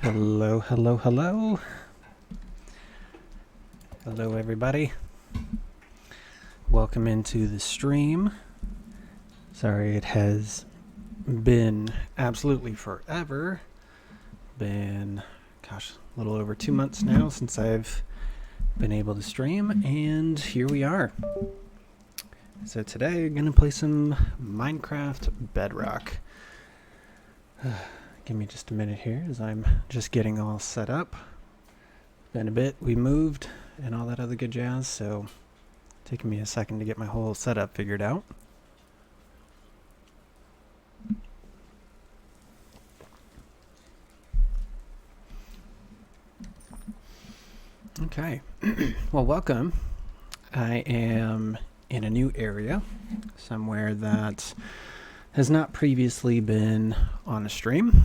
Hello, hello, hello. Hello, everybody. Welcome into the stream. Sorry, it has been absolutely forever. Been, a little over 2 months now since I've been able to stream, and here we are. So today, I'm going to play some Minecraft Bedrock. Give me just a minute here as I'm just getting all set up. Been a bit, we moved and all that other good jazz, so taking me a second to get my whole setup figured out. Okay, well, welcome. I am in a new area, somewhere that has not previously been on a stream.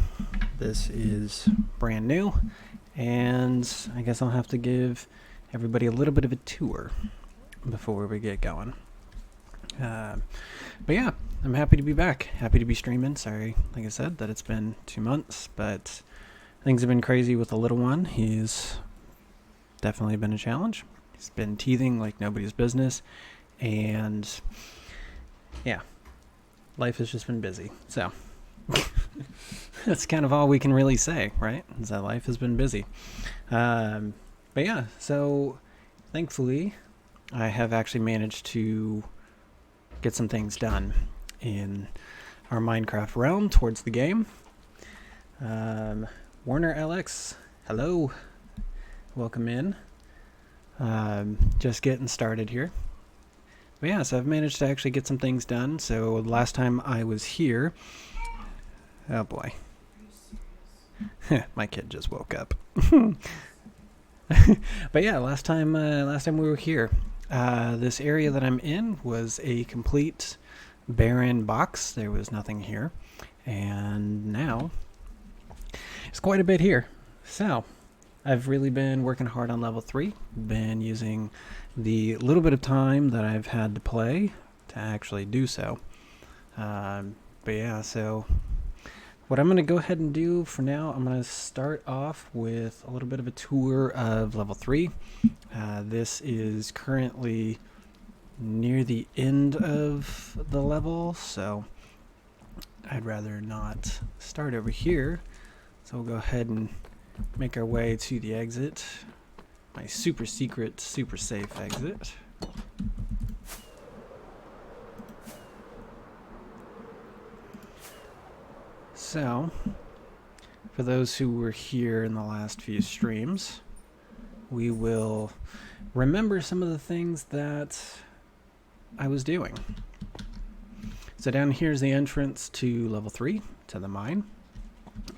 This is brand new, and I guess I'll have to give everybody a little bit of a tour before we get going. But yeah, I'm happy to be back. Happy to be streaming. Sorry, like I said, that it's been 2 months, but things have been crazy with the little one. He's definitely been a challenge. He's been teething like nobody's business, and yeah, life has just been busy. So that's kind of all we can really say, right? Is that life has been busy. But yeah, so thankfully I have actually managed to get some things done in our Minecraft realm towards the game. Warner Alex, hello. Welcome in. Just getting started here. But yeah, so I've managed to actually get some things done. So last time I was here... Oh boy. My kid just woke up. But yeah, last time we were here, this area that I'm in was a complete barren box. There was nothing here. And now, it's quite a bit here. So, I've really been working hard on level 3. Been using the little bit of time that I've had to play to actually do so. But yeah, so what I'm going to go ahead and do for now, I'm going to start off with a little bit of a tour of level 3. This is currently near the end of the level, so I'd rather not start over here. So we'll go ahead and make our way to the exit. My super secret, super safe exit. So, for those who were here in the last few streams, we will remember some of the things that I was doing. So down here is the entrance to level 3, to the mine.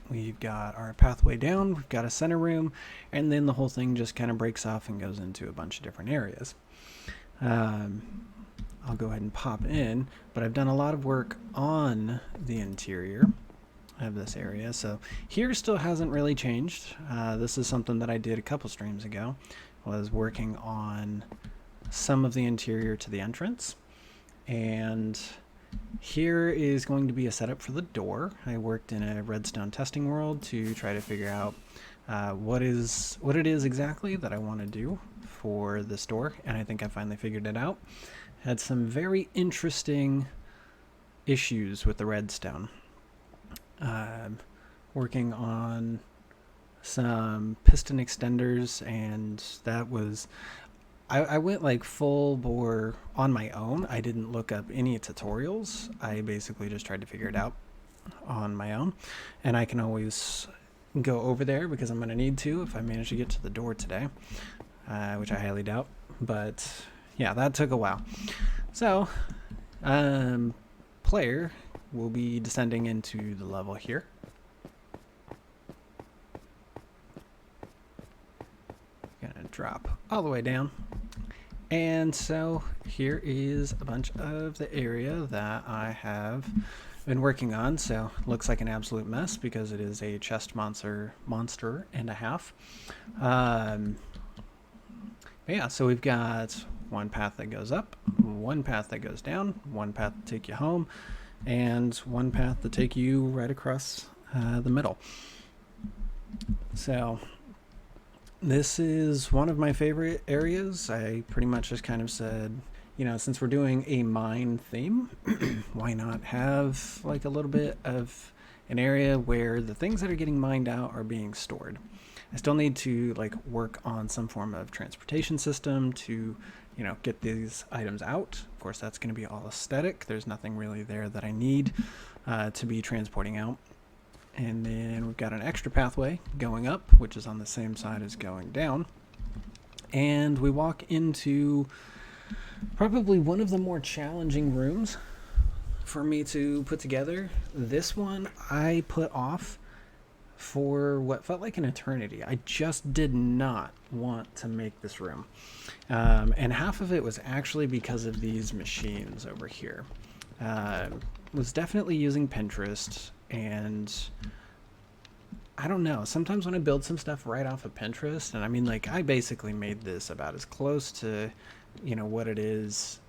We've got our pathway down, we've got a center room, and then the whole thing just kind of breaks off and goes into a bunch of different areas. I'll go ahead and pop in, but I've done a lot of work on the interior of this area. So here still hasn't really changed. This is something that I did a couple streams ago, was working on some of the interior to the entrance. And here is going to be a setup for the door. I worked in a redstone testing world to try to figure out what it is exactly that I want to do for this door, and I think I finally figured it out. Had some very interesting issues with the redstone. Working on some piston extenders, and that was... I went like full bore on my own. I didn't look up any tutorials. I basically just tried to figure it out on my own. And I can always go over there because I'm going to need to if I manage to get to the door today, which I highly doubt. But yeah, that took a while. So, player will be descending into the level here. Gonna drop all the way down. And so here is a bunch of the area that I have been working on. So looks like an absolute mess because it is a chest monster and a half. But yeah, so we've got one path that goes up, one path that goes down, one path to take you home, and one path to take you right across the middle. So this is one of my favorite areas. I pretty much just kind of said, you know, since we're doing a mine theme, why not have like a little bit of an area where the things that are getting mined out are being stored. I still need to like work on some form of transportation system to, you know, get these items out. Of course, that's going to be all aesthetic. There's nothing really there that I need to be transporting out. And then we've got an extra pathway going up, which is on the same side as going down. And we walk into probably one of the more challenging rooms for me to put together. This one I put off for what felt like an eternity. I just did not want to make this room. And half of it was actually because of these machines over here. Was definitely using Pinterest, and I don't know, sometimes when I build some stuff right off of Pinterest, and I mean, like, I basically made this about as close to, you know, what it is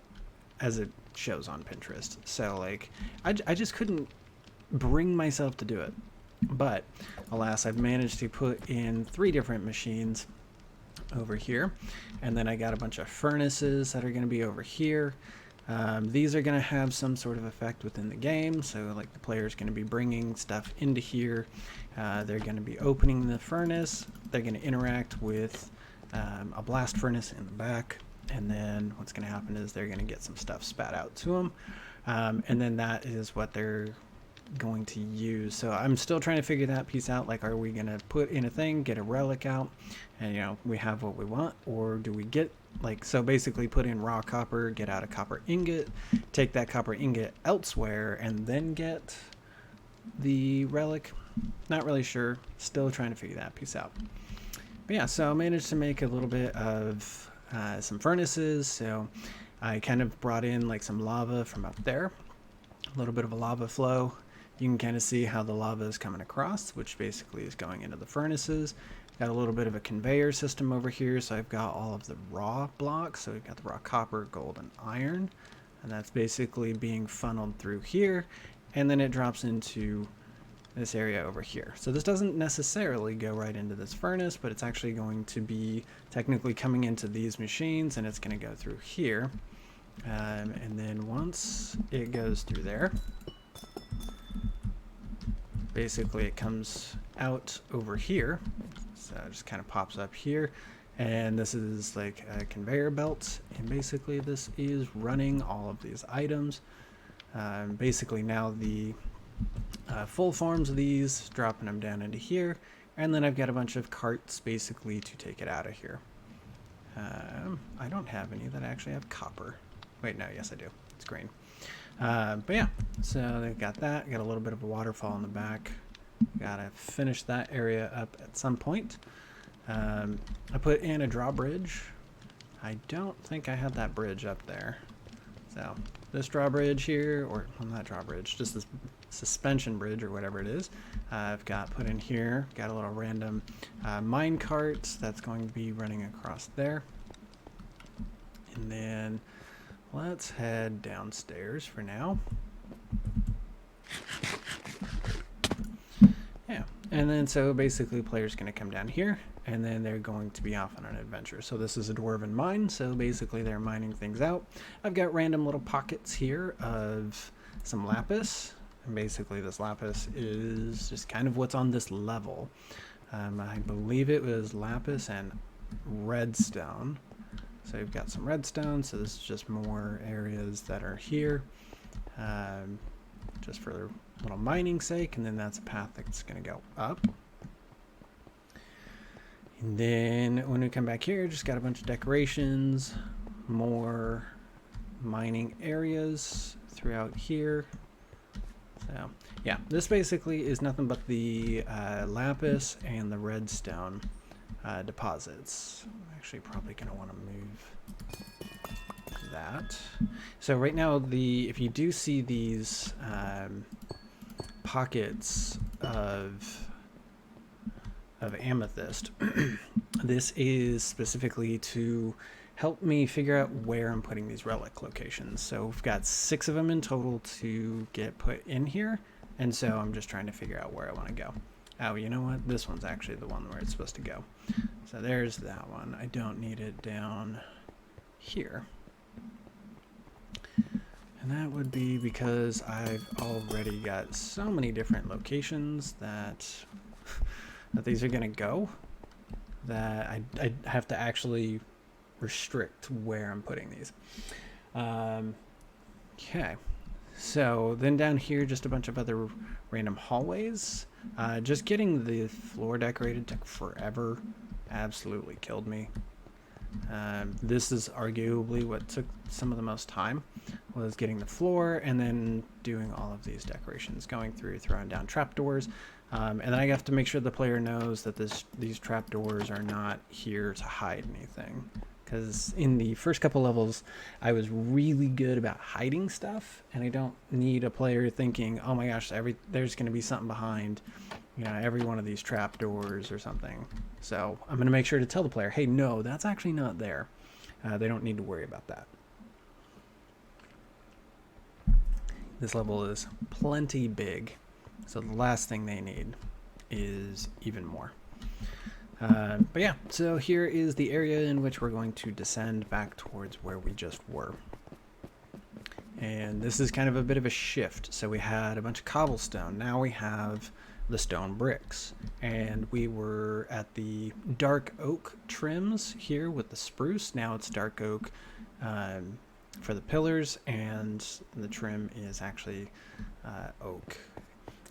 as it shows on Pinterest. So, like, I just couldn't bring myself to do it. But, alas, I've managed to put in 3 different machines over here. And then I got a bunch of furnaces that are going to be over here. These are going to have some sort of effect within the game, so like the player is going to be bringing stuff into here. They're going to be opening the furnace. They're going to interact with a blast furnace in the back. and then what's going to happen is they're going to get some stuff spat out to them, and then that is what they're going to use. So I'm still trying to figure that piece out. Like, are we going to put in a thing, get a relic out, and, you know, we have what we want, or do we get, like, so basically put in raw copper, get out a copper ingot, take that copper ingot elsewhere, and then get the relic? Not really sure. Still trying to figure that piece out. But yeah, so I managed to make a little bit of some furnaces. So I kind of brought in like some lava from up there, a little bit of a lava flow. You can kind of see how the lava is coming across, which basically is going into the furnaces. Got a little bit of a conveyor system over here, so I've got all of the raw blocks. So we've got the raw copper, gold, and iron, and that's basically being funneled through here, and then it drops into this area over here. So this doesn't necessarily go right into this furnace, but it's actually going to be technically coming into these machines, and it's going to go through here. And then once it goes through there, basically it comes out over here. So it just kind of pops up here, and this is like a conveyor belt, and basically this is running all of these items. Basically now the full forms of these, dropping them down into here, and then I've got a bunch of carts basically to take it out of here. I don't have any that actually have copper. Wait, no, yes I do. It's green. But yeah, so they've got that. Got a little bit of a waterfall in the back. Gotta finish that area up at some point. I put in a drawbridge. I don't think I had that bridge up there. So this drawbridge here, or well, not drawbridge, just this suspension bridge or whatever it is, I've got put in here. Got a little random mine cart that's going to be running across there. And then let's head downstairs for now. Yeah, and then so basically players going to come down here, and then they're going to be off on an adventure. So this is a dwarven mine, so basically they're mining things out. I've got random little pockets here of some lapis, and basically this lapis is just kind of what's on this level. I believe it was lapis and redstone. So you've got some redstone, so this is just more areas that are here, just for a little mining sake, and then that's a path that's going to go up. And then when we come back here, just got a bunch of decorations, more mining areas throughout here. So yeah, this basically is nothing but the lapis and the redstone deposits. I'm actually probably going to want to move that. So right now, if you do see these pockets of amethyst, this is specifically to help me figure out where I'm putting these relic locations. So we've got 6 of them in total to get put in here, and so I'm just trying to figure out where I want to go. Oh, you know what? This one's actually the one where it's supposed to go. So there's that one. I don't need it down here. And that would be because I've already got so many different locations that these are going to go, that I have to actually restrict where I'm putting these. Okay. So then down here, just a bunch of other random hallways. Just getting the floor decorated took forever. Absolutely killed me. This is arguably what took some of the most time, was getting the floor and then doing all of these decorations, going through, throwing down trapdoors. And then I have to make sure the player knows that these trapdoors are not here to hide anything. Because in the first couple levels, I was really good about hiding stuff, and I don't need a player thinking, oh my gosh, there's going to be something behind, you know, every one of these trapdoors or something. So I'm going to make sure to tell the player, hey, no, that's actually not there. They don't need to worry about that. This level is plenty big, so the last thing they need is even more. But yeah, so here is the area in which we're going to descend back towards where we just were. And this is kind of a bit of a shift. So we had a bunch of cobblestone. Now we have the stone bricks. And we were at the dark oak trims here with the spruce. Now it's dark oak for the pillars, and the trim is actually oak.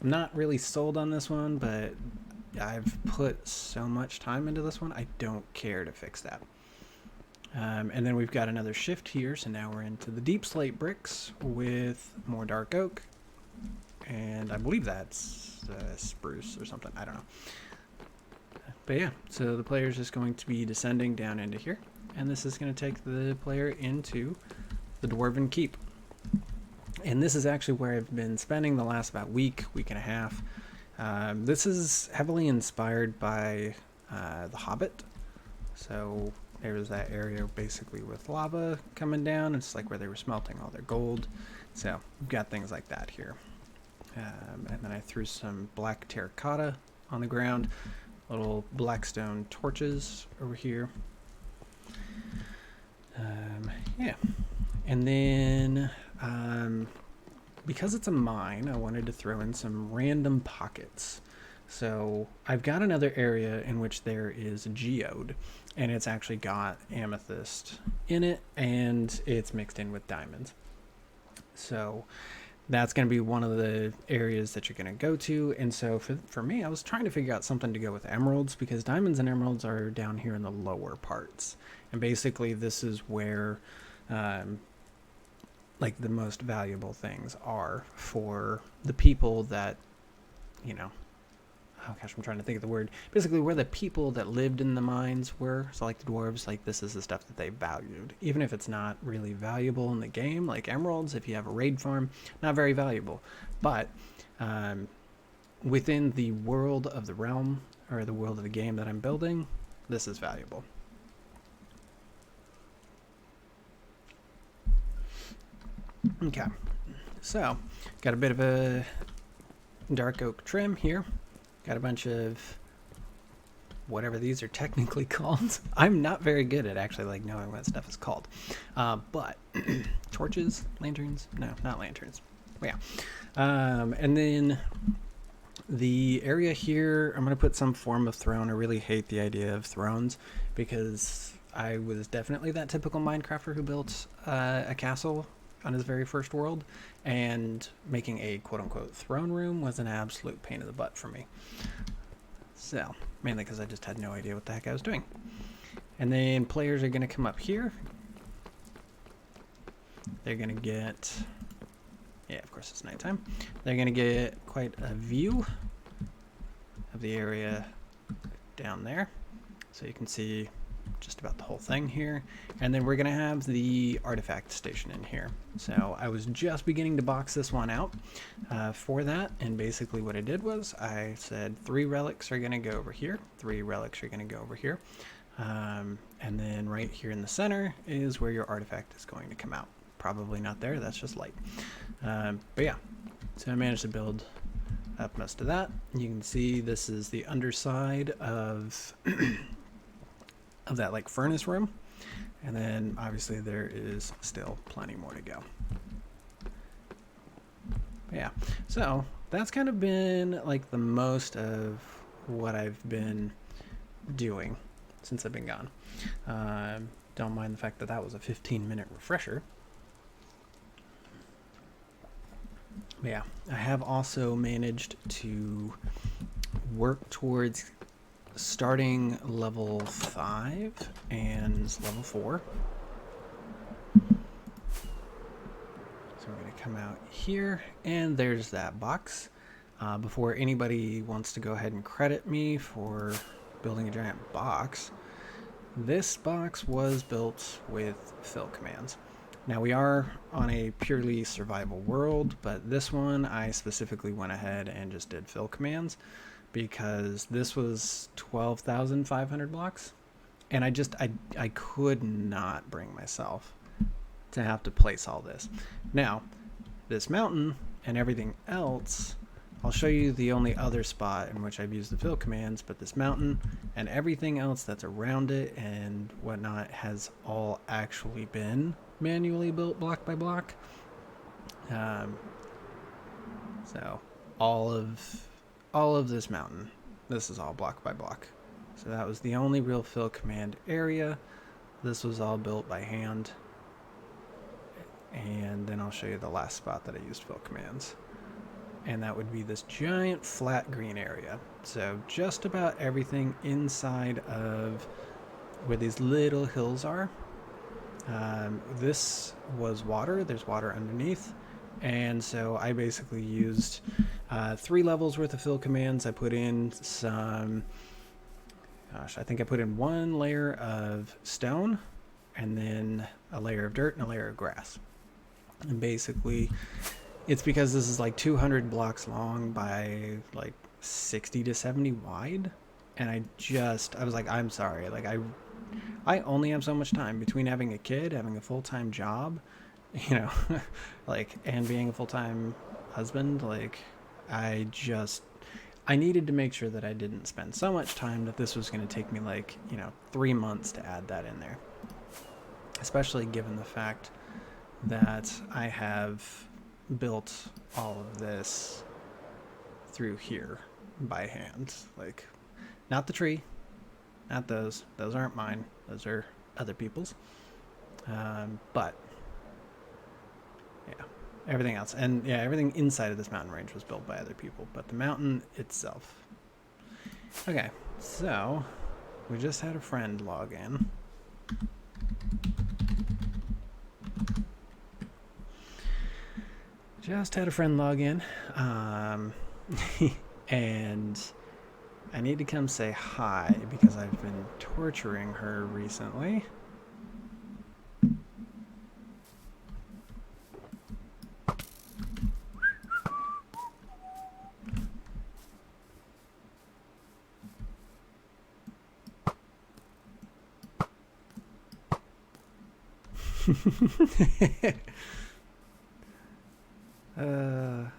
I'm not really sold on this one, but I've put so much time into this one, I don't care to fix that. And then we've got another shift here, so now we're into the deep slate bricks with more dark oak, and I believe that's spruce or something, I don't know. But yeah, so the player is just going to be descending down into here, and this is going to take the player into the Dwarven Keep. And this is actually where I've been spending the last about week and a half. This is heavily inspired by The Hobbit. So there's that area basically with lava coming down. It's like where they were smelting all their gold. So we've got things like that here. And then I threw some black terracotta on the ground. Little black stone torches over here. Yeah. And then because it's a mine, I wanted to throw in some random pockets. So I've got another area in which there is geode, and it's actually got amethyst in it, and it's mixed in with diamonds. So that's going to be one of the areas that you're going to go to. And so for me, I was trying to figure out something to go with emeralds, because diamonds and emeralds are down here in the lower parts. And basically this is where like the most valuable things are for the people that, you know, oh gosh, I'm trying to think of the word. Basically where the people that lived in the mines were. So like the dwarves, like this is the stuff that they valued. Even if it's not really valuable in the game, like emeralds, if you have a raid farm, not very valuable. But within the world of the realm, or the world of the game that I'm building, this is valuable. Okay, so got a bit of a dark oak trim here. Got a bunch of whatever these are technically called. I'm not very good at actually like knowing what stuff is called. But torches, lanterns? No, not lanterns. But yeah. And then the area here, I'm going to put some form of throne. I really hate the idea of thrones because I was definitely that typical Minecrafter who built a castle on his very first world, and making a quote-unquote throne room was an absolute pain in the butt for me. So, mainly because I just had no idea what the heck I was doing. And then players are going to come up here. They're going to get, yeah, of course it's nighttime. They're going to get quite a view of the area down there. So you can see just about the whole thing here. And then we're going to have the artifact station in here. So I was just beginning to box this one out for that. And basically what I did was I said 3 relics are going to go over here. 3 relics are going to go over here. And then right here in the center is where your artifact is going to come out. Probably not there. That's just light. But yeah, so I managed to build up most of that. You can see this is the underside of of that like furnace room, and then obviously there is still plenty more to go. But yeah, so that's kind of been like the most of what I've been doing since I've been gone. Don't mind the fact that that was a 15-minute refresher. But yeah, I have also managed to work towards starting level 5 and level 4. So we're going to come out here, and there's that box. Before anybody wants to go ahead and credit me for building a giant box, this box was built with fill commands. Now we are on a purely survival world, but this one I specifically went ahead and just did fill commands, because this was 12,500 blocks, and I could not bring myself to have to place all this. Now, this mountain and everything else, I'll show you the only other spot in which I've used the fill commands, but this mountain and everything else that's around it and whatnot has all actually been manually built block by block. So all of all of this mountain. This is all block by block. So that was the only real fill command area. This was all built by hand. And then I'll show you the last spot that I used fill commands. And that would be this giant flat green area. So just about everything inside of where these little hills are. This was water. There's water underneath. And so I basically used 3 levels worth of fill commands. I put in some, I think I put in 1 layer of stone and then a layer of dirt and a layer of grass. And basically, it's because this is like 200 blocks long by like 60 to 70 wide. And I was like, I'm sorry. Like, I only have so much time between having a kid, having a full-time job, you know, like, and being a full-time husband. Like, I needed to make sure that I didn't spend so much time that this was going to take me like, 3 months to add that in there. Especially given the fact that I have built all of this through here by hand. Like, not the tree, not those aren't mine, those are other people's, but yeah, everything else, and yeah, everything inside of this mountain range was built by other people, but the mountain itself. Okay, so we just had a friend log in. And I need to come say hi because I've been torturing her recently.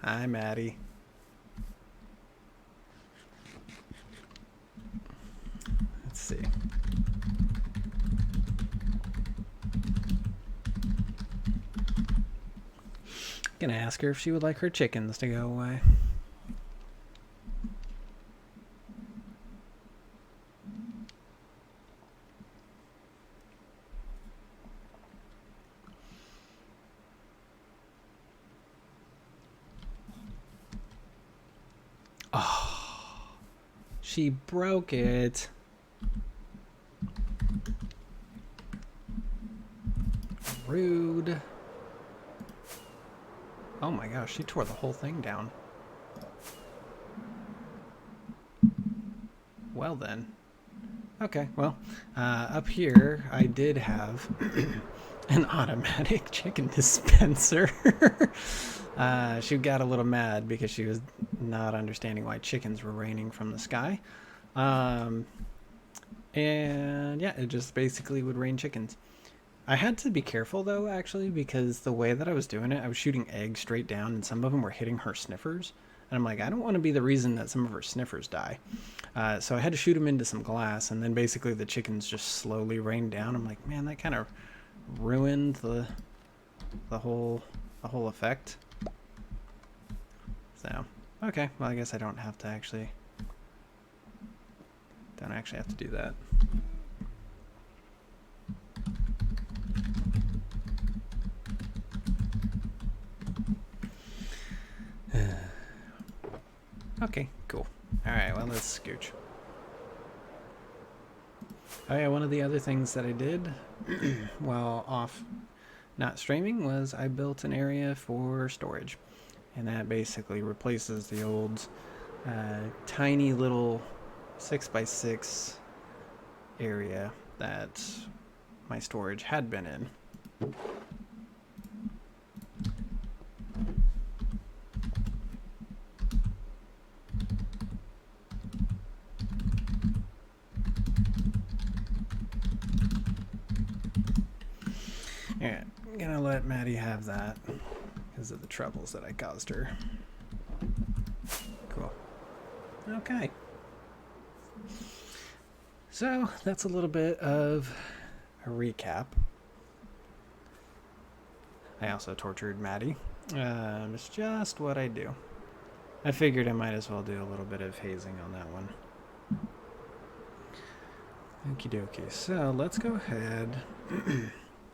Hi, Maddie. Let's see. Gonna ask her if she would like her chickens to go away. Oh, she broke it. Rude. Oh my gosh, she tore the whole thing down. Well then. Okay, well, up here I did have an automatic chicken dispenser. She got a little mad because she was not understanding why chickens were raining from the sky. And yeah, it just basically would rain chickens. I had to be careful though, actually, because the way that I was doing it, I was shooting eggs straight down and some of them were hitting her sniffers. And I'm like, I don't want to be the reason that some of her sniffers die. So I had to shoot them into some glass, and then basically the chickens just slowly rained down. I'm like, man, that kind of ruined the whole effect. So, okay, well, I guess I don't actually have to do that. Okay, cool. Alright, well, let's scooch. Oh yeah, one of the other things that I did while off not streaming was I built an area for storage. And that basically replaces the old tiny little 6x6 area that my storage had been in. Yeah, I'm gonna let Maddie have that because of the troubles that I caused her. Cool. Okay. So that's a little bit of a recap. I also tortured Maddie. It's just what I do. I figured I might as well do a little bit of hazing on that one. Okie dokie. So let's go ahead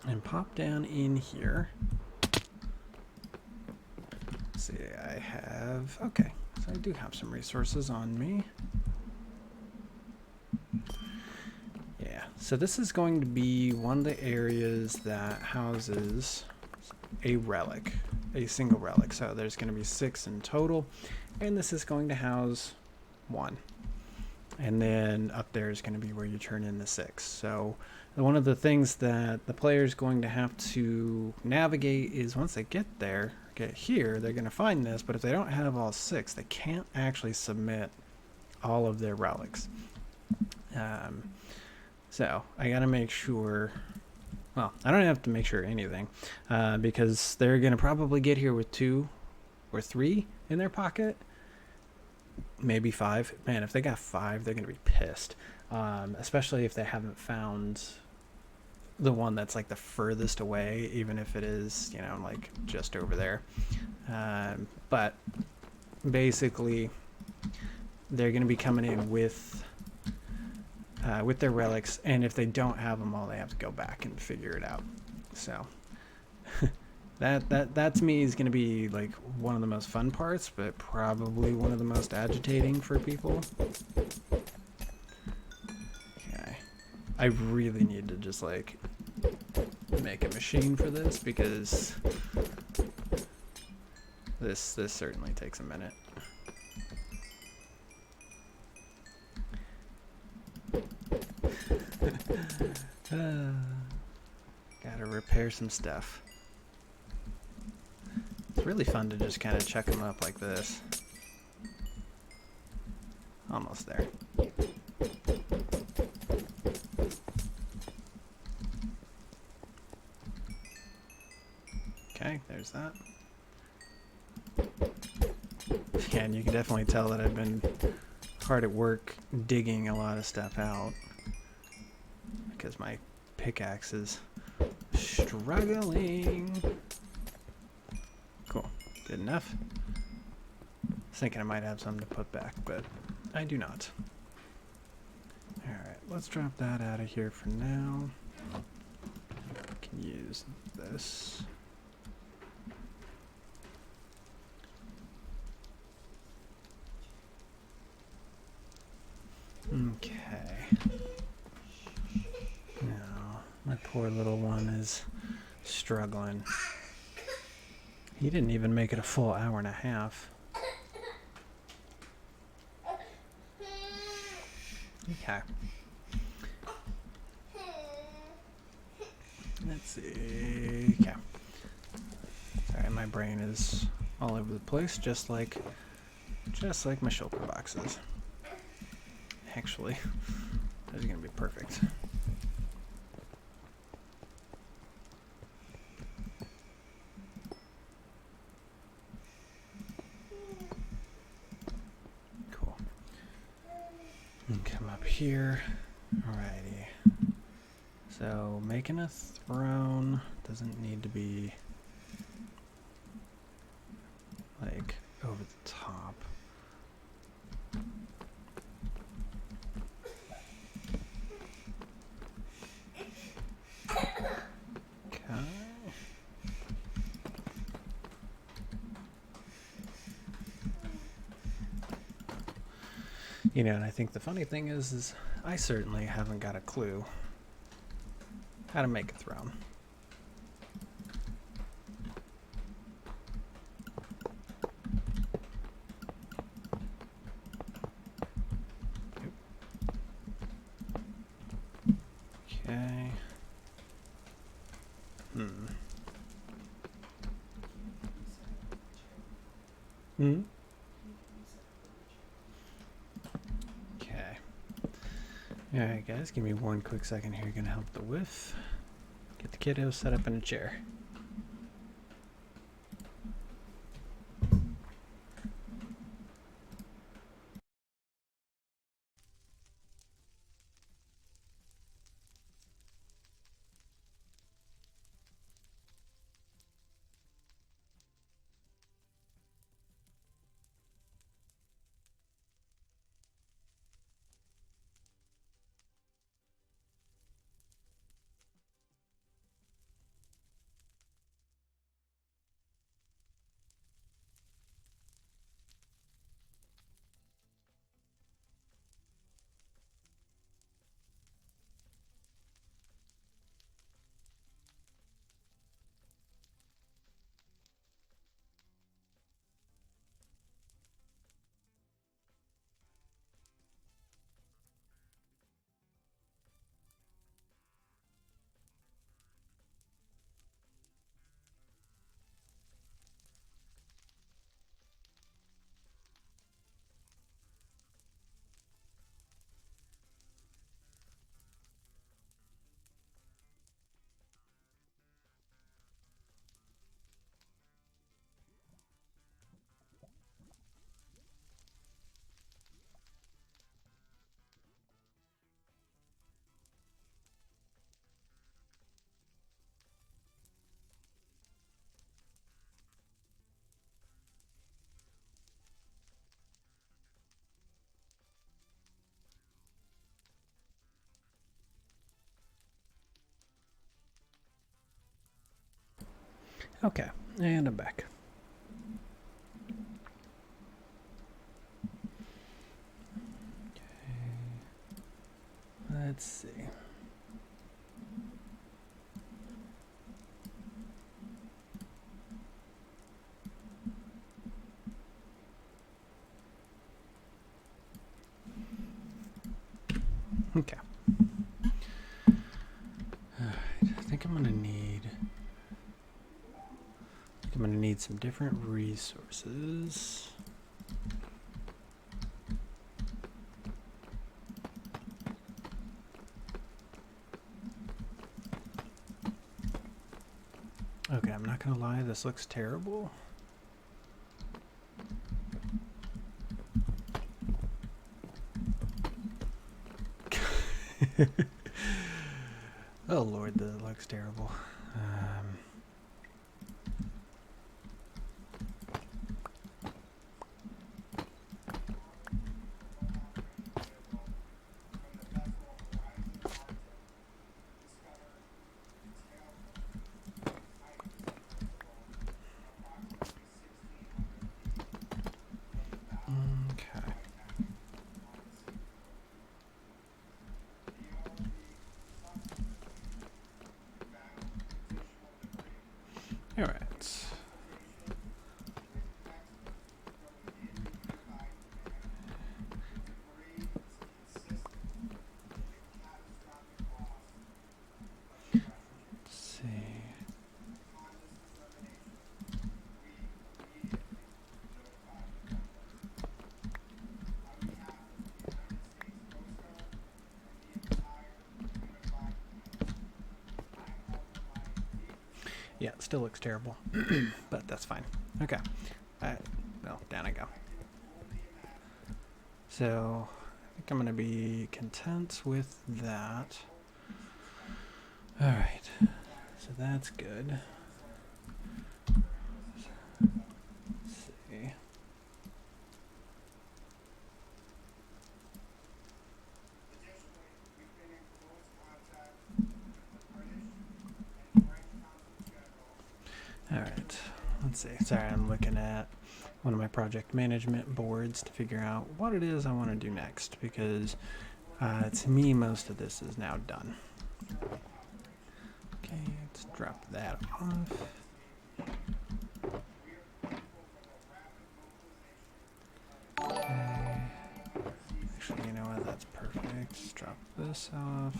and pop down in here. Let's see, I have... Okay, so I do have some resources on me. Yeah, so this is going to be one of the areas that houses a relic, a single relic. So there's going to be 6 in total, and this is going to house 1. And then up there is going to be where you turn in the 6. So one of the things that the player is going to have to navigate is once they get there, get here, they're going to find this, but if they don't have all 6, they can't actually submit all of their relics. So I got to make sure, well, I don't have to make sure anything, because they're going to probably get here with 2 or 3 in their pocket. Maybe 5. Man, if they got 5, they're going to be pissed. Especially if they haven't found the one that's like the furthest away, even if it is, you know, like just over there. But basically, they're going to be coming in with their relics, and if they don't have them all, they have to go back and figure it out. So that to me is going to be like one of the most fun parts, but probably one of the most agitating for people. Okay, I really need to just like make a machine for this, because this certainly takes a minute. Gotta repair some stuff. It's really fun to just kind of check them up like this. Almost there. Okay, there's that. Yeah, and you can definitely tell that I've been hard at work digging a lot of stuff out, because my pickaxe is struggling. Cool. Good enough. I was thinking I might have some to put back, but I do not. Alright, let's drop that out of here for now. Can use this. Okay. Now, my poor little one is struggling. He didn't even make it a full hour and a half. Okay. Let's see. Okay. Sorry, my brain is all over the place, just like my shulker boxes. Actually, those are gonna be perfect. Cool. And come up here. Alrighty. So making a throne doesn't need to be like over the top. You know, and I think the funny thing is I certainly haven't got a clue how to make a throne. Okay. Okay. Alright guys, give me one quick second here. Gonna help the whiff. Get the kiddo set up in a chair. Okay, and I'm back. Okay. Let's see. Okay. Alright, I think I'm gonna need some different resources. Okay, I'm not gonna lie, this looks terrible. Oh Lord, that looks terrible. Okay. All right. Let's see. Yeah, it still looks terrible, but that's fine. Okay. Well, down I go. So, I think I'm going to be content with that. All right. So that's good. Let's see. All right. Let's see. Sorry, I'm looking at one of my project management boards to figure out what it is I want to do next, because to me, most of this is now done. Okay, let's drop that off. Okay. Actually, you know what? That's perfect. Let's drop this off.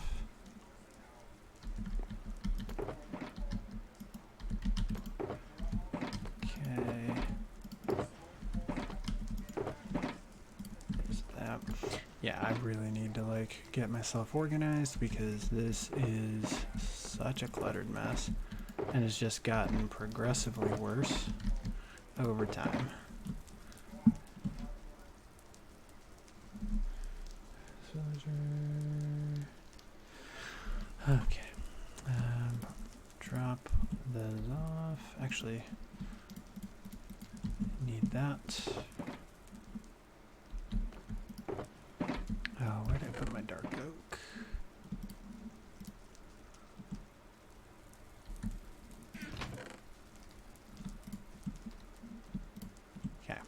Okay. There's that. Yeah, I really need to get myself organized, because this is such a cluttered mess, and it's just gotten progressively worse over time. Okay. Drop those off. Actually, need that. Oh, where did I put my dark oak? Okay.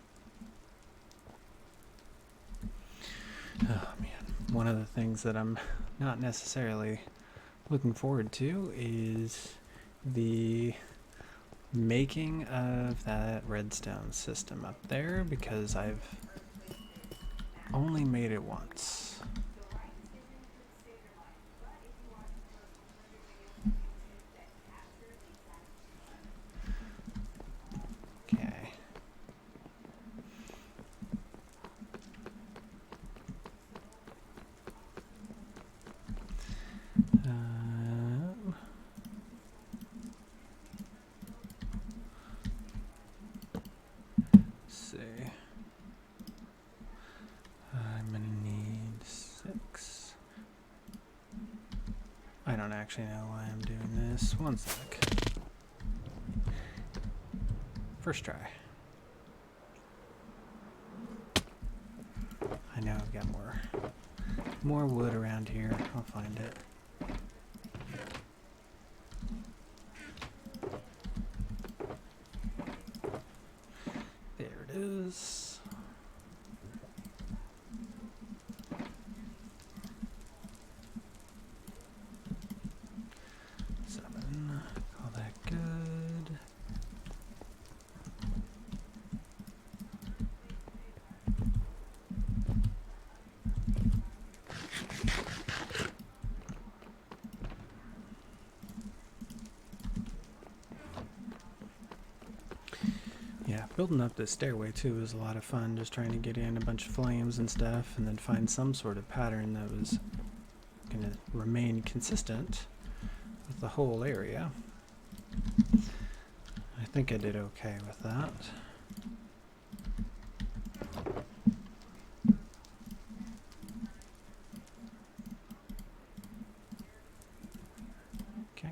Oh man, one of the things that I'm not necessarily looking forward to is the making of that redstone system up there, because I've only made it once. Okay. Let's see. I'm gonna need 6. I don't actually know why I'm doing this. One sec. First try. I know I've got more wood around here. I'll find it. Building up this stairway too was a lot of fun, just trying to get in a bunch of flames and stuff and then find some sort of pattern that was going to remain consistent with the whole area. I think I did okay with that. Okay.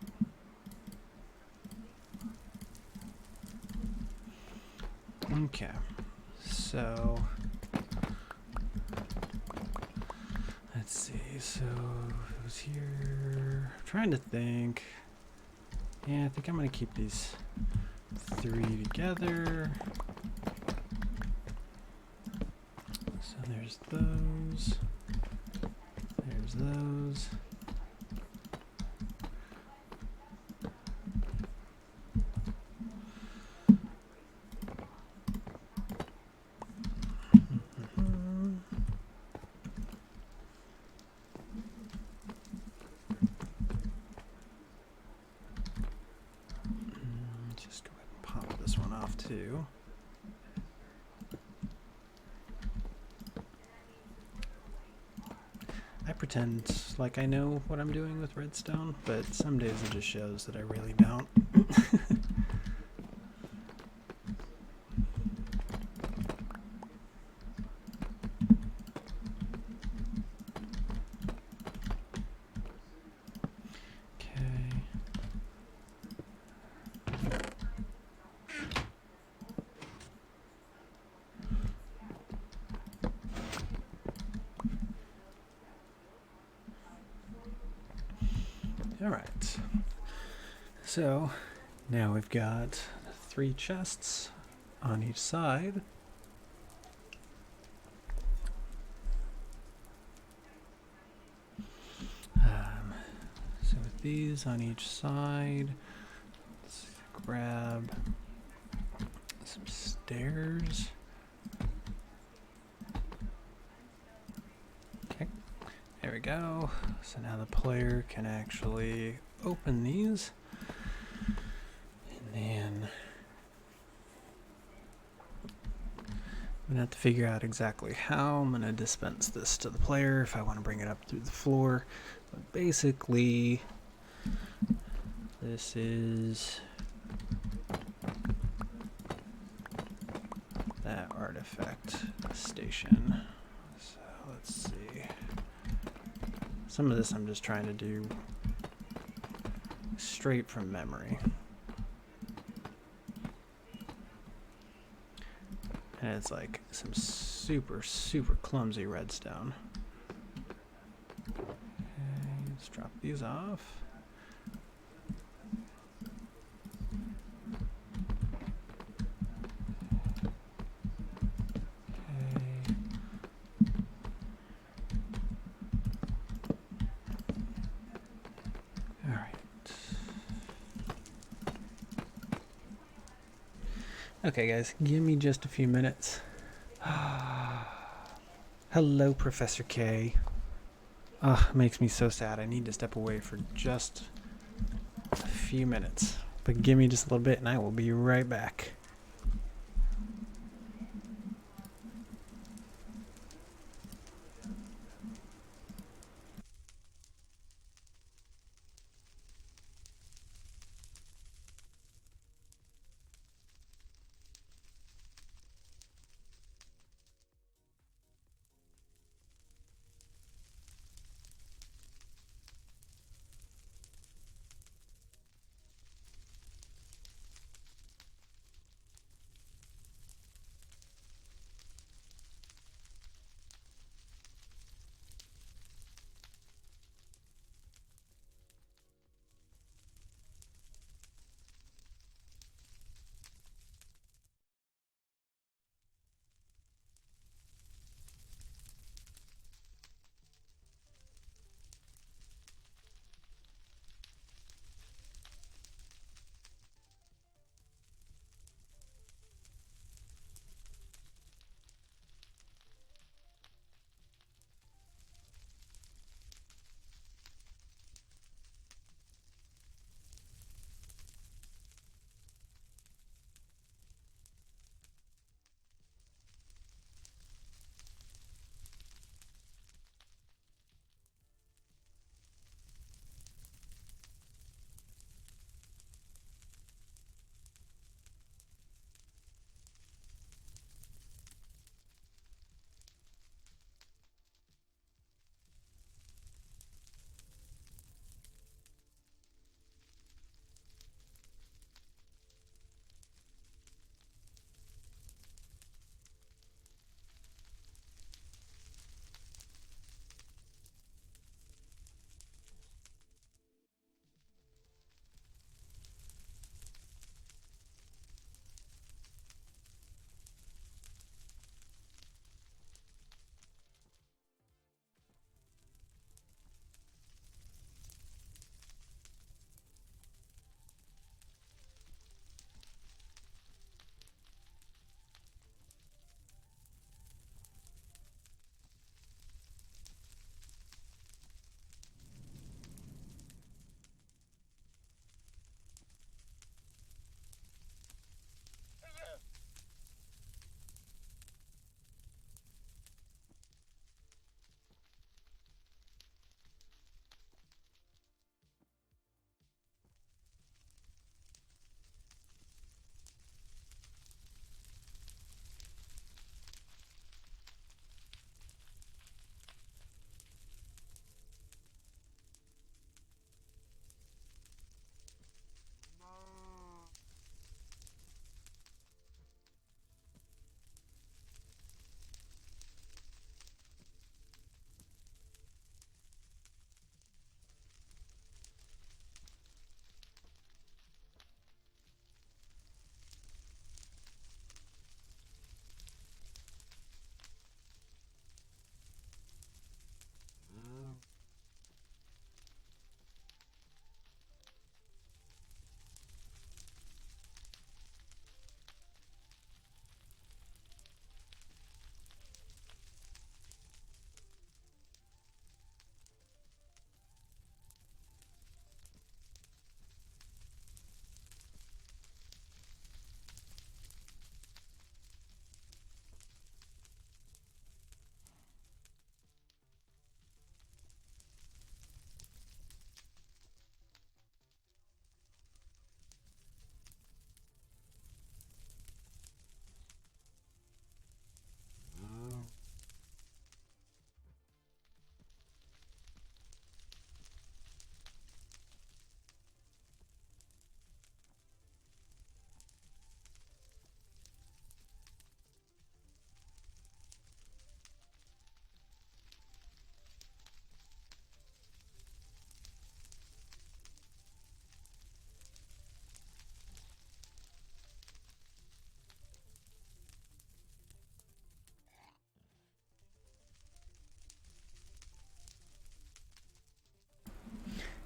Okay. So let's see. So it was here. I'm trying to think. Yeah, I think I'm gonna keep these 3 together. So there's those. There's those. Just go ahead and pop this one off too. I pretend like I know what I'm doing with redstone, but some days it just shows that I really don't. Alright, so now we've got 3 chests on each side. So with these on each side, let's grab some stairs. Okay, there we go. So now the player can actually open these, and then I'm gonna have to figure out exactly how I'm gonna dispense this to the player if I want to bring it up through the floor. But basically, this is that artifact station. So let's see. Some of this I'm just trying to do straight from memory. And it's like some super, super clumsy redstone. Okay, let's drop these off. Okay. All right. Okay, guys, give me just a few minutes. Hello, Professor K. Makes me so sad. I need to step away for just a few minutes. But give me just a little bit and I will be right back.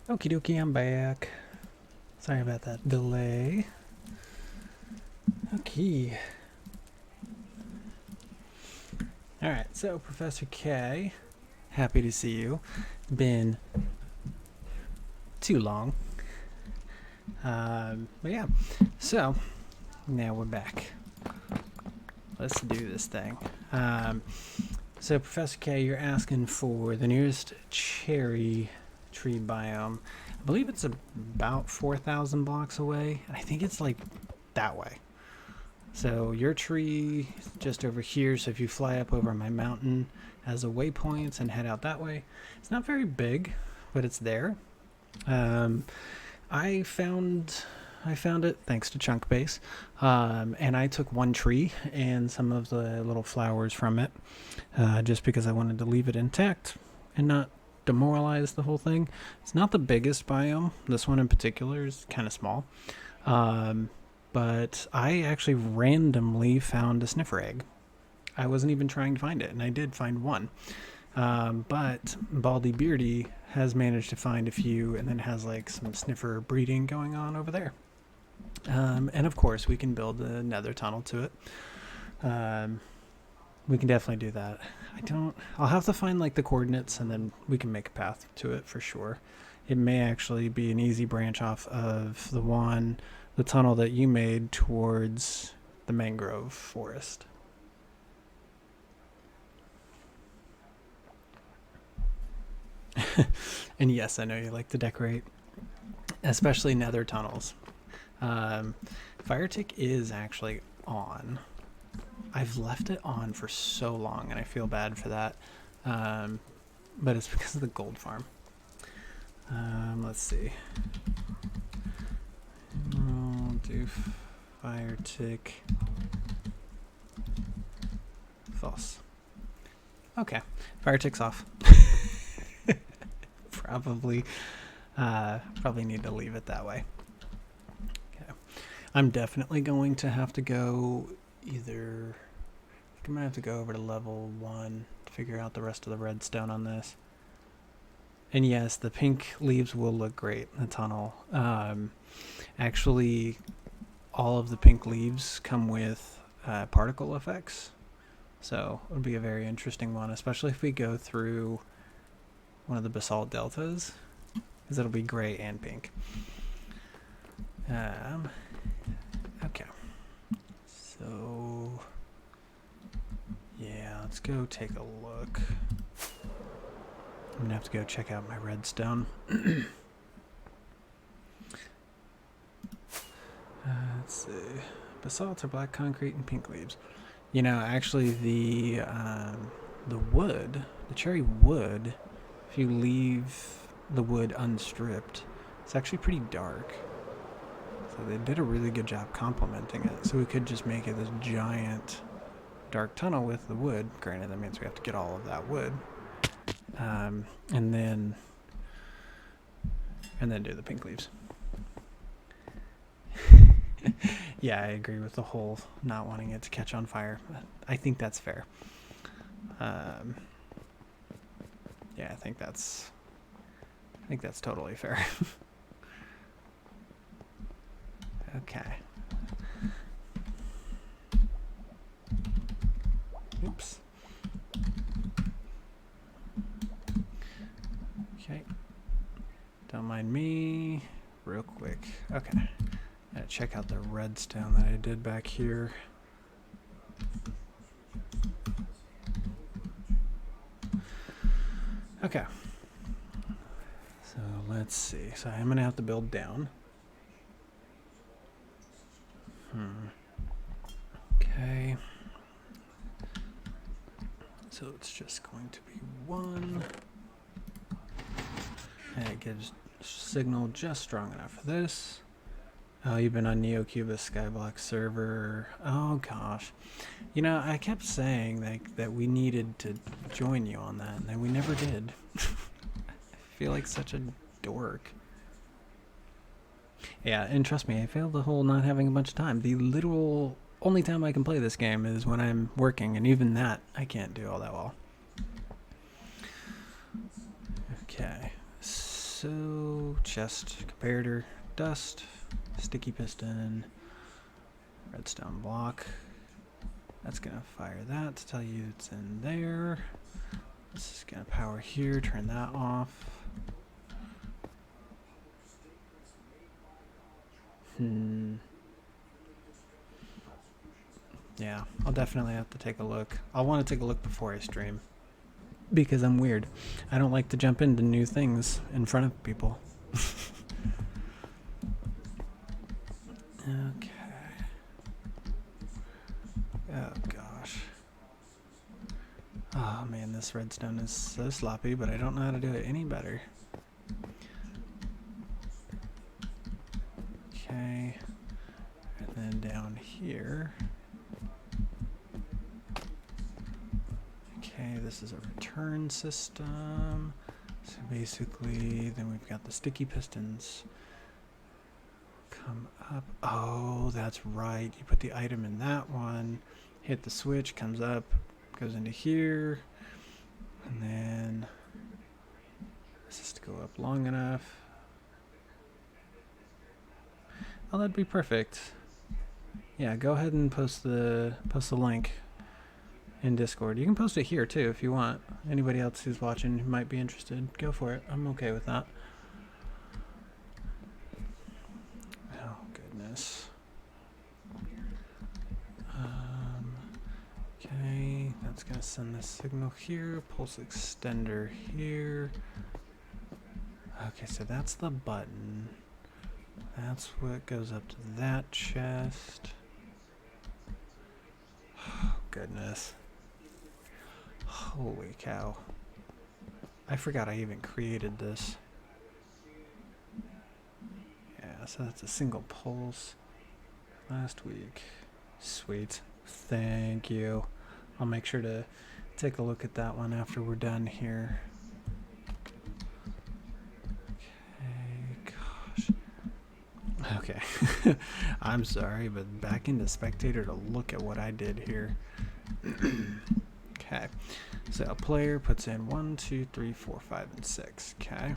Okie dokie, I'm back. Sorry about that delay. Okay. Alright, so Professor K, happy to see you. Been too long. But yeah, so now we're back. Let's do this thing. So Professor K, you're asking for the nearest cherry tree biome. I believe it's about 4,000 blocks away. I think it's like that way. So your tree is just over here. So if you fly up over my mountain as a waypoint and head out that way, it's not very big, but it's there. I found it thanks to Chunk Base, and I took one tree and some of the little flowers from it, just because I wanted to leave it intact and not demoralize the whole thing. It's not the biggest biome. This one in particular is kind of small, but I actually randomly found a sniffer egg. I wasn't even trying to find it, and I did find one. But Baldy Beardy has managed to find a few, and then has like some sniffer breeding going on over there. And of course, we can build a nether tunnel to it. We can definitely do that. I'll have to find like the coordinates, and then we can make a path to it for sure. It may actually be an easy branch off of the tunnel that you made towards the mangrove forest. And yes, I know you like to decorate, especially nether tunnels. Fire tick is actually on. I've left it on for so long, and I feel bad for that. But it's because of the gold farm. Let's see. I'll do fire tick false. Okay, fire tick's off. Probably need to leave it that way. Okay, I'm definitely going to have to go I think I'm gonna have to go over to level 1 to figure out the rest of the redstone on this. And yes, the pink leaves will look great in the tunnel. Actually, all of the pink leaves come with particle effects, so it'll be a very interesting one, especially if we go through one of the basalt deltas, because it'll be gray and pink. Okay, so yeah, let's go take a look. I'm gonna have to go check out my redstone. Let's see, basalt or black concrete and pink leaves. You know, actually, the wood, the cherry wood, if you leave the wood unstripped, it's actually pretty dark. So they did a really good job complementing it. So we could just make it this giant dark tunnel with the wood. Granted, that means we have to get all of that wood. And then do the pink leaves. Yeah, I agree with the whole not wanting it to catch on fire. I think that's fair. Yeah, I think that's totally fair. Okay. Oops. Okay. Don't mind me. Real quick. Okay. Gotta check out the redstone that I did back here. Okay. So let's see. So I'm gonna have to build down. Okay. So it's just going to be 1. And it gives signal just strong enough for this. Oh, you've been on NeoCubus Skyblock server. Oh gosh. You know, I kept saying that we needed to join you on that, and we never did. I feel like such a dork. Yeah, and trust me, I failed the whole not having a bunch of time. The literal only time I can play this game is when I'm working, and even that I can't do all that well. Okay, So chest, comparator, dust, sticky piston, redstone block. That's gonna fire that to tell you it's in there. This is gonna power here, turn that off. Yeah, I'll definitely have to take a look. I'll want to take a look before I stream. Because I'm weird. I don't like to jump into new things in front of people. Okay. Oh gosh. Oh man, this redstone is so sloppy, but I don't know how to do it any better. Okay. And then down here. Okay, this is a return system. So basically, then we've got the sticky pistons. Come up. Oh, that's right. You put the item in that one, hit the switch, comes up, goes into here, and then this has to go up long enough. Oh, that'd be perfect. Yeah, go ahead and post the link in Discord. You can post it here too if you want. Anybody else who's watching who might be interested, go for it. I'm okay with that. Oh goodness. Okay, that's gonna send the signal here. Pulse extender here. Okay, so that's the button. That's what goes up to that chest. Oh goodness. Holy cow. I forgot I even created this. Yeah, so that's a single pulse last week. Sweet. Thank you. I'll make sure to take a look at that one after we're done here. Okay, gosh. Okay. I'm sorry, but back into spectator to look at what I did here. Okay. So a player puts in 1, 2, 3, 4, 5, and 6. Okay.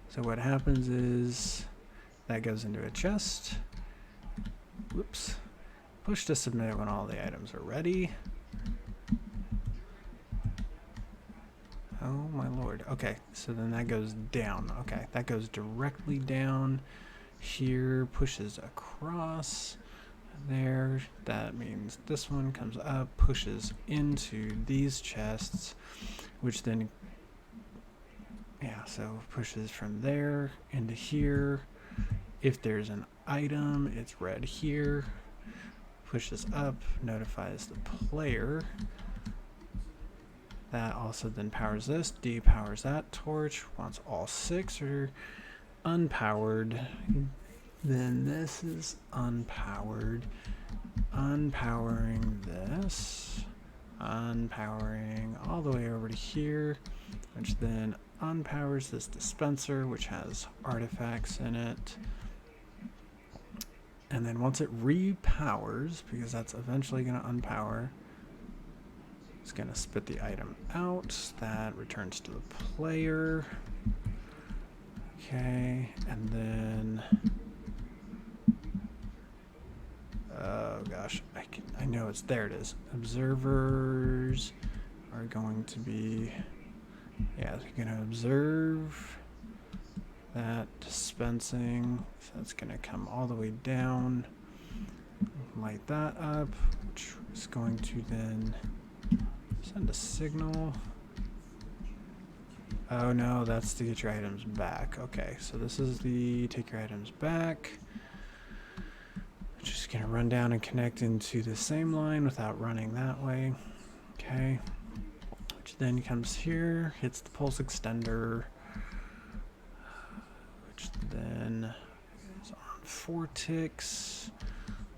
So what happens is that goes into a chest. Whoops. Push to submit when all the items are ready. Oh my lord. Okay, so then that goes down. Okay, that goes directly down here, pushes across there. That means this one comes up, pushes into these chests, which then, yeah, so pushes from there into here. If there's an item, it's red here. Pushes up, notifies the player. That also then powers this, depowers that torch. Once all 6 are unpowered, then this is unpowered. Unpowering this, unpowering all the way over to here, which then unpowers this dispenser, which has artifacts in it. And then once it repowers, because that's eventually going to unpower, it's going to spit the item out. That returns to the player. Okay, and then, oh gosh, I know it's, there it is. Observers are going to be, yeah, they're going to observe that dispensing. So that's going to come all the way down, light that up, which is going to then send a signal. Oh no, that's to get your items back. Okay, so this is the take your items back. Just gonna run down and connect into the same line without running that way. Okay, which then comes here, hits the pulse extender, which then is on 4 ticks,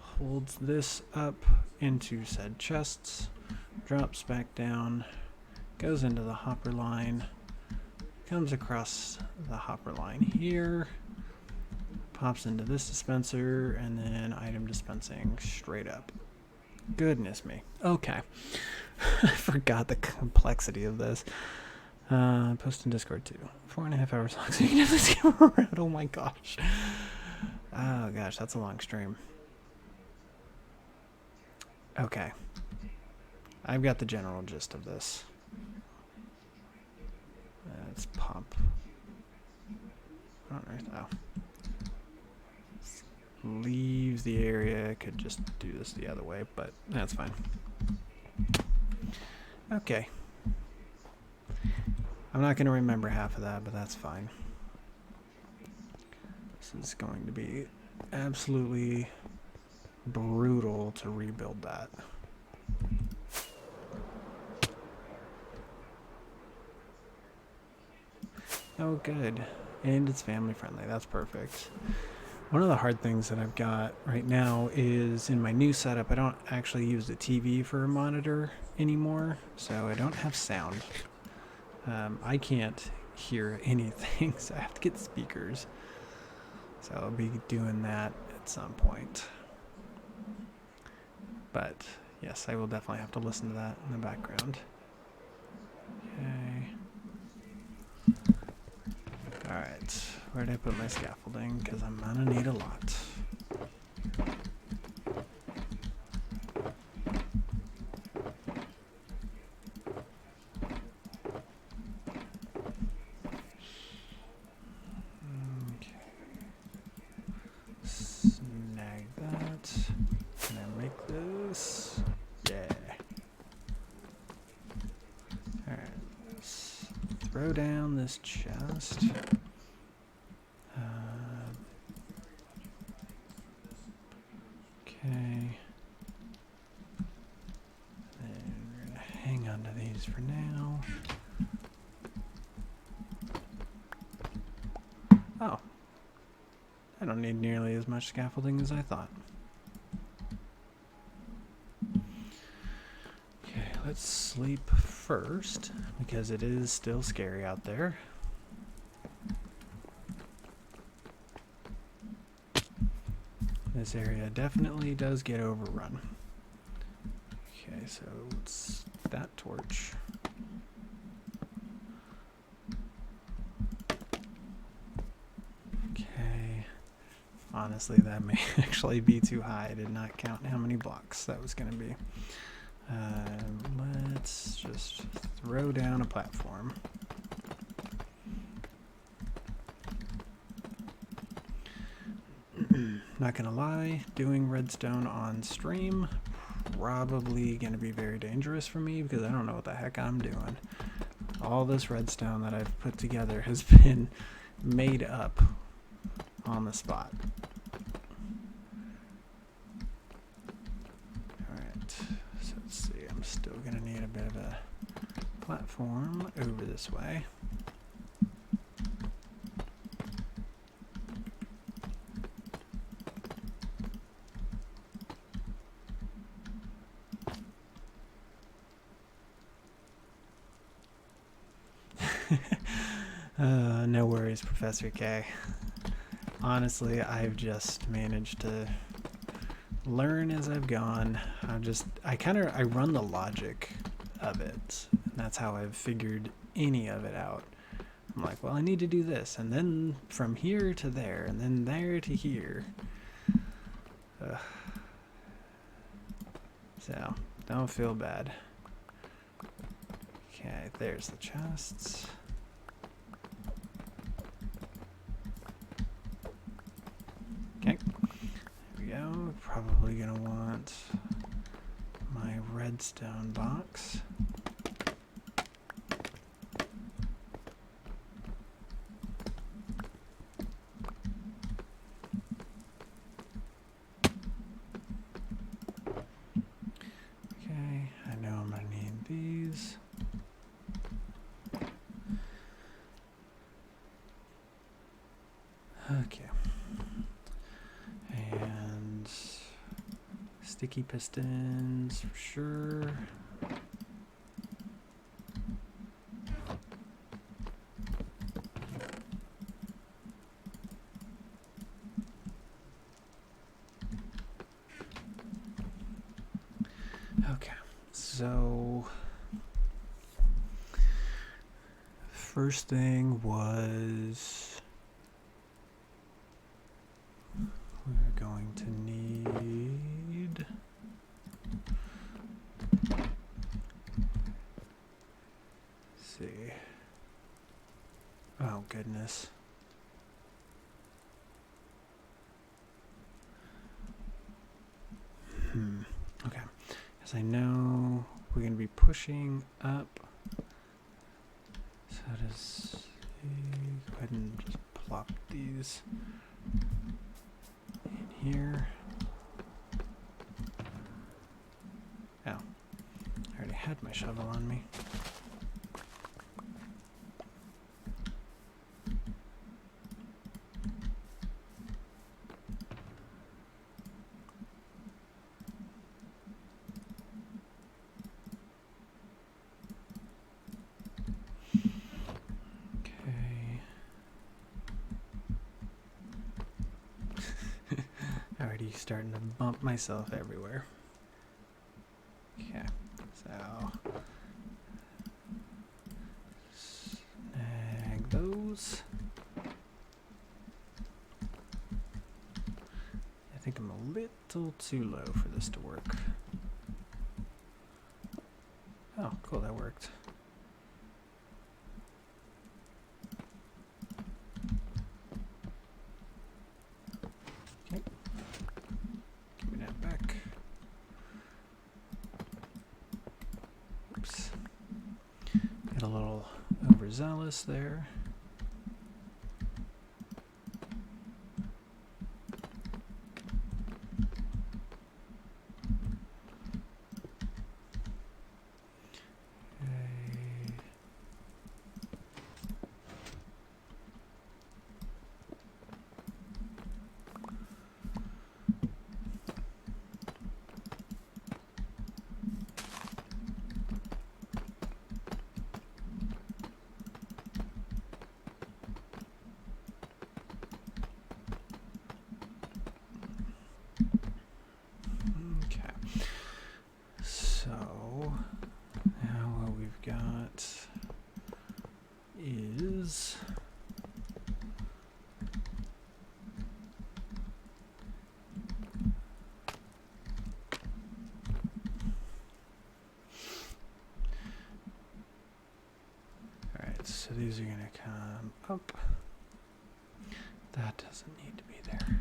holds this up into said chests, drops back down, goes into the hopper line, comes across the hopper line here, pops into this dispenser, and then item dispensing straight up. Goodness me. Okay. I forgot the complexity of this. Post in Discord too. 4.5 hours long, so you can have this game around. Oh my gosh. Oh gosh, that's a long stream. Okay. I've got the general gist of this. Let's pump. Oh. Leaves the area. Could just do this the other way, but that's fine. Okay. I'm not going to remember half of that, but that's fine. This is going to be absolutely brutal to rebuild that. Oh, good. And it's family friendly. That's perfect. One of the hard things that I've got right now is in my new setup, I don't actually use the TV for a monitor anymore, so I don't have sound. I can't hear anything, so I have to get speakers. So I'll be doing that at some point. But yes, I will definitely have to listen to that in the background. Okay. Alright, where did I put my scaffolding? Because I'm gonna need a lot. Okay. Snag that. Can I make this? Yeah. Alright, let's throw down this chest. Okay. And we're going to hang on to these for now. Oh. I don't need nearly as much scaffolding as I thought. Okay, let's sleep first, because it is still scary out there. This area definitely does get overrun. Okay, so it's that torch. Okay. Honestly, that may actually be too high. I did not count how many blocks that was going to be. Let's just throw down a platform. Not gonna lie, doing redstone on stream probably gonna be very dangerous for me because I don't know what the heck I'm doing. All this redstone that I've put together has been made up on the spot. Alright, so let's see, I'm still gonna need a bit of a platform over this way. No worries, Professor K. Honestly, I've just managed to learn as I've gone. I run the logic of it. And that's how I've figured any of it out. I'm like, well, I need to do this, and then from here to there, and then there to here. So, don't feel bad. Okay, there's the chests. Okay, there we go. Probably gonna want my redstone box. Okay, I know I'm gonna need these. Okay. And sticky pistons for sure. Okay, so first thing was we're going to need see. Oh goodness. Okay. As I know we're going to be pushing up. So does go ahead and just plop these in here. Oh, I already had my shovel on me. Already starting to bump myself everywhere. Okay, so snag those. I think I'm a little too low for this to work. Oh, cool, that worked. Okay. Give me that back. Oops. Get a little overzealous there. So these are going to come up. That doesn't need to be there.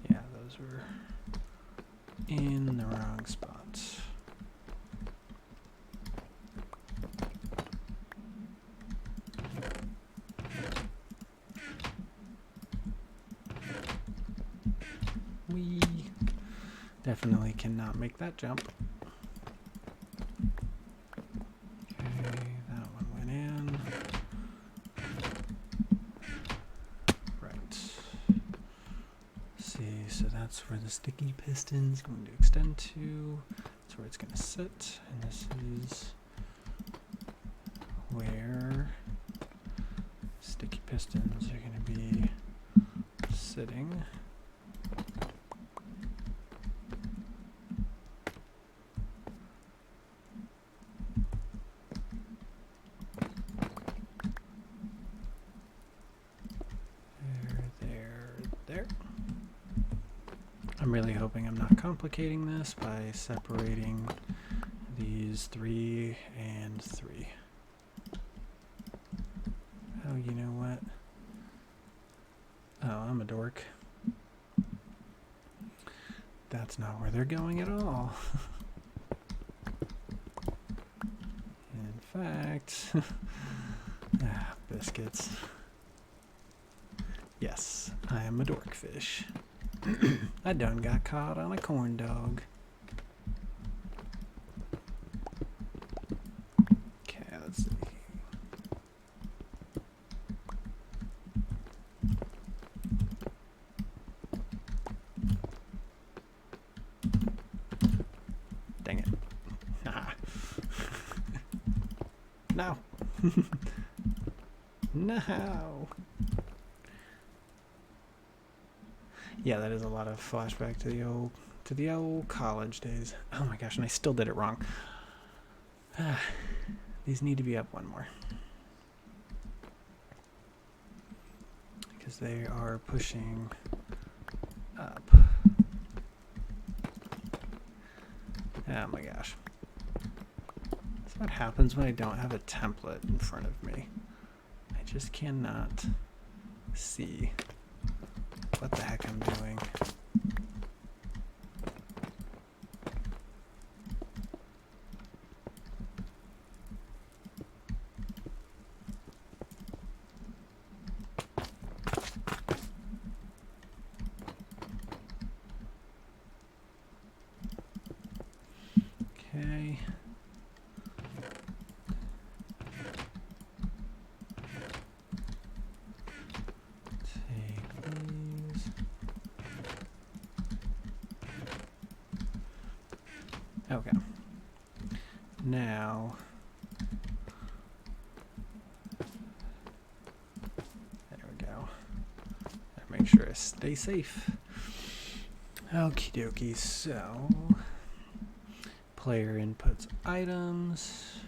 Yeah, those were in the wrong spots. We definitely cannot make that jump. That's where the sticky piston is going to extend to. That's where it's going to sit. And this is where sticky pistons are going to be sitting. There. I'm really hoping I'm not complicating this by separating these 3 and 3. Oh, you know what? Oh, I'm a dork. That's not where they're going at all. In fact, biscuits. Yes, I am a dorkfish. I done got caught on a corn dog. Okay, let's see. Dang it. Ah. No. No. Yeah, that is a lot of flashback to the old college days. Oh my gosh, and I still did it wrong. These need to be up one more. Because they are pushing up. Oh my gosh. That's what happens when I don't have a template in front of me. I just cannot see what the heck I'm doing. Okay. Take these. Okay. Now, there we go. Make sure I stay safe. Okie dokie, so player inputs items.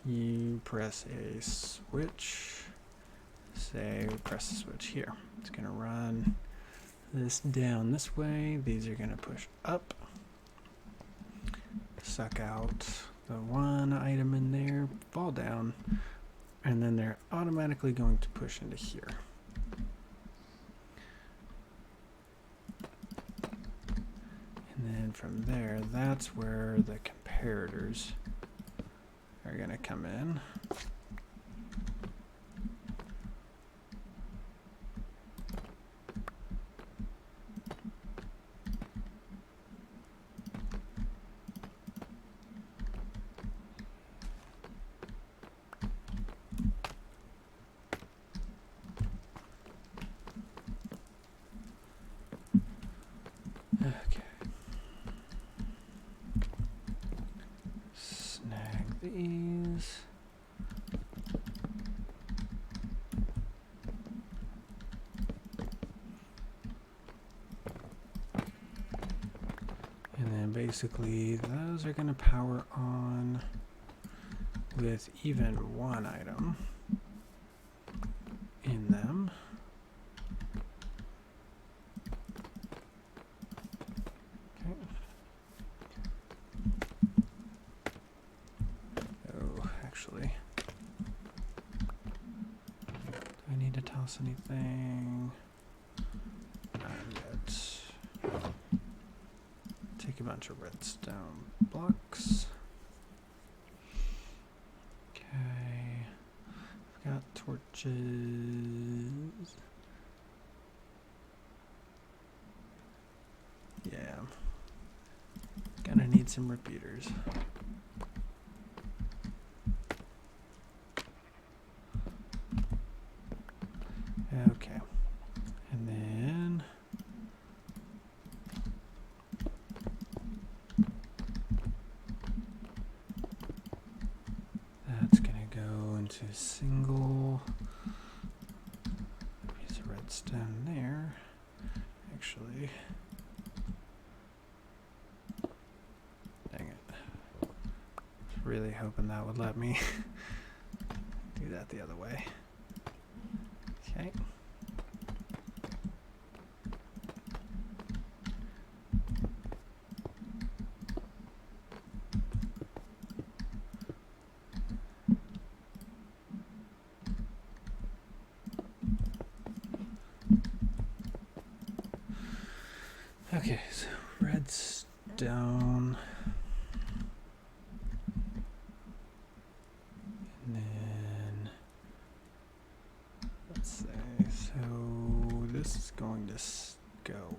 You press a switch. Say we press the switch here. It's gonna run this down this way. These are gonna push up. Suck out the one item in there, fall down, and then they're automatically going to push into here. And then from there, that's where the comparators are going to come in. Okay. Snag these. And then basically those are going to power on with even one item in them. Anything? Not yet. Take a bunch of redstone blocks. Okay. I've got torches. Yeah. Gonna need some repeaters. Okay, and then that's going to go into a single piece of redstone there. Actually, dang it. I was really hoping that would let me do that the other way. Okay. Okay, so redstone. And then let's say, so this is going to go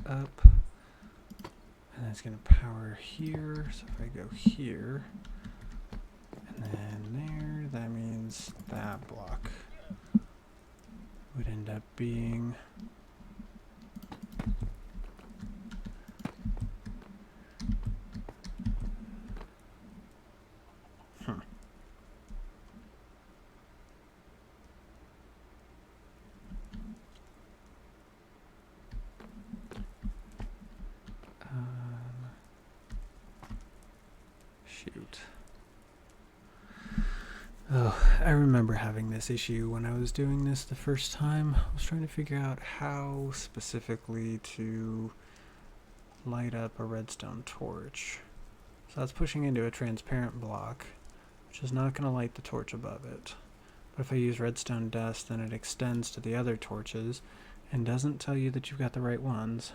up, and it's going to power here. So if I go here, and then there, that means that block would end up being shoot. Oh, I remember having this issue when I was doing this the first time. I was trying to figure out how specifically to light up a redstone torch. So that's pushing into a transparent block, which is not going to light the torch above it. But if I use redstone dust, then it extends to the other torches and doesn't tell you that you've got the right ones.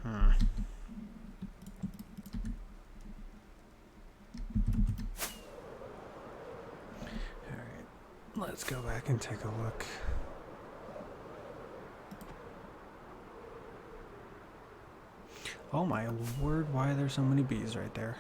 Alright, let's go back and take a look. Oh my word, why are there so many bees right there?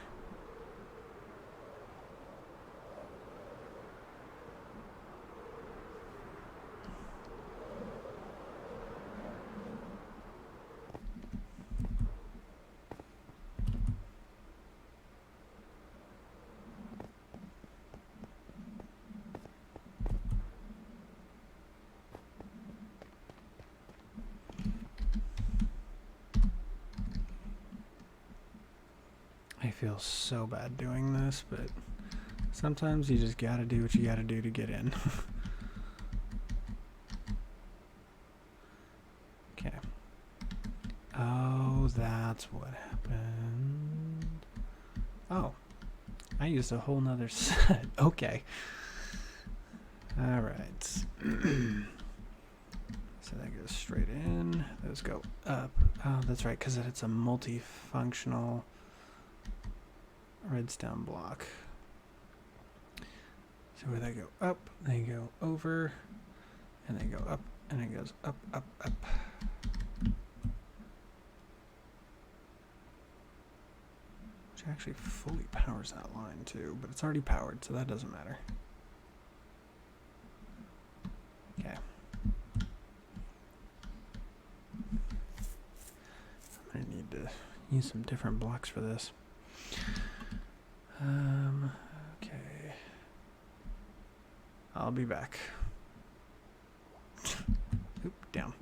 I feel so bad doing this, but sometimes you just gotta do what you gotta do to get in. Okay. Oh, that's what happened. Oh, I used a whole nother set. Okay. Alright. So that goes straight in. Those go up. Oh, that's right, because it's a multifunctional redstone block. So where they go up, they go over, and they go up, and it goes up, up, up. Which actually fully powers that line too, but it's already powered, so that doesn't matter. Okay. I'm gonna need to use some different blocks for this. Okay. I'll be back. Oop, down.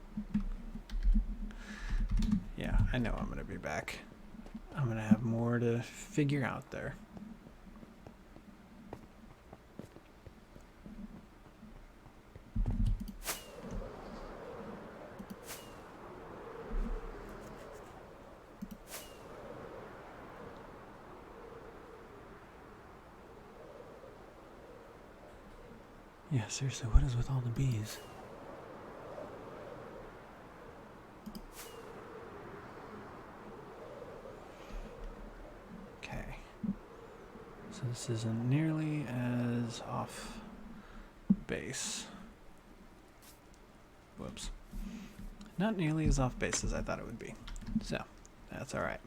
Yeah, I know I'm gonna be back. I'm gonna have more to figure out there. Yeah, seriously, what is with all the bees? Okay. So this isn't nearly as off base. Whoops. Not nearly as off base as I thought it would be. So, that's alright.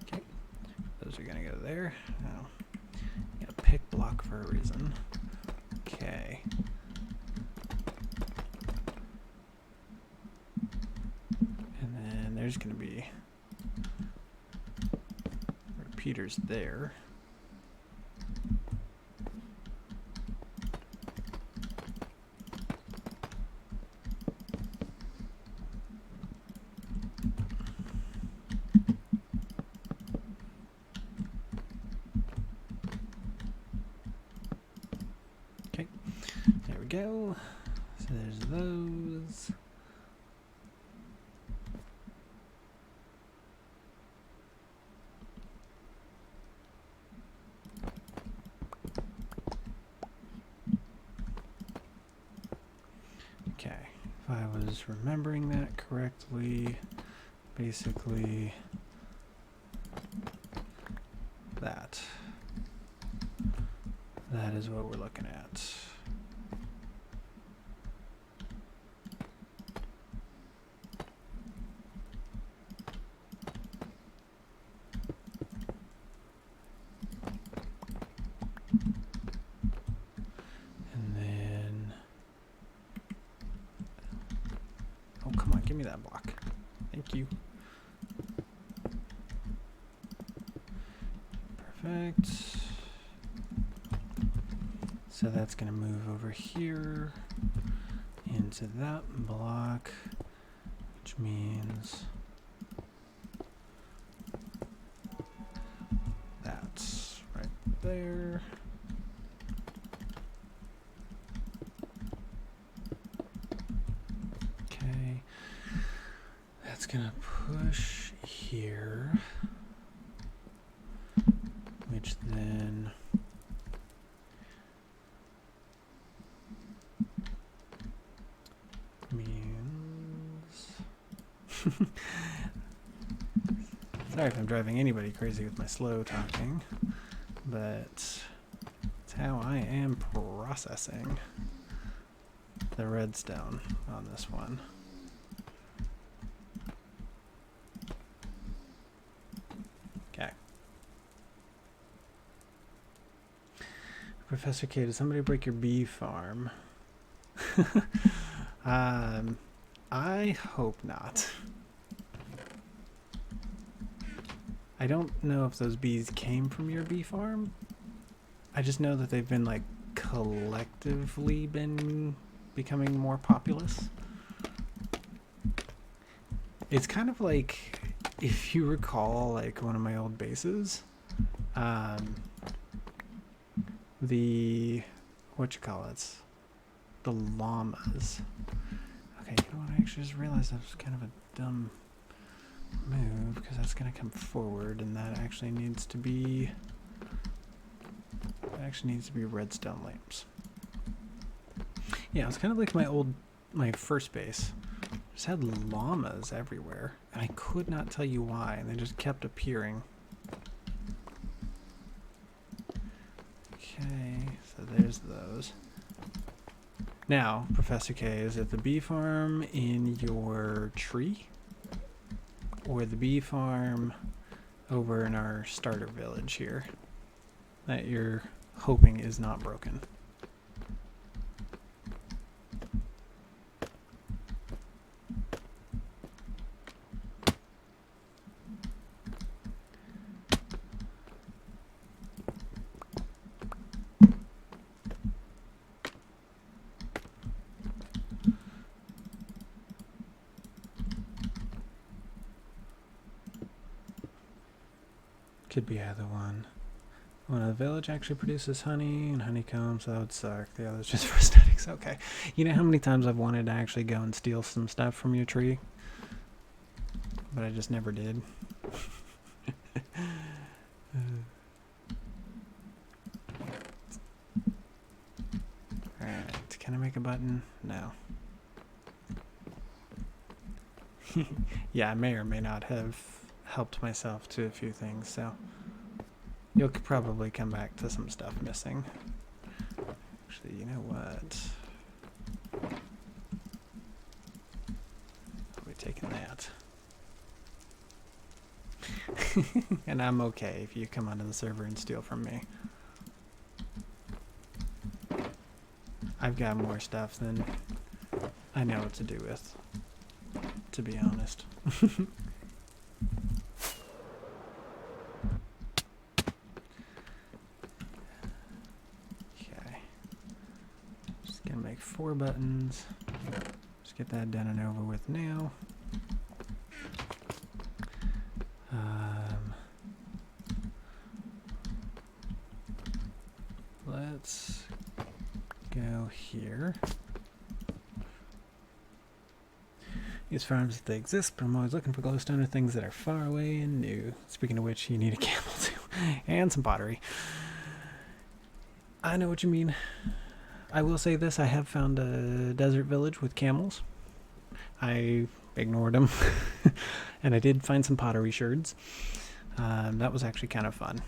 Okay. Those are gonna go there. Oh. Got a pick block for a reason. Okay. And then there's gonna be repeaters there. Go. So there's those. Okay, if I was remembering that correctly, basically that is what we're looking at. Give me that block. Thank you. Perfect. So that's going to move over here into that block, which means there. Okay. That's gonna push here, which then means sorry if I'm driving anybody crazy with my slow talking, but it's how I am processing the redstone on this one. Okay. Professor K, did somebody break your bee farm? I hope not. I don't know if those bees came from your bee farm. I just know that they've been like collectively been becoming more populous. It's kind of like, if you recall, like one of my old bases, the the llamas. Okay, you know what? I actually just realized that was kind of a dumb move, because that's going to come forward, and that actually needs to be redstone lamps. Yeah, it's kind of like my first base. Just had llamas everywhere, and I could not tell you why, and they just kept appearing. Okay, so there's those. Now, Professor K, is it the bee farm in your tree? Or the bee farm over in our starter village here that you're hoping is not broken? Could be either one. One of the village actually produces honey and honeycomb, so that would suck. The other's just for aesthetics. Okay. You know how many times I've wanted to actually go and steal some stuff from your tree? But I just never did. Alright, can I make a button? No. Yeah, I may or may not have helped myself to a few things, so you'll probably come back to some stuff missing. Actually, you know what? We're taking that. And I'm okay if you come onto the server and steal from me. I've got more stuff than I know what to do with, to be honest. Okay. Just gonna make 4 buttons. Just get that done and over with now. Let's go here. Use farms if they exist, but I'm always looking for glowstone or things that are far away and new. Speaking of which, you need a camel too. And some pottery. I know what you mean. I will say this, I have found a desert village with camels. I ignored them. And I did find some pottery sherds. That was actually kind of fun.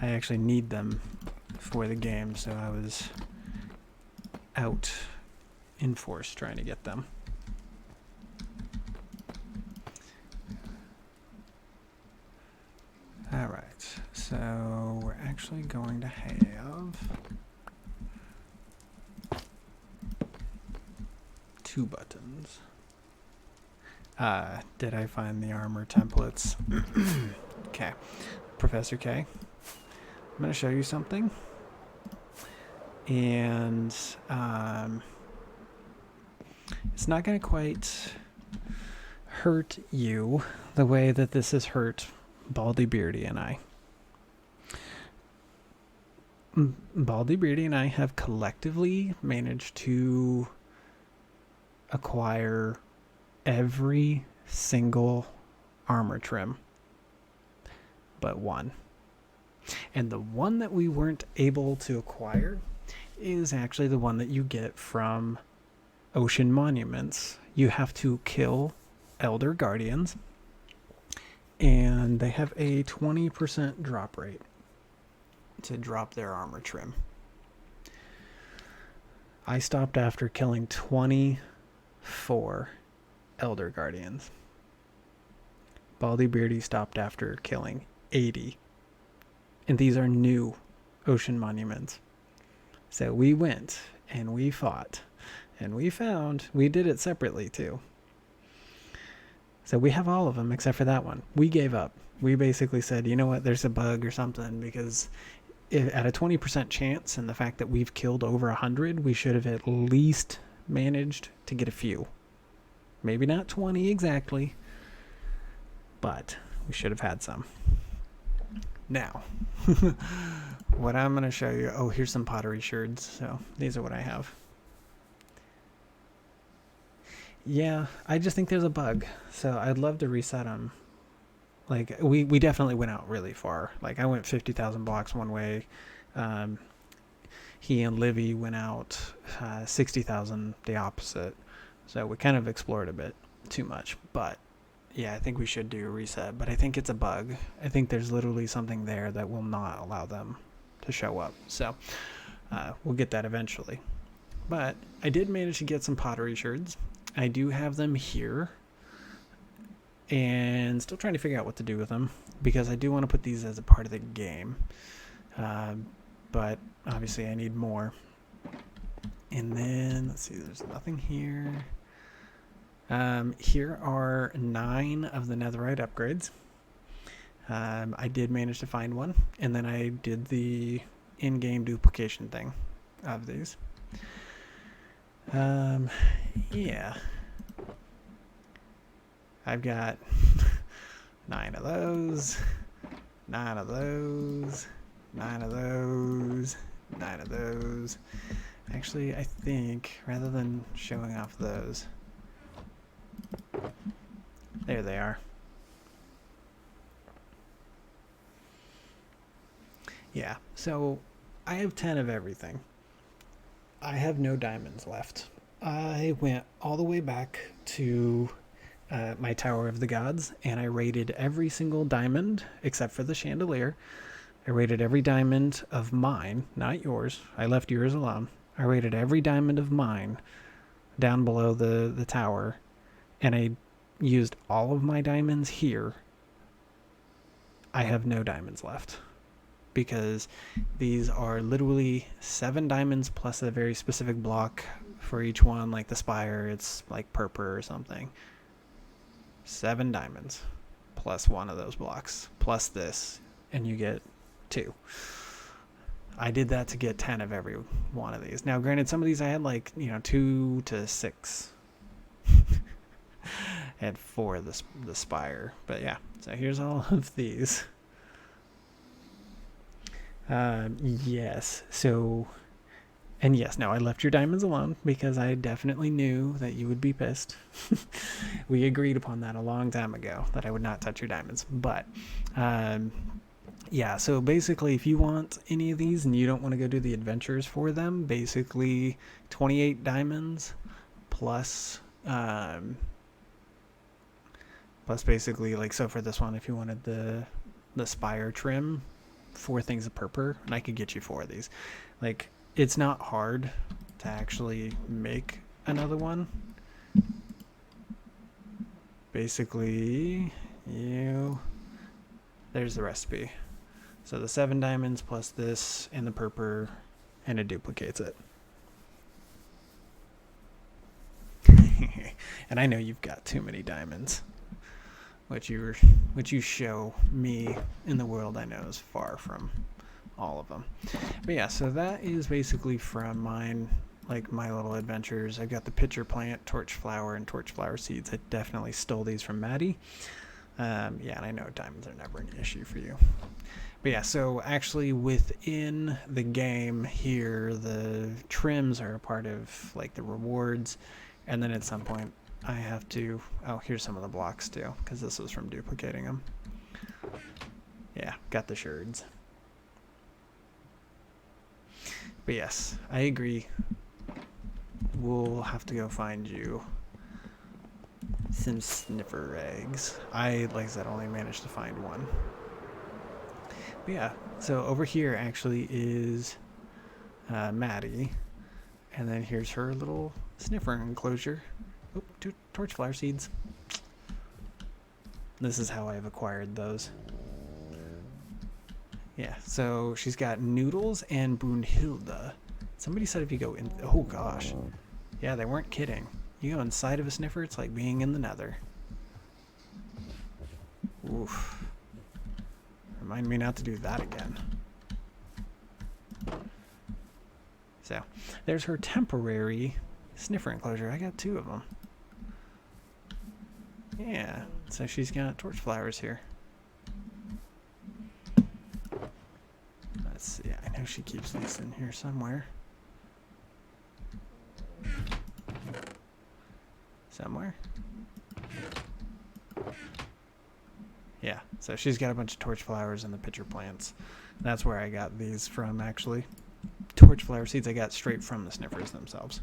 I actually need them for the game, so I was out in force trying to get them. Alright, so we're actually going to have 2 buttons. Did I find the armor templates? Okay, Professor K, I'm going to show you something, and it's not going to quite hurt you the way that this has hurt Baldy Beardy and I. Baldy Beardy and I have collectively managed to acquire every single armor trim but one. And the one that we weren't able to acquire is actually the one that you get from Ocean Monuments. You have to kill Elder Guardians, and they have a 20% drop rate to drop their armor trim. I stopped after killing 24 Elder Guardians. Baldy Beardy stopped after killing 80. And these are new Ocean Monuments. So we went and we fought and we found we did it separately too. So we have all of them except for that one. We gave up. We basically said, you know what, there's a bug or something, because at a 20% chance and the fact that we've killed over 100, we should have at least managed to get a few. Maybe not 20 exactly, but we should have had some. Now, what I'm going to show you, oh, here's some pottery sherds. So these are what I have. Yeah, I just think there's a bug. So I'd love to reset them. Like, we definitely went out really far. Like, I went 50,000 blocks one way. He and Livy went out 60,000 the opposite. So we kind of explored a bit too much. But yeah, I think we should do a reset, but I think it's a bug. I think there's literally something there that will not allow them to show up. So we'll get that eventually. But I did manage to get some pottery sherds. I do have them here, and still trying to figure out what to do with them, because I do want to put these as a part of the game. But obviously I need more. And then, let's see, there's nothing here. Here are 9 of the netherite upgrades. I did manage to find one, and then I did the in-game duplication thing of these. Yeah. I've got 9 of those, 9 of those, 9 of those, 9 of those. Actually, I think, rather than showing off those, there they are. Yeah, so I have 10 of everything. I have no diamonds left. I went all the way back to my Tower of the Gods, and I raided every single diamond except for the chandelier. I raided every diamond of mine, not yours. I left yours alone. I raided every diamond of mine down below the tower, and I used all of my diamonds here. I have no diamonds left, because these are literally 7 diamonds plus a very specific block for each one, like the spire, it's like purple or something. 7 diamonds plus one of those blocks plus this, and you get 2. I did that to get 10 of every one of these. Now, granted, some of these I had 2 to 6. I had 4 of the spire, but yeah. So here's all of these. Yes. So, and yes, no, I left your diamonds alone because I definitely knew that you would be pissed. We agreed upon that a long time ago, that I would not touch your diamonds. But, yeah, so basically, if you want any of these and you don't want to go do the adventures for them, basically 28 diamonds plus basically, like, so for this one, if you wanted the spire trim, 4 things of purple, and I could get you 4 of these. Like, it's not hard to actually make another one. Basically, there's the recipe. So the 7 diamonds plus this and the purple, and it duplicates it. And I know you've got too many diamonds. What you show me in the world, I know, is far from all of them. But yeah, so that is basically from mine, like my little adventures. I've got the pitcher plant, torch flower, and torch flower seeds. I definitely stole these from Maddie. Yeah, and I know diamonds are never an issue for you. But yeah, so actually within the game here, the trims are a part of like the rewards. And then at some point I have to, oh, here's some of the blocks too, because this was from duplicating them. Yeah, got the sherds. But yes, I agree. We'll have to go find you some sniffer eggs. Like I said, only managed to find one. But yeah, so over here actually is Maddie. And then here's her little sniffer enclosure. Oh, 2 torch flower seeds. This is how I've acquired those. Yeah, so she's got Noodles and Brunhilde. Somebody said if you go in... Oh, gosh. Yeah, they weren't kidding. You go inside of a sniffer, it's like being in the nether. Oof. Remind me not to do that again. So, there's her temporary sniffer enclosure. I got 2 of them. Yeah, so she's got torch flowers here. Let's see, I know she keeps these in here somewhere. Somewhere? Yeah, so she's got a bunch of torch flowers and the pitcher plants. That's where I got these from, actually. Torch flower seeds I got straight from the sniffers themselves.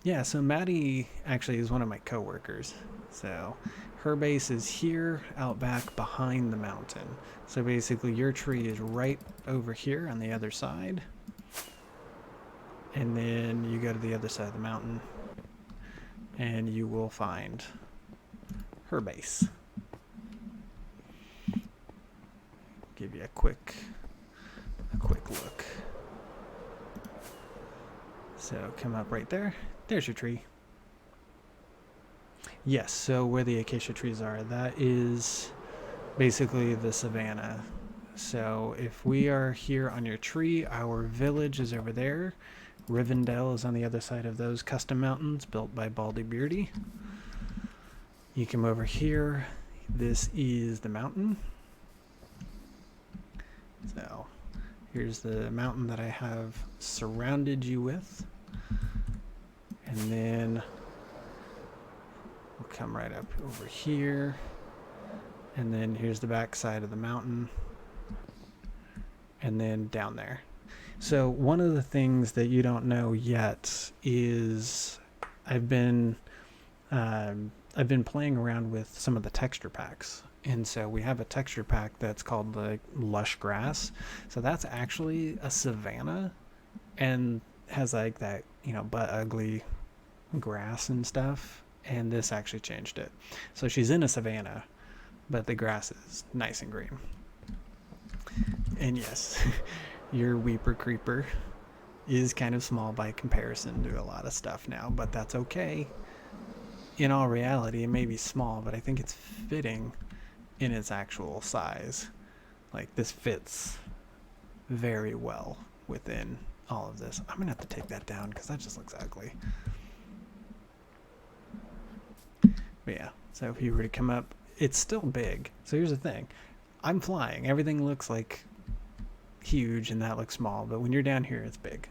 Yeah, so Maddie actually is one of my coworkers. So her base is here out back behind the mountain. So basically your tree is right over here on the other side. And then you go to the other side of the mountain and you will find her base. Give you a quick look. So come up right there. There's your tree. Yes, so where the acacia trees are, that is basically the savanna. So if we are here on your tree, our village is over there. Rivendell is on the other side of those custom mountains built by Baldy Beardy. You come over here. This is the mountain. So here's the mountain that I have surrounded you with. And then we'll come right up over here. And then here's the back side of the mountain. And then down there. So one of the things that you don't know yet is I've been playing around with some of the texture packs. And so we have a texture pack that's called the Lush Grass. So that's actually a savanna and has like that, you know, butt ugly grass and stuff. And this actually changed it. So she's in a savanna, but the grass is nice and green. And yes, your Weeper Creeper is kind of small by comparison to a lot of stuff now, but that's okay. In all reality, it may be small, but I think it's fitting in its actual size. Like, this fits very well within all of this. I'm gonna have to take that down because that just looks ugly. But yeah, so if you were to come up, it's still big. So here's the thing. I'm flying. Everything looks like huge and that looks small, but when you're down here, it's big.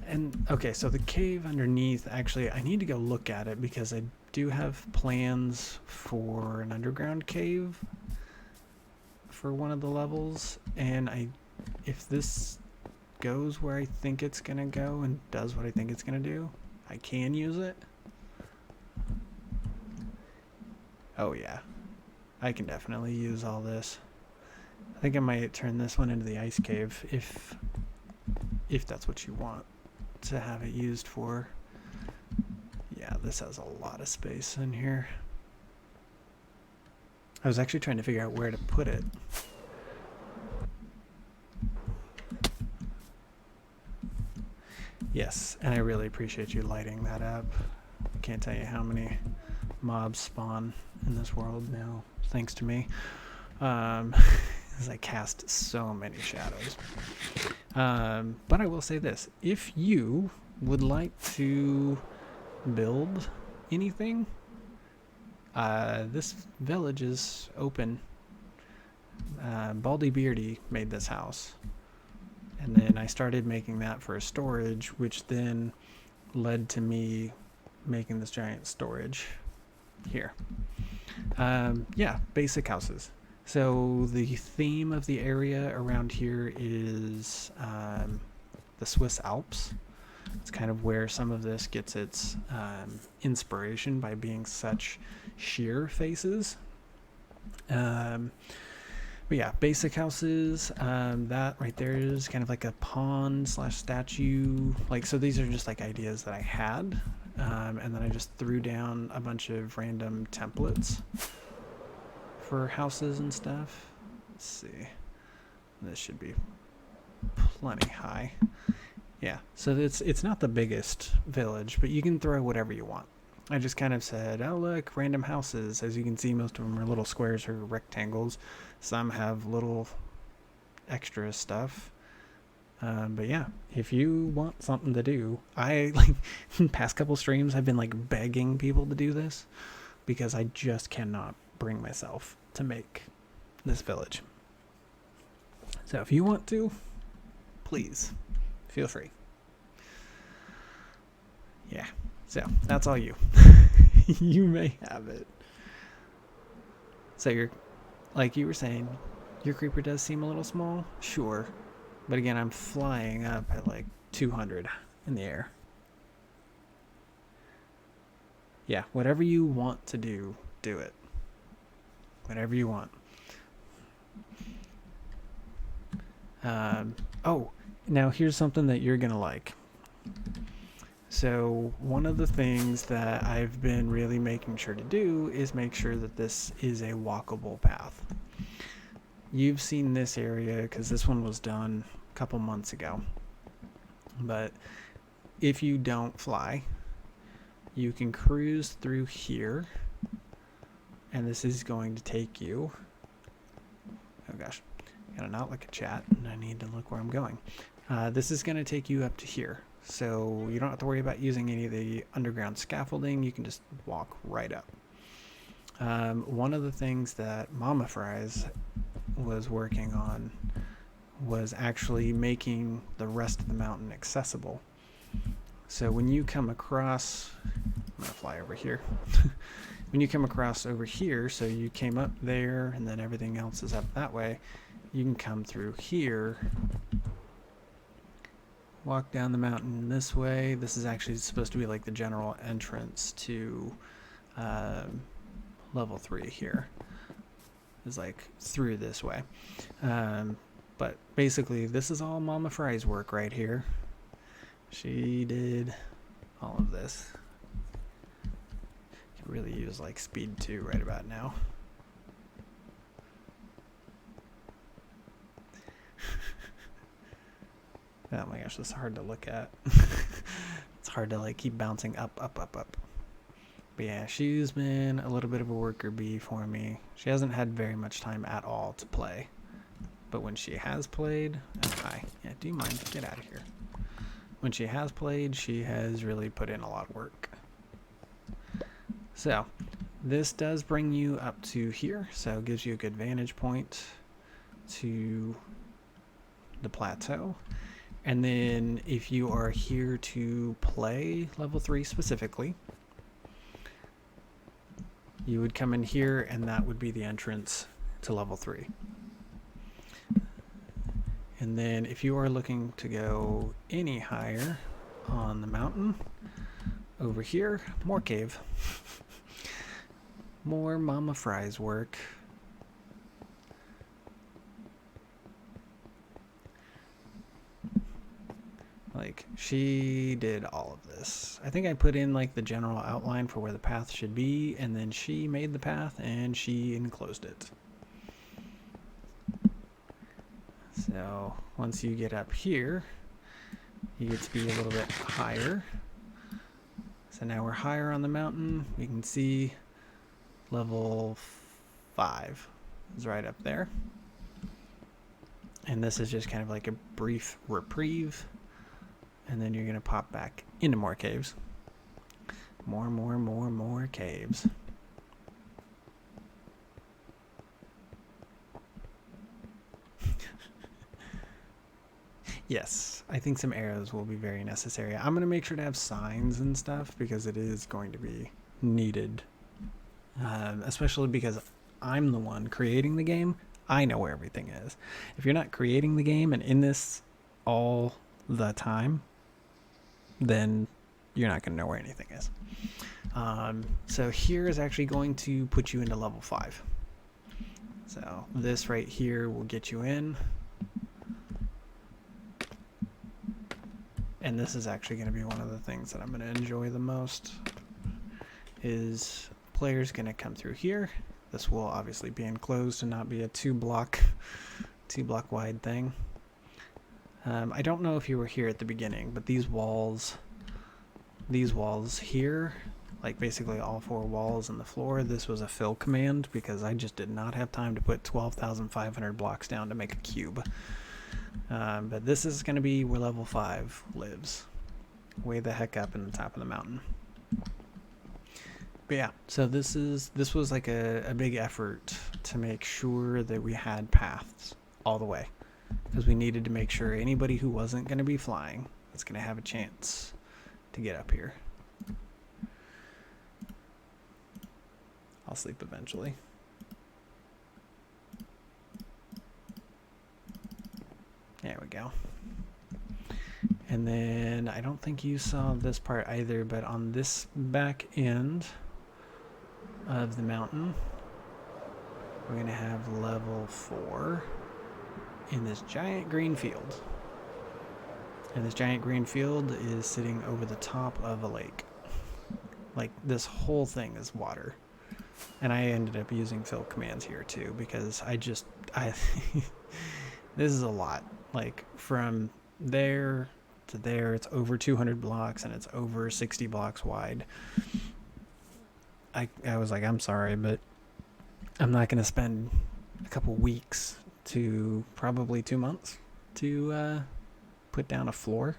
And okay, so the cave underneath, actually, I need to go look at it because I do have plans for an underground cave for one of the levels. And if this goes where I think it's gonna go and does what I think it's gonna do, I can use it. Oh yeah, I can definitely use all this. I think I might turn this one into the ice cave if that's what you want to have it used for. Yeah, this has a lot of space in here. I was actually trying to figure out where to put it. Yes, and I really appreciate you lighting that up. I can't tell you how many mobs spawn in this world now, thanks to me. As I cast so many shadows. But I will say this. If you would like to build anything, this village is open. Baldy Beardy made this house. And then I started making that for a storage, which then led to me making this giant storage here. Yeah, basic houses. So the theme of the area around here is the Swiss Alps. It's kind of where some of this gets its inspiration by being such sheer faces. But yeah, basic houses. That right there is kind of like a pond / statue. Like, so these are just like ideas that I had. And then I just threw down a bunch of random templates for houses and stuff. Let's see. This should be plenty high. Yeah, so it's not the biggest village, but you can throw whatever you want. I just kind of said, oh look, random houses. As you can see, most of them are little squares or rectangles. Some have little extra stuff. But yeah, if you want something to do, I like past couple streams I've been like begging people to do this because I just cannot bring myself to make this village. So if you want to, please feel free. Yeah, so that's all you. You may have it. So you're, like you were saying, your creeper does seem a little small, sure. But again, I'm flying up at like 200 in the air. Yeah, whatever you want to do, do it. Whatever you want. Oh, now here's something that you're going to like. So one of the things that I've been really making sure to do is make sure that this is a walkable path. You've seen this area because this one was done a couple months ago. But if you don't fly, you can cruise through here. And this is going to take you... Oh gosh, I gotta not look at chat and I need to look where I'm going. This is going to take you up to here. So you don't have to worry about using any of the underground scaffolding. You can just walk right up. One of the things that Mama Fries was working on was actually making the rest of the mountain accessible. So when you come across, I'm going to fly over here. When you come across over here, so you came up there and then everything else is up that way, you can come through here, walk down the mountain this way. This is actually supposed to be like the general entrance to level 3 here. Is like through this way. But basically this is all Mama Fry's work right here. She did all of this. Could really use like speed 2 right about now. Oh my gosh, this is hard to look at. It's hard to like keep bouncing up. But yeah, she's been a little bit of a worker bee for me. She hasn't had very much time at all to play. But when she has played... Oh, hi. Yeah, do you mind? Get out of here. When she has played, she has really put in a lot of work. So, this does bring you up to here. So, it gives you a good vantage point to the plateau. And then, if you are here to play level 3 specifically... you would come in here and that would be the entrance to level 3. And then if you are looking to go any higher on the mountain, over here, more cave. More Mama Fry's work. Like, she did all of this. I think I put in like the general outline for where the path should be, and then she made the path and she enclosed it. So once you get up here, you get to be a little bit higher. So now we're higher on the mountain. We can see level 5 is right up there. And this is just kind of like a brief reprieve. And then you're going to pop back into more caves. More caves. Yes, I think some arrows will be very necessary. I'm going to make sure to have signs and stuff because it is going to be needed. Especially because I'm the one creating the game. I know where everything is. If you're not creating the game and in this all the time, then you're not going to know where anything is. So here is actually going to put you into level 5. So this right here will get you in. And this is actually going to be one of the things that I'm going to enjoy the most. Is players going to come through here. This will obviously be enclosed and not be a two block wide thing. I don't know if you were here at the beginning, but these walls here, like basically all 4 walls and the floor, this was a fill command because I just did not have time to put 12,500 blocks down to make a cube. But this is going to be where level 5 lives. Way the heck up in the top of the mountain. But yeah, so this was like a big effort to make sure that we had paths all the way. Because we needed to make sure anybody who wasn't going to be flying was going to have a chance to get up here. I'll sleep eventually. There we go. And then I don't think you saw this part either, but on this back end of the mountain, we're going to have level 4 in this giant green field. And this giant green field is sitting over the top of a lake. Like, this whole thing is water. And I ended up using fill commands here too, because this is a lot. Like, from there to there, it's over 200 blocks and it's over 60 blocks wide. I was like, I'm sorry, but I'm not going to spend a couple weeks to probably 2 months to put down a floor.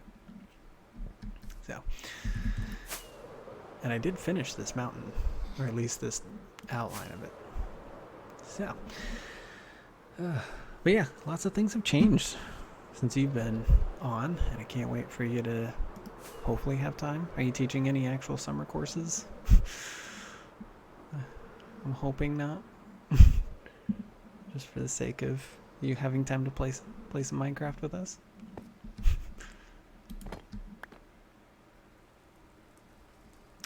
So, and I did finish this mountain, or at least this outline of it. So, but yeah, lots of things have changed since you've been on, and I can't wait for you to hopefully have time. Are you teaching any actual summer courses? I'm hoping not. Just for the sake of you having time to play some Minecraft with us.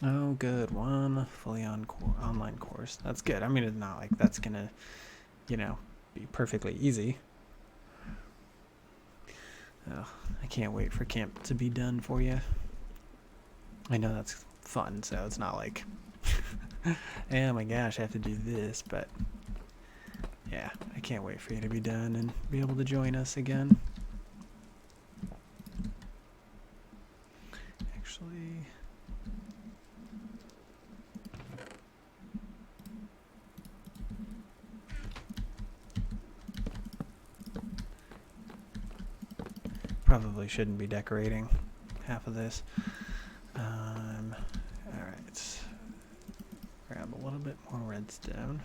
Oh, good. One fully online course. That's good. I mean, it's not like that's gonna, be perfectly easy. Oh, I can't wait for camp to be done for you. I know that's fun, so it's not like, oh my gosh, I have to do this, but yeah, I can't wait for you to be done and be able to join us again. Actually, probably shouldn't be decorating half of this. Alright. Grab a little bit more redstone.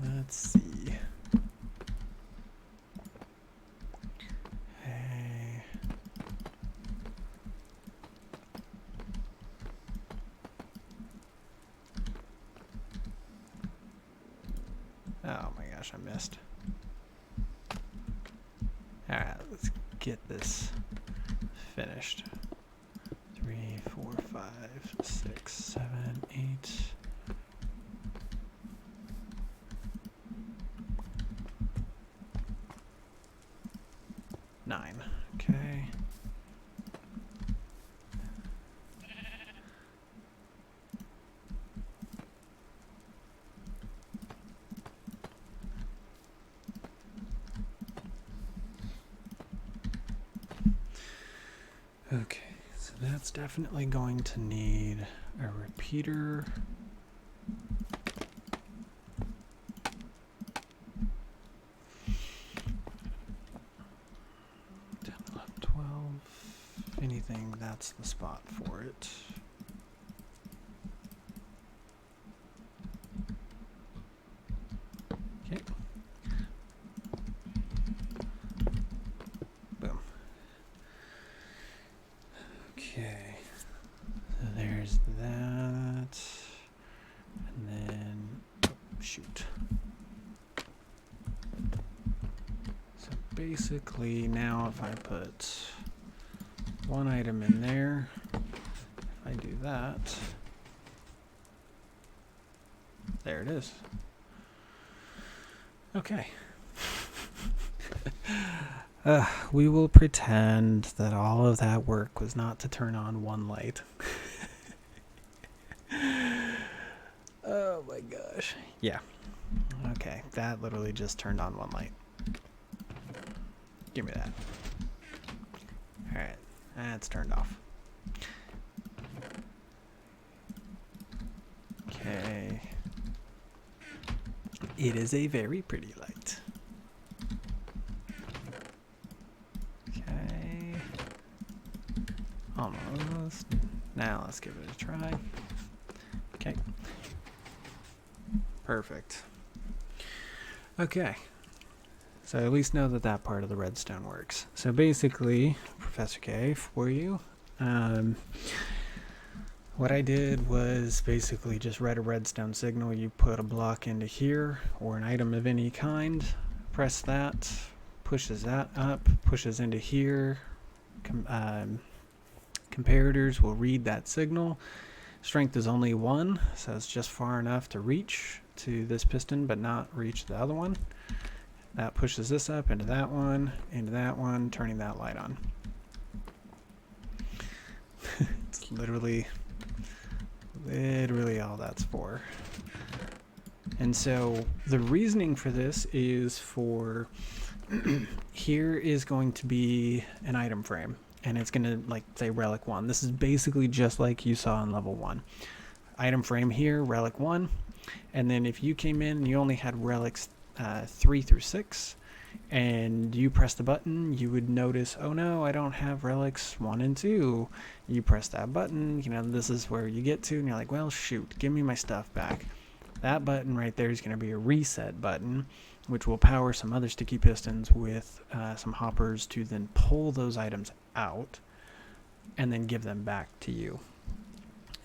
Let's see. Hey. Oh my gosh, I missed. Alright, let's get this finished. 3, 4, 5, 6, 7, 8. Nine. Okay. Okay, so that's definitely going to need a repeater. that's the spot for it. Okay. Boom. Okay. So there's that. And then, oh, shoot. So basically now if I put one item in there, if I do that, there it is. Okay. We will pretend that all of that work was not to turn on one light. Oh my gosh. Yeah. Okay, that literally just turned on one light. Give me that. Alright, that's turned off. Okay. It is a very pretty light. Okay. Almost. Now let's give it a try. Okay. Perfect. Okay. So at least know that that part of the redstone works. So basically, Professor K, for you, what I did was basically just read a redstone signal. You put a block into here or an item of any kind, press that, pushes that up, pushes into here. Comparators will read that signal. Strength is only 1, so it's just far enough to reach to this piston but not reach the other one. That pushes this up into that one, turning that light on. It's literally all that's for. And so the reasoning for this is for here is going to be an item frame, and it's going to, like, say relic 1. This is basically just like you saw in level 1. Item frame here, relic 1, and then if you came in and you only had relics 3 through 6 and you press the button, you would notice, oh no, I don't have relics 1 and 2. You press that button, you know, this is where you get to, and you're like, well, shoot, give me my stuff back. That button right there is going to be a reset button, which will power some other sticky pistons with some hoppers to then pull those items out and then give them back to you.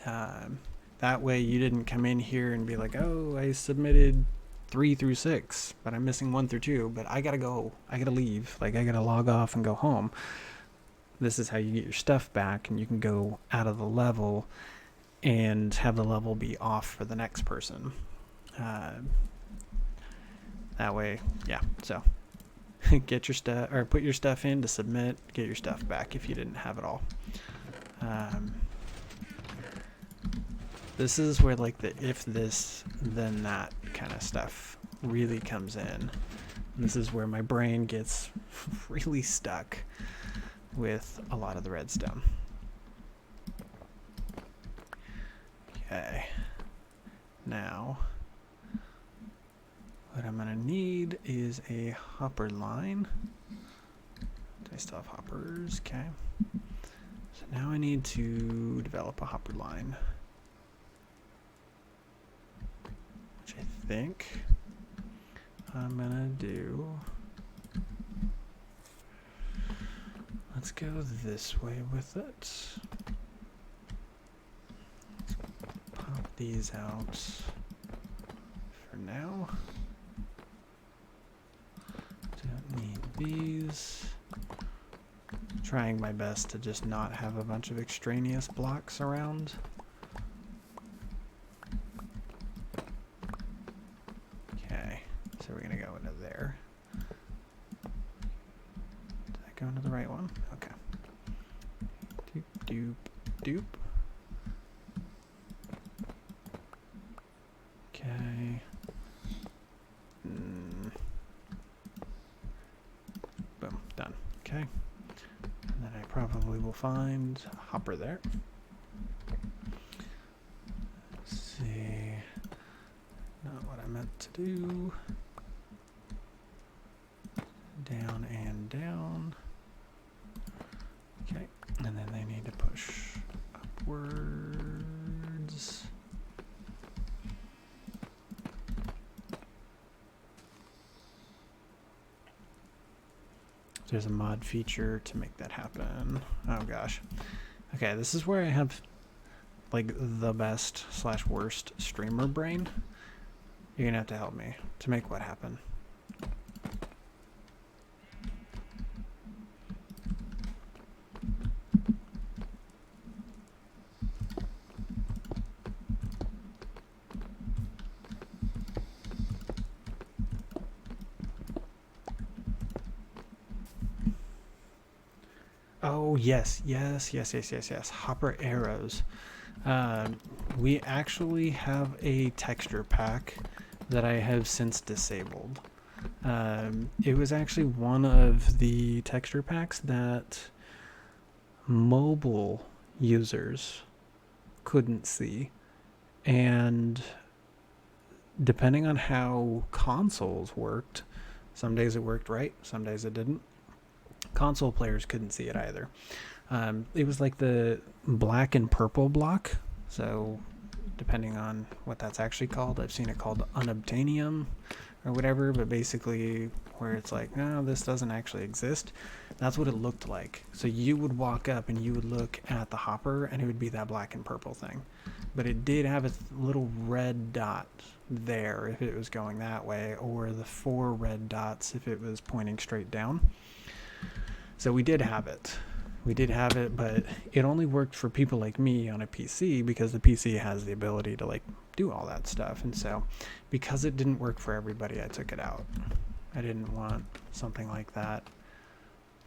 That way you didn't come in here and be like, oh, I submitted 3 through 6, but I'm missing 1 through 2, but I gotta go. I gotta leave. Like, I gotta log off and go home. This is how you get your stuff back, and you can go out of the level and have the level be off for the next person. That way, yeah, so get your stuff, or put your stuff in to submit, get your stuff back if you didn't have it all. This is where, like, the if this then that kind of stuff really comes in. This is where my brain gets really stuck with a lot of the redstone. Okay, now what I'm gonna need is a hopper line. Do I still have hoppers? Okay, so now I need to develop a hopper line, which I think I'm gonna do. Let's go this way with it. Let's pop these out for now. Don't need these. Trying my best to just not have a bunch of extraneous blocks around. Okay, so we're gonna go into there. Did I go into the right one? Okay. Doop, doop, doop. Okay. Boom, done. Okay. And then I probably will find a hopper there. Let's see. Not what I meant to do. Down and down. Okay, and then they need to push there's a mod feature to make that happen. Oh gosh. Okay, this is where I have like the best / worst streamer brain. You're gonna have to help me to make what happen. Oh, yes. Hopper arrows. We actually have a texture pack that I have since disabled. It was actually one of the texture packs that mobile users couldn't see. And depending on how consoles worked, some days it worked right, some days it didn't. Console players couldn't see it either. It was like the black and purple block. So depending on what that's actually called, I've seen it called unobtainium or whatever, but basically where it's like, no, this doesn't actually exist. That's what it looked like. So you would walk up and you would look at the hopper and it would be that black and purple thing. But it did have a little red dot there if it was going that way, or the 4 red dots if it was pointing straight down. So we did have it. But it only worked for people like me on a PC because the PC has the ability to like do all that stuff. And so because it didn't work for everybody, I took it out. I didn't want something like that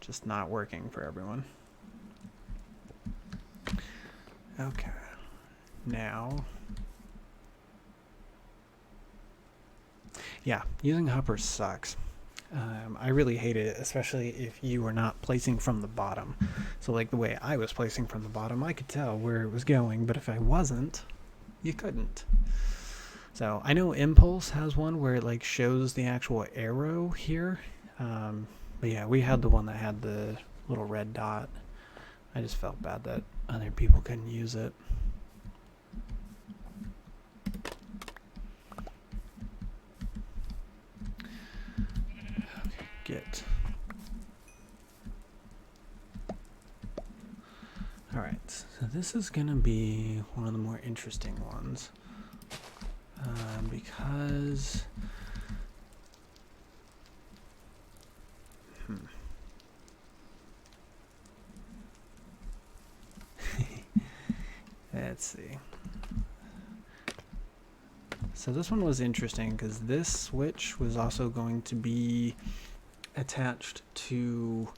just not working for everyone. Okay. Now, yeah, using hoppers sucks. I really hate it, especially if you are not placing from the bottom. So like the way I was placing from the bottom, I could tell where it was going, but if I wasn't, you couldn't. So I know Impulse has one where it like shows the actual arrow here. But yeah, we had the one that had the little red dot. I just felt bad that other people couldn't use it. Get. Alright, so this is going to be one of the more interesting ones. Because... Let's see. So this one was interesting because this switch was also going to be attached to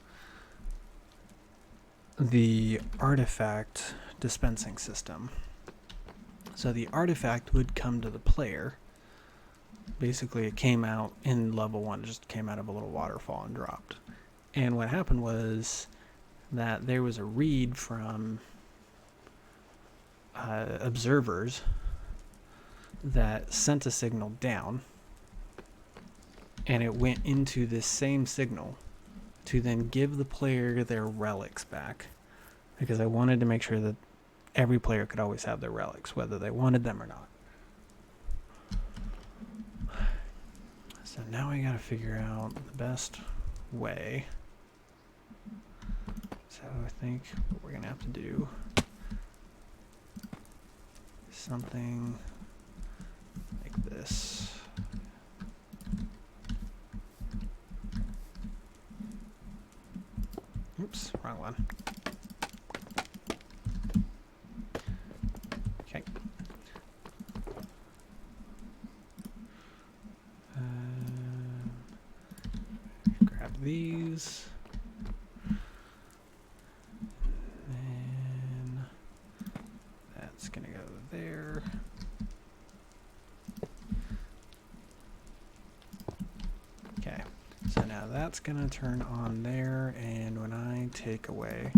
the artifact dispensing system. So the artifact would come to the player. Basically, it came out in level 1, it just came out of a little waterfall and dropped. And what happened was that there was a read from observers that sent a signal down, and it went into this same signal to then give the player their relics back, because I wanted to make sure that every player could always have their relics, whether they wanted them or not. So now I gotta figure out the best way. So I think what we're gonna have to do is something like this. Oops, wrong one. Okay. Grab these. And that's gonna go there. Okay. So now that's going to turn on there, and when I take away,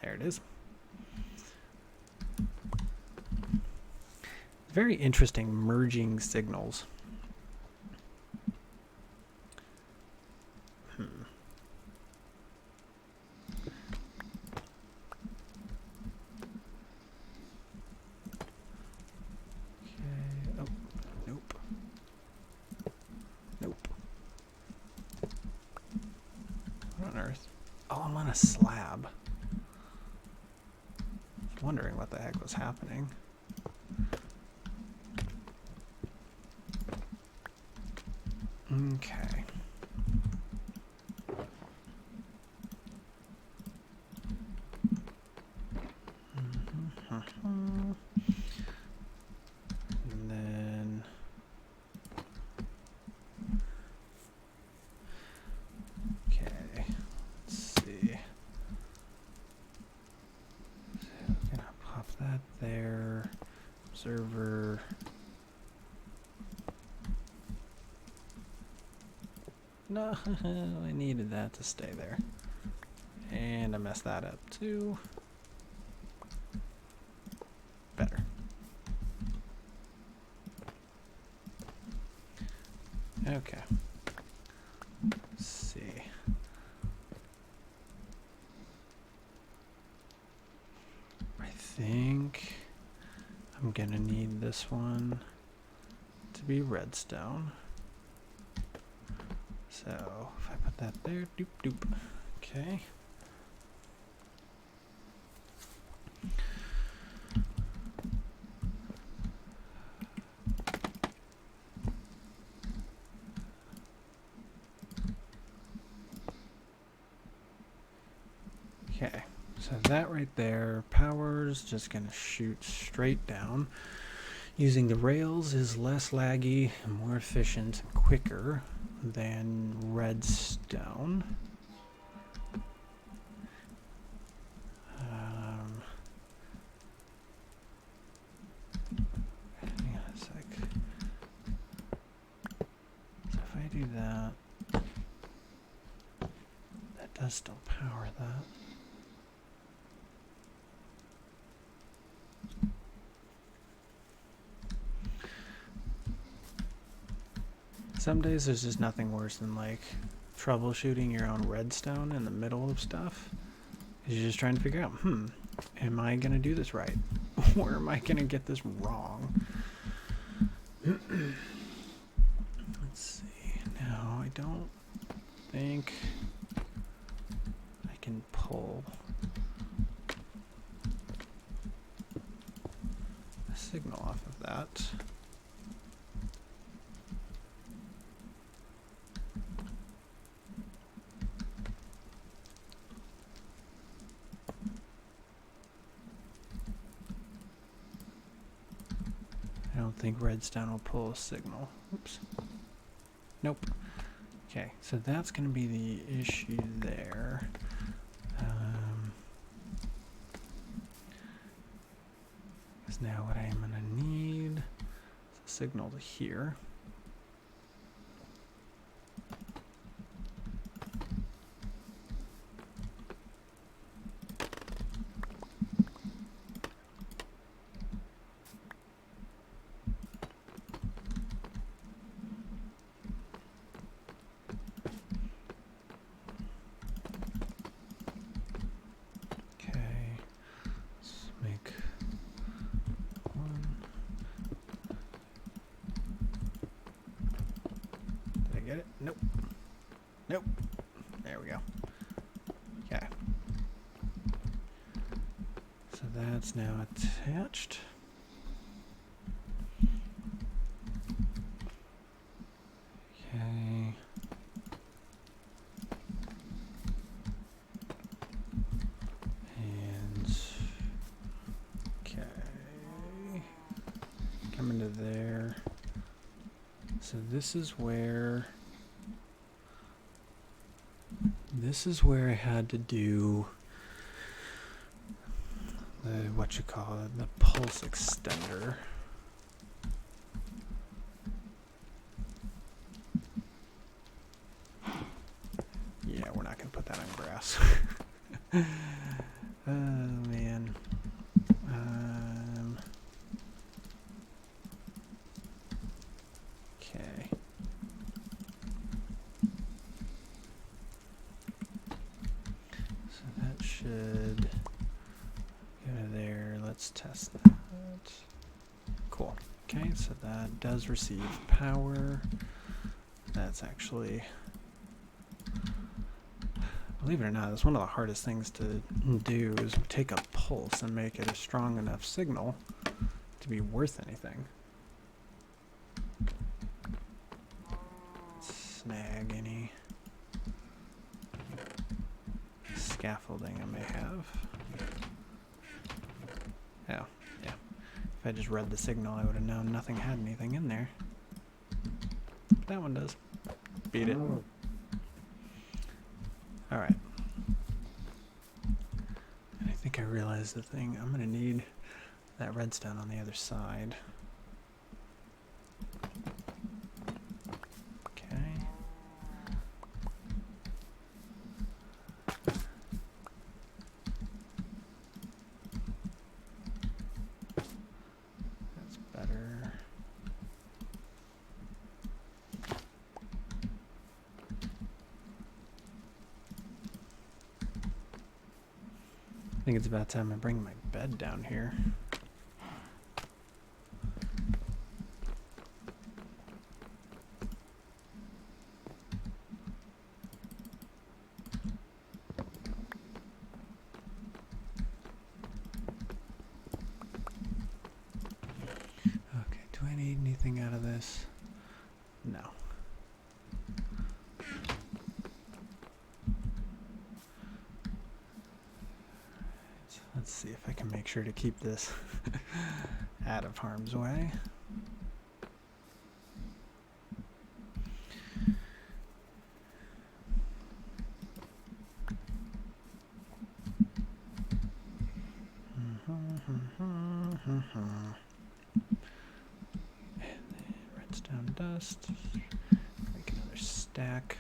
there it is. Very interesting merging signals. earth. Oh, I'm on a slab. I was wondering what the heck was happening. Okay. And then okay, let's see. So we're gonna pop that there. Observer. No, I needed that to stay there. And I messed that up too. Better. Okay. Let's see. I think I'm gonna need this one to be redstone. So if I put that there, doop doop. Okay. Okay, so that right there, power's just gonna shoot straight down. Using the rails is less laggy, more efficient, and quicker than redstone. Hang on a sec. So if I do that, that does still power that. Some days there's just nothing worse than like troubleshooting your own redstone in the middle of stuff. You're just trying to figure out, am I gonna do this right? Or am I gonna get this wrong? Let's see. Now I don't think I can pull a signal off of that. I don't think redstone will pull a signal. Oops. Nope. Okay, so that's going to be the issue there. Because now what I am going to need is a signal to here. Get it? Nope. Nope. There we go. Okay. So that's now attached. Okay. And okay. Come into there. So this is where I had to do the the pulse extender. Yeah, we're not gonna put that on grass. Oh man. Okay. So that should go there. Let's test that. Cool. Okay, so that does receive power. That's actually Believe it or not, it's one of the hardest things to do is take a pulse and make it a strong enough signal to be worth anything. Snag any scaffolding I may have. Oh, yeah. If I just read the signal, I would have known nothing had anything in there. But that one does. Beat it. Alright. And I think I realized the thing. I'm going to need that redstone on the other side. Okay. That's better. I think it's about time I bring my bed down here. Okay, do I need anything out of this? No. Let's see if I can make sure to keep this out of harm's way. And then redstone dust. Make another stack.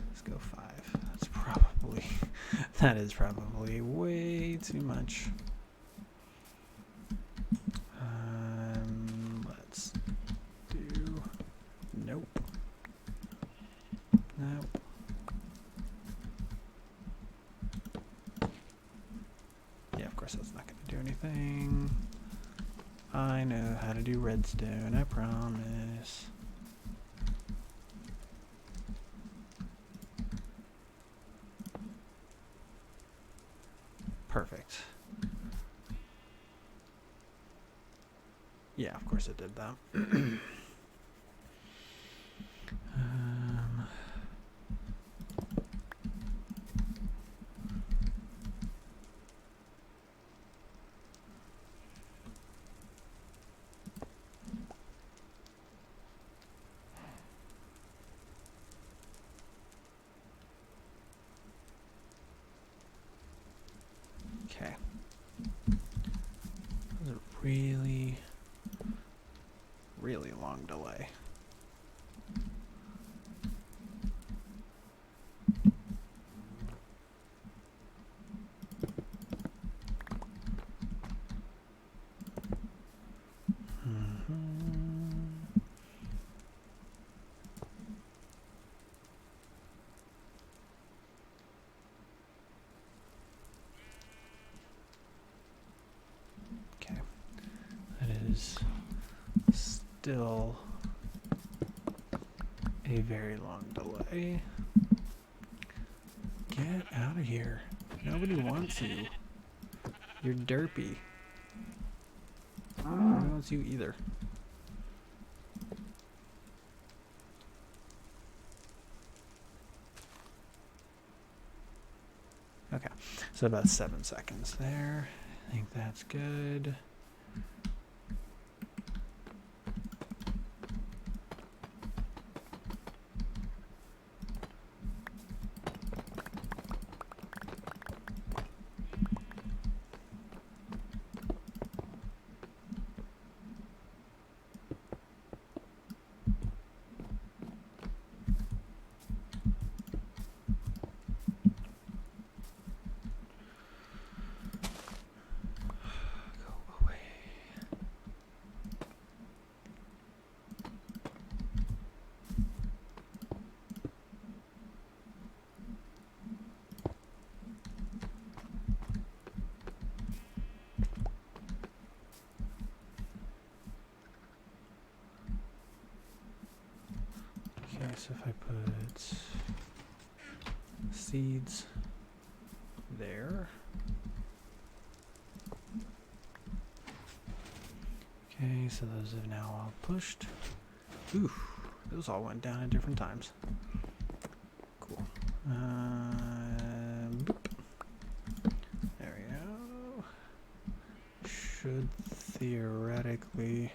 Let's go 5. That's probably, that is probably way too much. Let's do, nope. Nope. Yeah, of course that's not going to do anything. I know how to do redstone, I promise. Perfect. Yeah, of course it did that. Okay. That was a really, really long delay. Okay. That is still a very long delay. Get out of here. Nobody wants you. You're derpy. Nobody wants you either. Okay, so about 7 seconds there. I think that's good. so if I put seeds there. Okay, so those have now all pushed. Ooh, those all went down at different times. Cool. Boop. There we go. Should theoretically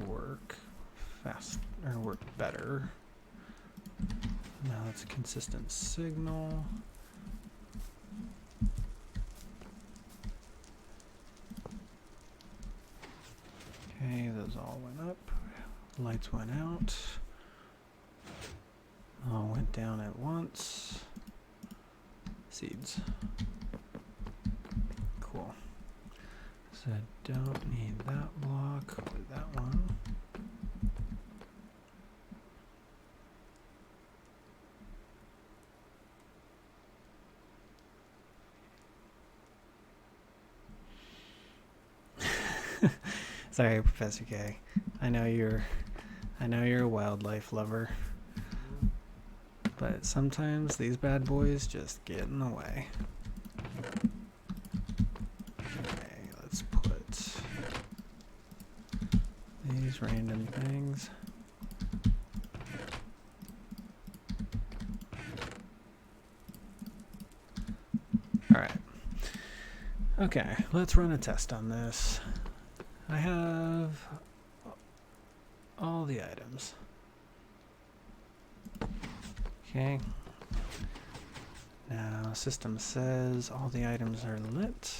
work fast or work better. Now it's a consistent signal. Okay, those all went up. Lights went out. All went down at once. Seeds. Cool. So I don't need that block or that one. Sorry, Professor K. I know you're a wildlife lover. But sometimes these bad boys just get in the way. Okay, let's put these random things. Alright. Okay, let's run a test on this. I have all the items. Okay. Now, system says all the items are lit.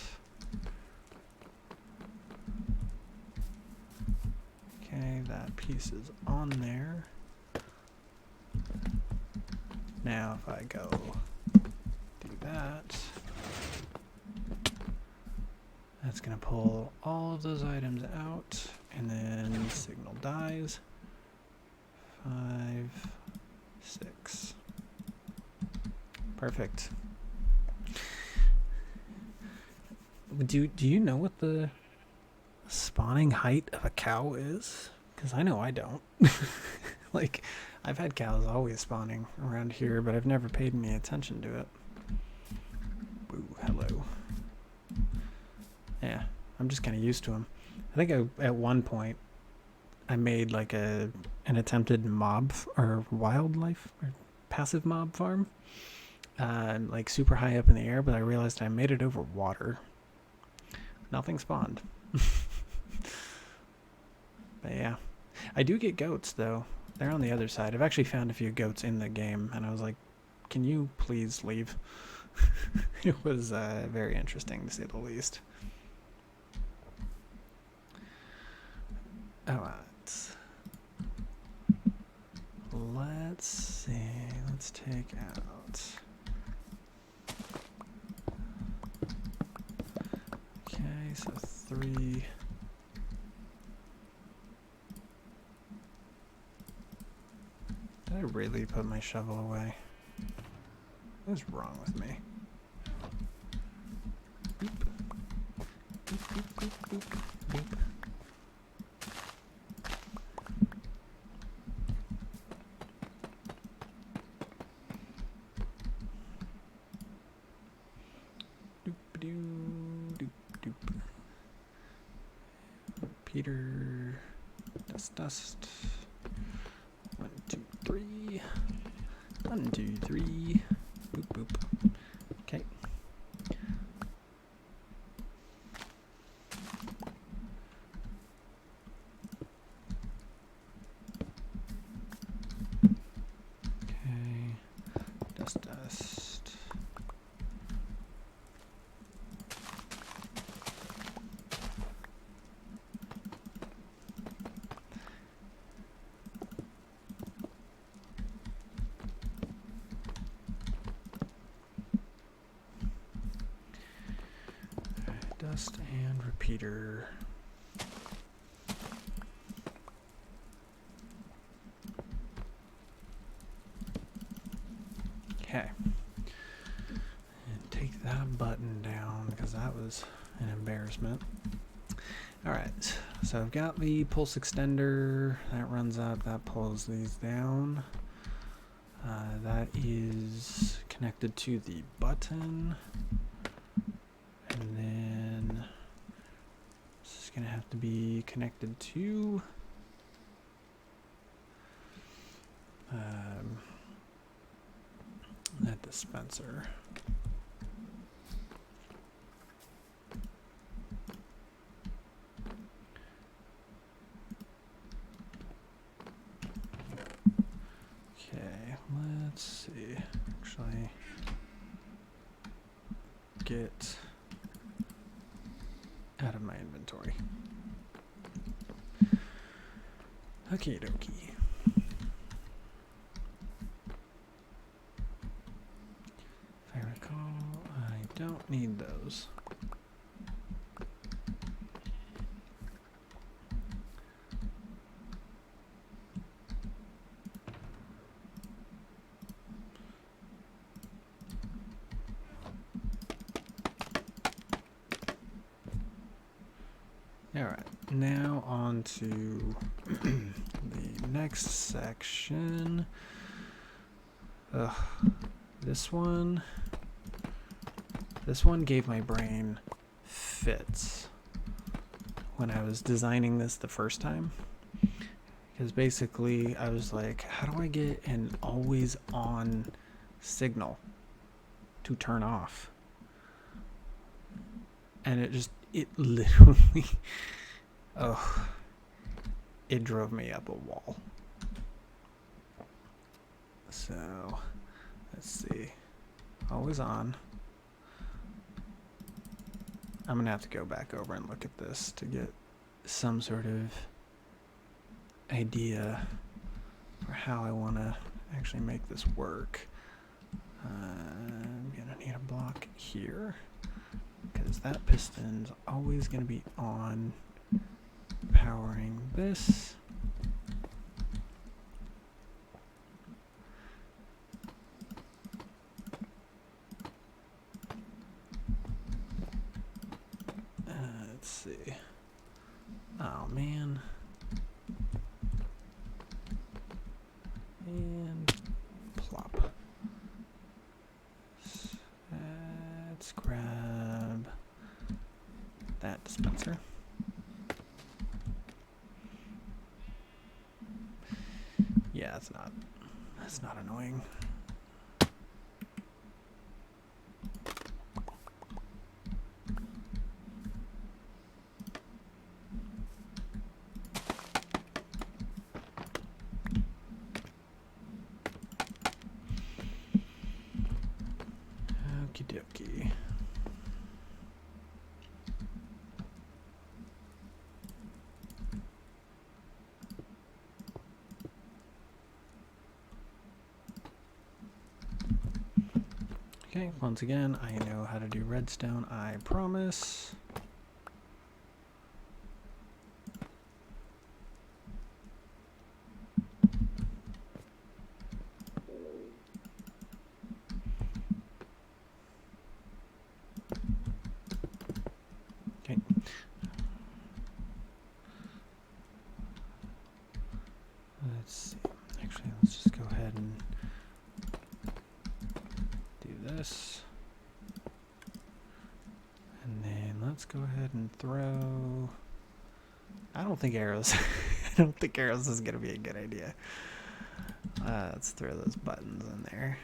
Okay, that piece is on there. Now, if I go do that, that's going to pull all of those items out, and then signal dies. 5, 6. Perfect. Do you know what the spawning height of a cow is? Because I know I don't. Like, I've had cows always spawning around here, but I've never paid any attention to it. Ooh, hello. Yeah, I'm just kind of used to them. I think at one point I made like an attempted mob or wildlife or passive mob farm, like super high up in the air, but I realized I made it over water. Nothing spawned. But yeah, I do get goats though. They're on the other side. I've actually found a few goats in the game, and I was like, can you please leave? It was very interesting to say the least. Alright. Let's see. Let's take out. Okay, so 3. Did I really put my shovel away? What's wrong with me? Boop. Boop, boop, boop, boop, boop. Peter, dust. 1, 2, 3. 1, 2, 3. Boop, boop. Okay. Okay. Dust. Dust and repeater. Okay. And take that button down because that was an embarrassment. Alright, so I've got the pulse extender. That runs up, that pulls these down. That is connected to the button. And then this is going to have to be connected to that dispenser. Okay, let's see. Actually, get out of my inventory. Okie dokie. If I recall, I don't need those. Alright, now on to the next section. This one gave my brain fits when I was designing this the first time. Because basically I was like, how do I get an always on signal to turn off? And it literally, it drove me up a wall. So, let's see. Always on. I'm going to have to go back over and look at this to get some sort of idea for how I want to actually make this work. I'm going to need a block here, because that piston's always going to be on, powering this. Let's see. Oh man. And plop. Let's grab that dispenser. Yeah, that's not annoying. Okie dokie. Okay, once again, I know how to do redstone, I promise. Okay. Let's see. Actually, let's just go ahead and do this. And then let's go ahead and throw... I don't think arrows... I don't think arrows is going to be a good idea. Let's throw those buttons in there.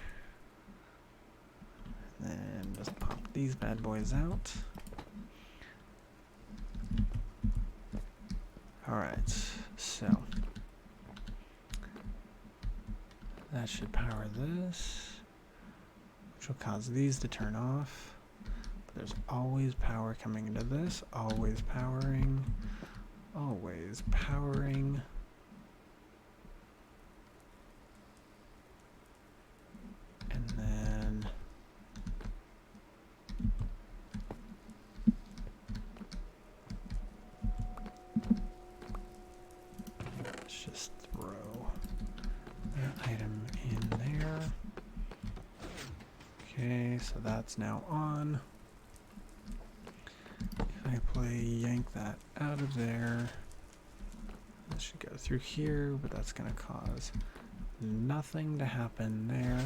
And then just pop these bad boys out. Alright, so... that should power this, which will cause these to turn off. But there's always power coming into this, always powering, always powering. And then let's just throw that item in there. Okay, so that's now on. If I yank that out of there. This should go through here, but that's going to cause nothing to happen there.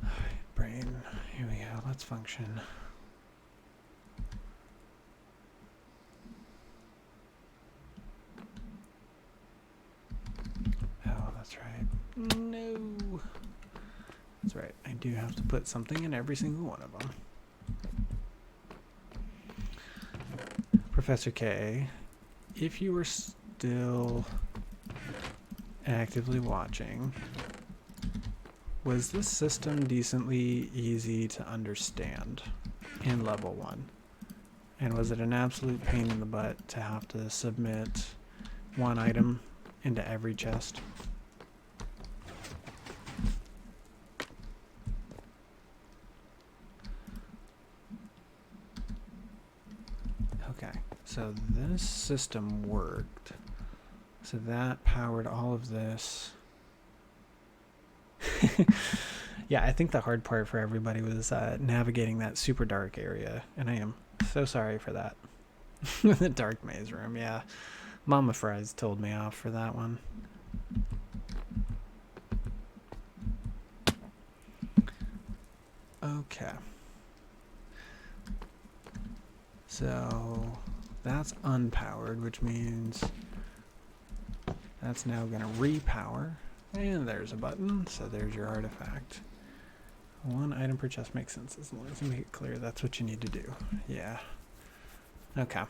Alright, brain. Here we go. Let's function. Oh, that's right. No. That's right. I do have to put something in every single one of them. Professor K, if you were still actively watching, was this system decently easy to understand in level 1? And was it an absolute pain in the butt to have to submit one item into every chest? Okay, so this system worked. So that powered all of this. Yeah, I think the hard part for everybody was navigating that super dark area, and I am so sorry for that. The dark maze room, yeah. Mama Fries told me off for that one. Okay. So that's unpowered, which means that's now going to repower. And there's a button, so there's your artifact. One item per chest makes sense as long as you make it clear that's what you need to do. Yeah. Okay.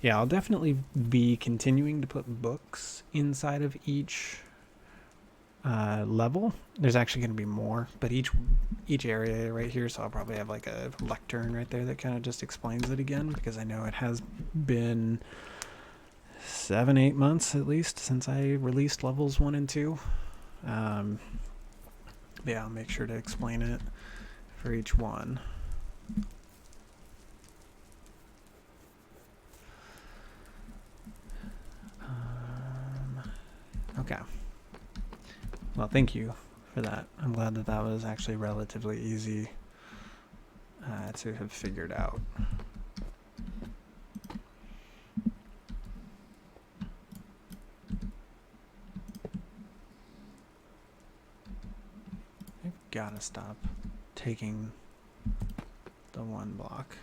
Yeah, I'll definitely be continuing to put books inside of each level. There's actually going to be more, but each area right here, so I'll probably have like a lectern right there that kind of just explains it again, because I know it has been 7-8 months at least since I released levels 1 and 2. Yeah, I'll make sure to explain it for each one. Okay. Well, thank you for that. I'm glad that that was actually relatively easy to have figured out. I've got to stop taking the one block.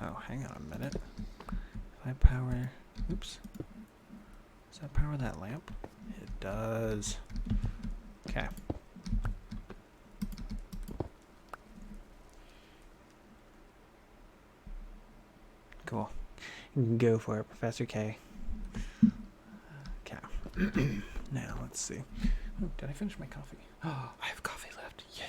Oh, hang on a minute. If I power... Oops. Does that power that lamp? It does. Okay. Cool. You can go for it, Professor K. Okay. Now, let's see. Oh, did I finish my coffee? Oh, I have coffee left. Yeah.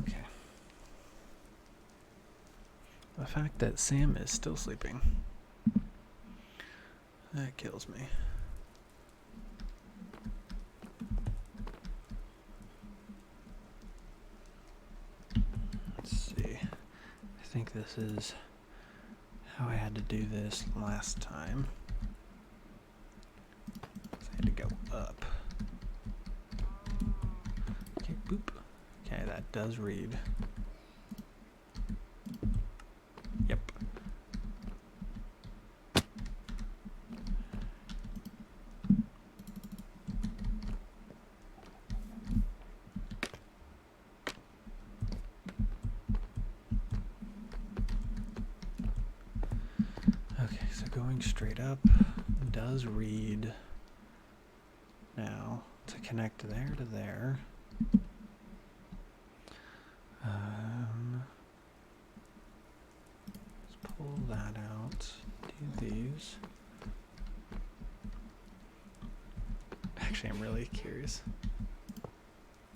Okay. The fact that Sam is still sleeping, that kills me. Let's see. I think this is how I had to do this last time. I had to go up. Okay, boop. Okay, that does read. Yep. Okay, so going straight up does read now to connect there to there. Let's pull that out, do these. Actually, I'm really curious.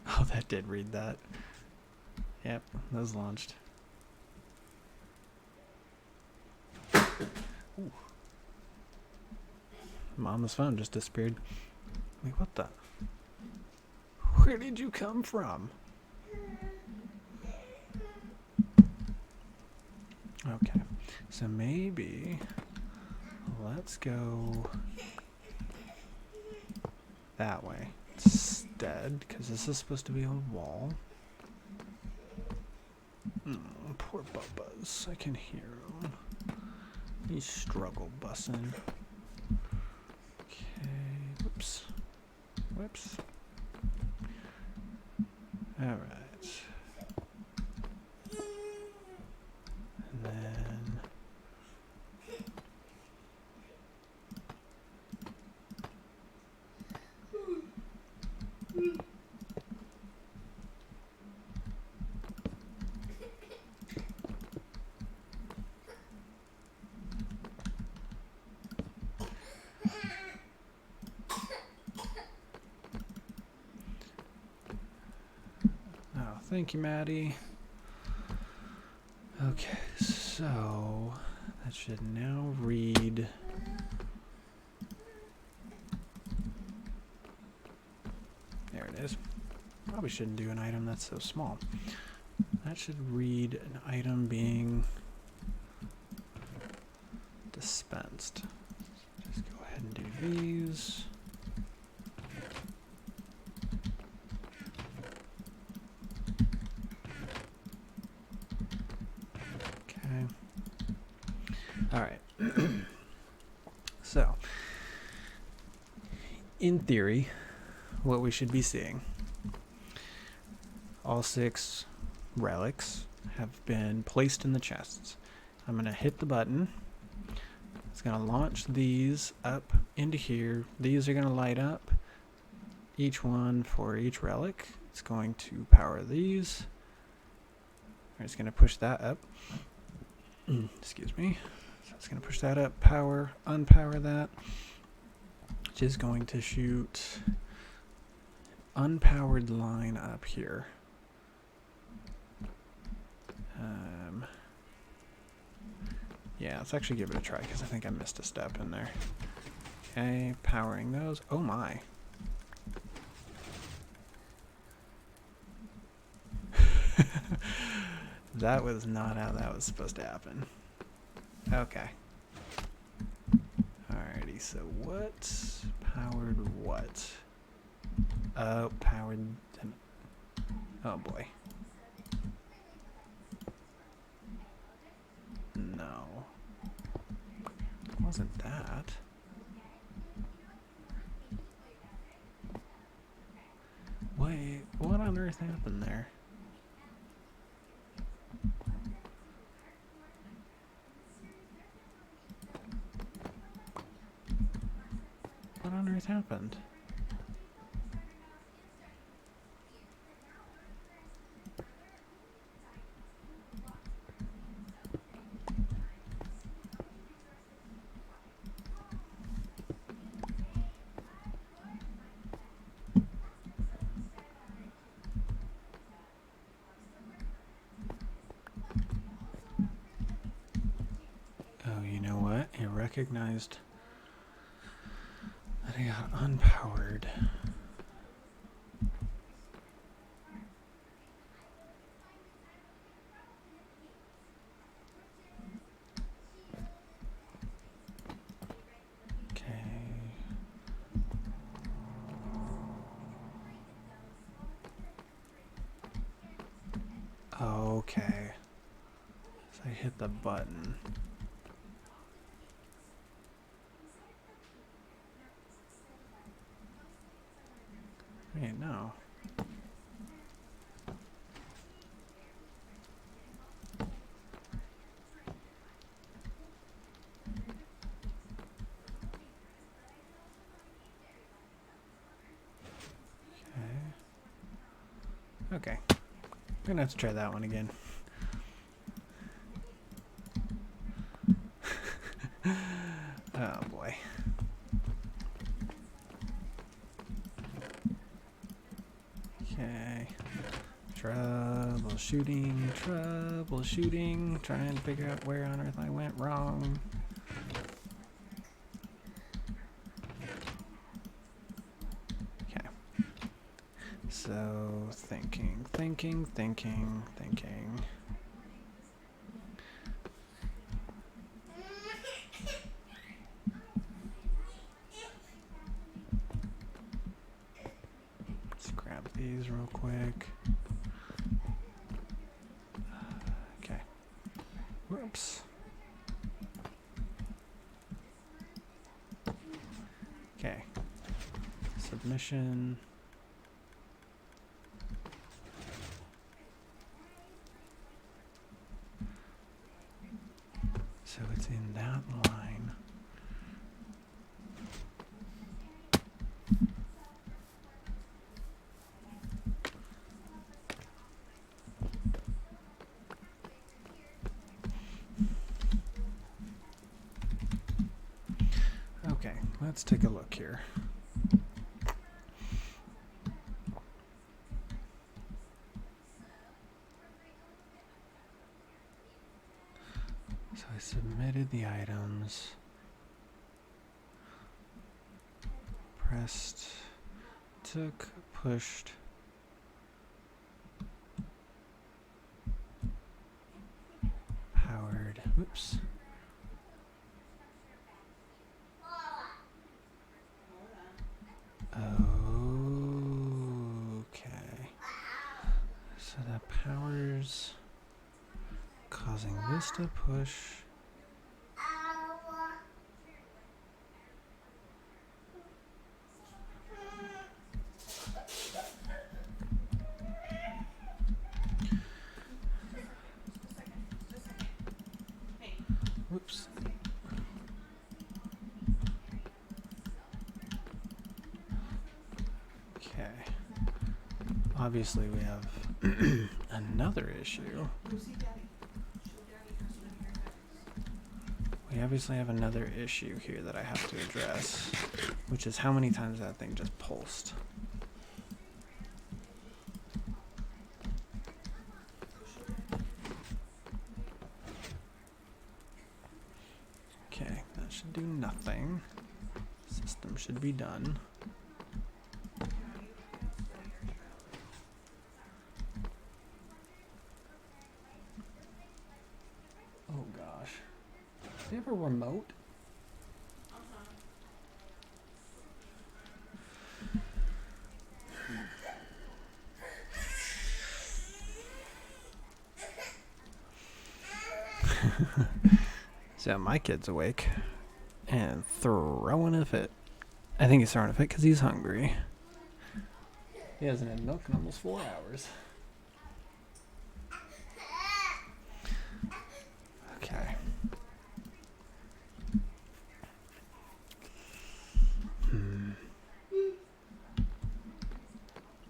Oh, that did read that. Yep, that was launched. Ooh. Mama's phone just disappeared. Wait, what the? Where did you come from? Okay. So maybe let's go that way instead, because this is supposed to be a wall. Poor Bubba's. I can hear him. He's struggle bussing. Okay, whoops. Whoops. Alright. And then... Oh, thank you, Maddie. Okay, so that should now read... There it is. Probably shouldn't do an item that's so small. That should read an item being dispensed. Just go ahead and do these. Okay. All right. So, in theory, what we should be seeing, all 6 relics have been placed in the chests. I'm going to hit the button. It's going to launch these up into here. These are going to light up, each one for each relic. It's going to power these. It's going to push that up. Excuse me. So it's going to push that up, power, unpower that, which is going to shoot unpowered line up here. Yeah, let's actually give it a try because I think I missed a step in there. Okay, powering those. Oh my. That was not how that was supposed to happen. Okay. Alrighty, so what powered what? Oh, powered... Oh boy. No. It wasn't that. Wait, what on earth happened there? What on earth happened? Oh, you know what? It recognized that I got unpowered. Okay. So I hit the button. Wait, no. Okay. I'm gonna have to try that one again. Oh boy. Okay. Troubleshooting, trying to figure out where on earth I went wrong. Okay. So, thinking. these real quick. Okay. Whoops. Okay. Submission. So it's in that line. Okay, let's take a look here. So I submitted the items, pressed, took, pushed, powered, whoops. Okay. So that powers, causing this to push. Whoops. Okay. Obviously we have another issue. We obviously have another issue here that I have to address, which is how many times that thing just pulsed. Okay, that should do nothing. System should be done. Oh gosh. Do they have a remote? So my kid's awake and throwing a fit. I think he's throwing a fit because he's hungry. He hasn't had milk in almost 4 hours. Okay.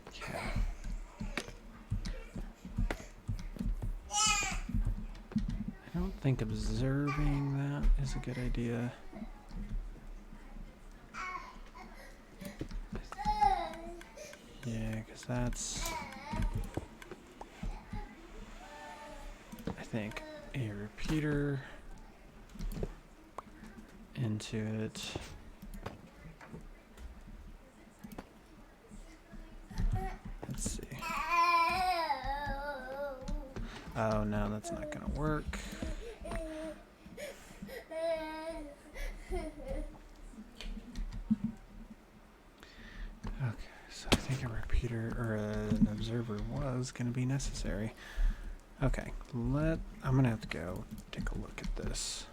Okay. I don't think observing that is a good idea. Yeah, because that's, I think, a repeater into it. Let's see. Oh no, that's not gonna work. Okay, so I think a repeater or an observer was gonna be necessary. Okay, I'm gonna have to go take a look at this.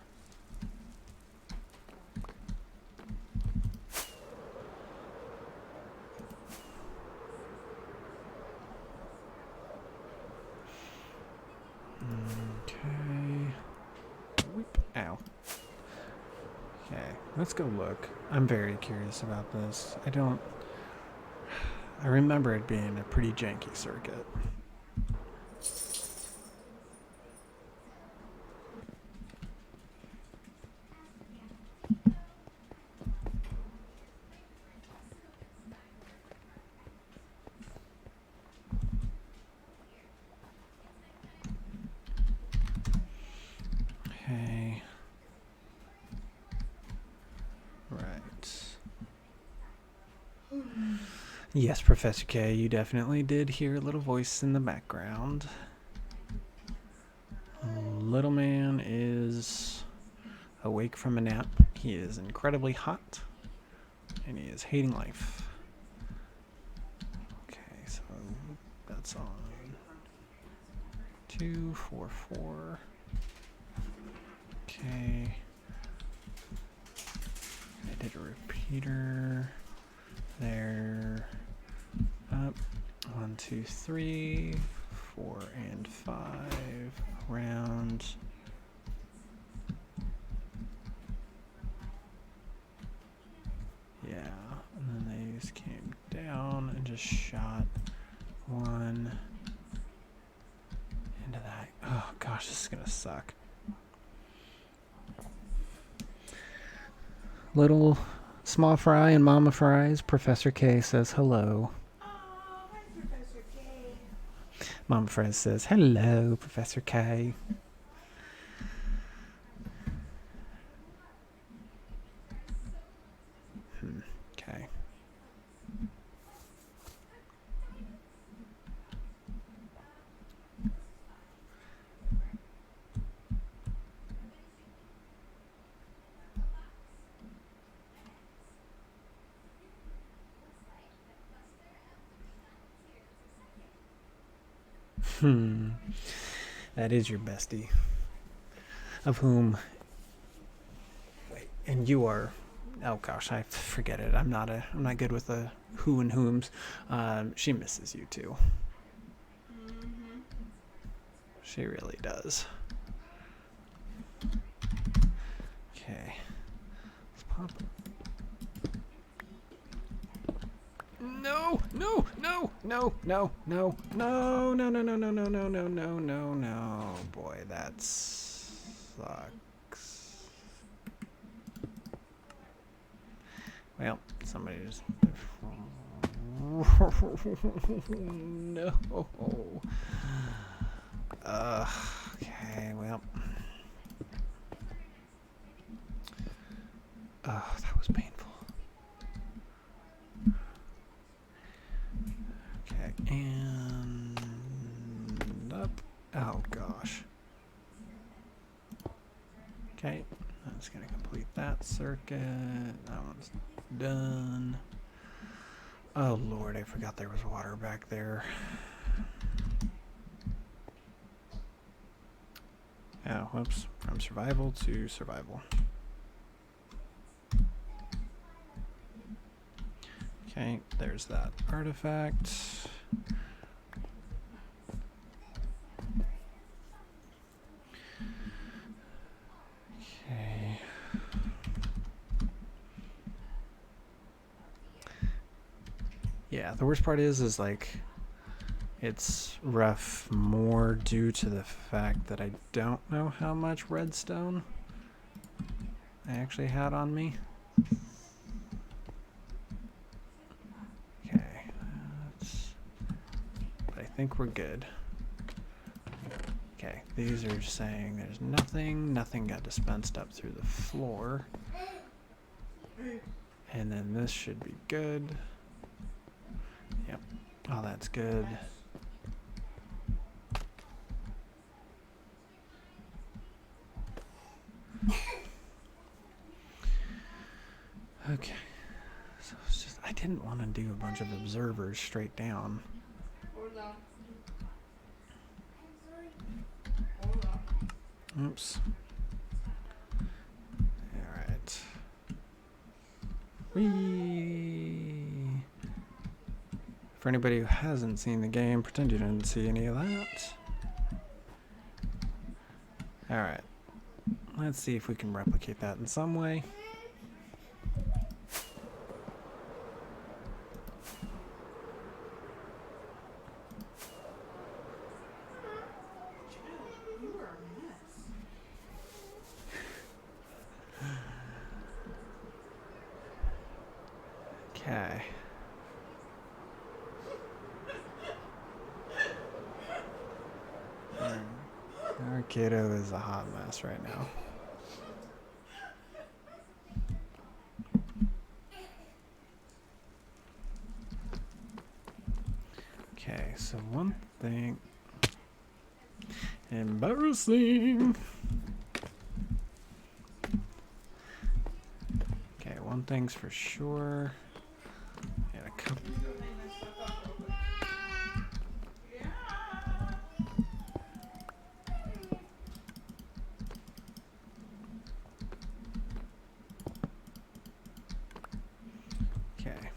Okay. Whoop. Ow. Okay, let's go look. I'm very curious about this. I remember it being a pretty janky circuit. Okay. Right. Yes, Professor K, you definitely did hear a little voice in the background. Little man is awake from a nap. He is incredibly hot, and he is hating life. Okay, so that's on 2, 4, 4. Okay. I did a repeater there. Up. 1, 2, 3, 4, and 5. Round. Yeah, and then they just came down and just shot one into that. Oh gosh, this is gonna suck. Little small fry and mama fries. Professor K says hello. Oh, hi, Professor K. Mama fry says hello, Professor K. Okay. That is your bestie. Of whom... Wait, and you are... Oh gosh, I forget it. I'm not good with the who and whom's. She misses you too. Mm-hmm. She really does. Okay. Let's pop it. No, no, no, no, no, no, no, no, no, no, no, no, no, no, no, no, no. Boy, that sucks. Well, somebody just... No. Okay, well. Oh, that was painful. Okay, and up. Oh, gosh. Okay, that's going to complete that circuit. That one's done. Oh, Lord, I forgot there was water back there. Oh, whoops. From survival to survival. Okay, there's that artifact. Okay. Yeah, the worst part is like, it's rough more due to the fact that I don't know how much redstone I actually had on me. Okay, but I think we're good. Okay, these are saying there's nothing got dispensed up through the floor. And then this should be good. Yep, oh, that's good. Okay, so it's just, I didn't want to do a bunch of observers straight down. Oops. Alright. Whee! For anybody who hasn't seen the game, pretend you didn't see any of that. Alright. Let's see if we can replicate that in some way. Okay. Our kiddo is a hot mess right now. Okay, so one thing. Embarrassing. Okay, one thing's for sure. And a couple. Okay.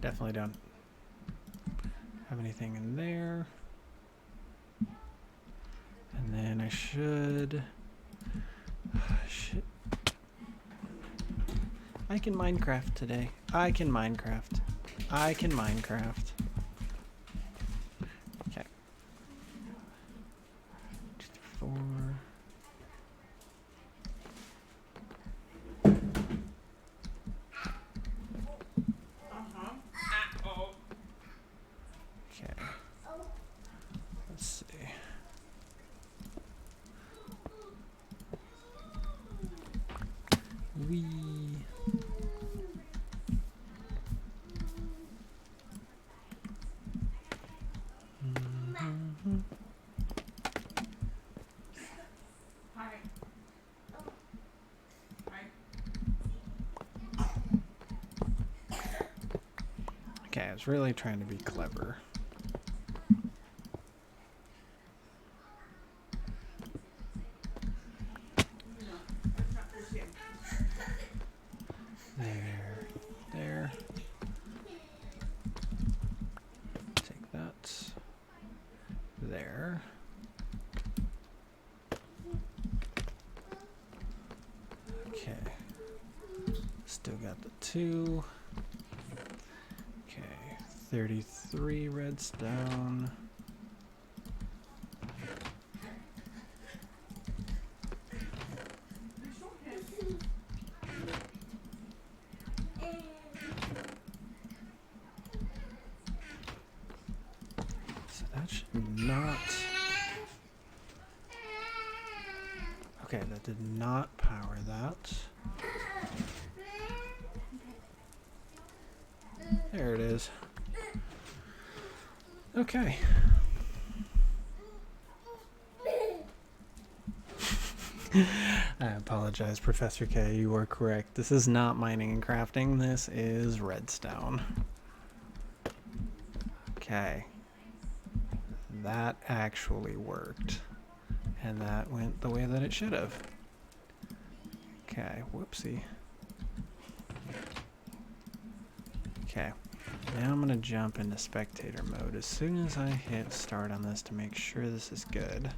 Definitely don't have anything in there. And then I should... shit. I can Minecraft today. I can Minecraft. I can Minecraft. Okay. 2, 3, 4. Okay. Let's see. Wee. Hi. Hi. Okay, I was really trying to be clever. No, that's not for him. There. There. Take that. There. Okay. Still got the 2. Okay. 33 redstone. So that should not... Okay, that did not power that. There it is. Okay. I apologize, Professor K. You are correct. This is not mining and crafting. This is redstone. Okay. That actually worked. And that went the way that it should have. Okay, whoopsie. Okay. Now I'm going to jump into spectator mode as soon as I hit start on this to make sure this is good.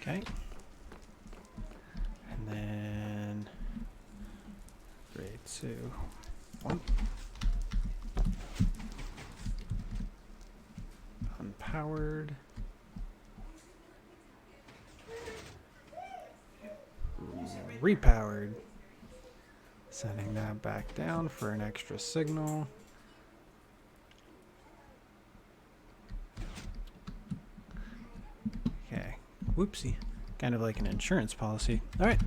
Okay. And then 3, 2, 1. Unpowered. Repowered. Setting that back down for an extra signal. Okay. Whoopsie. Kind of like an insurance policy. All right.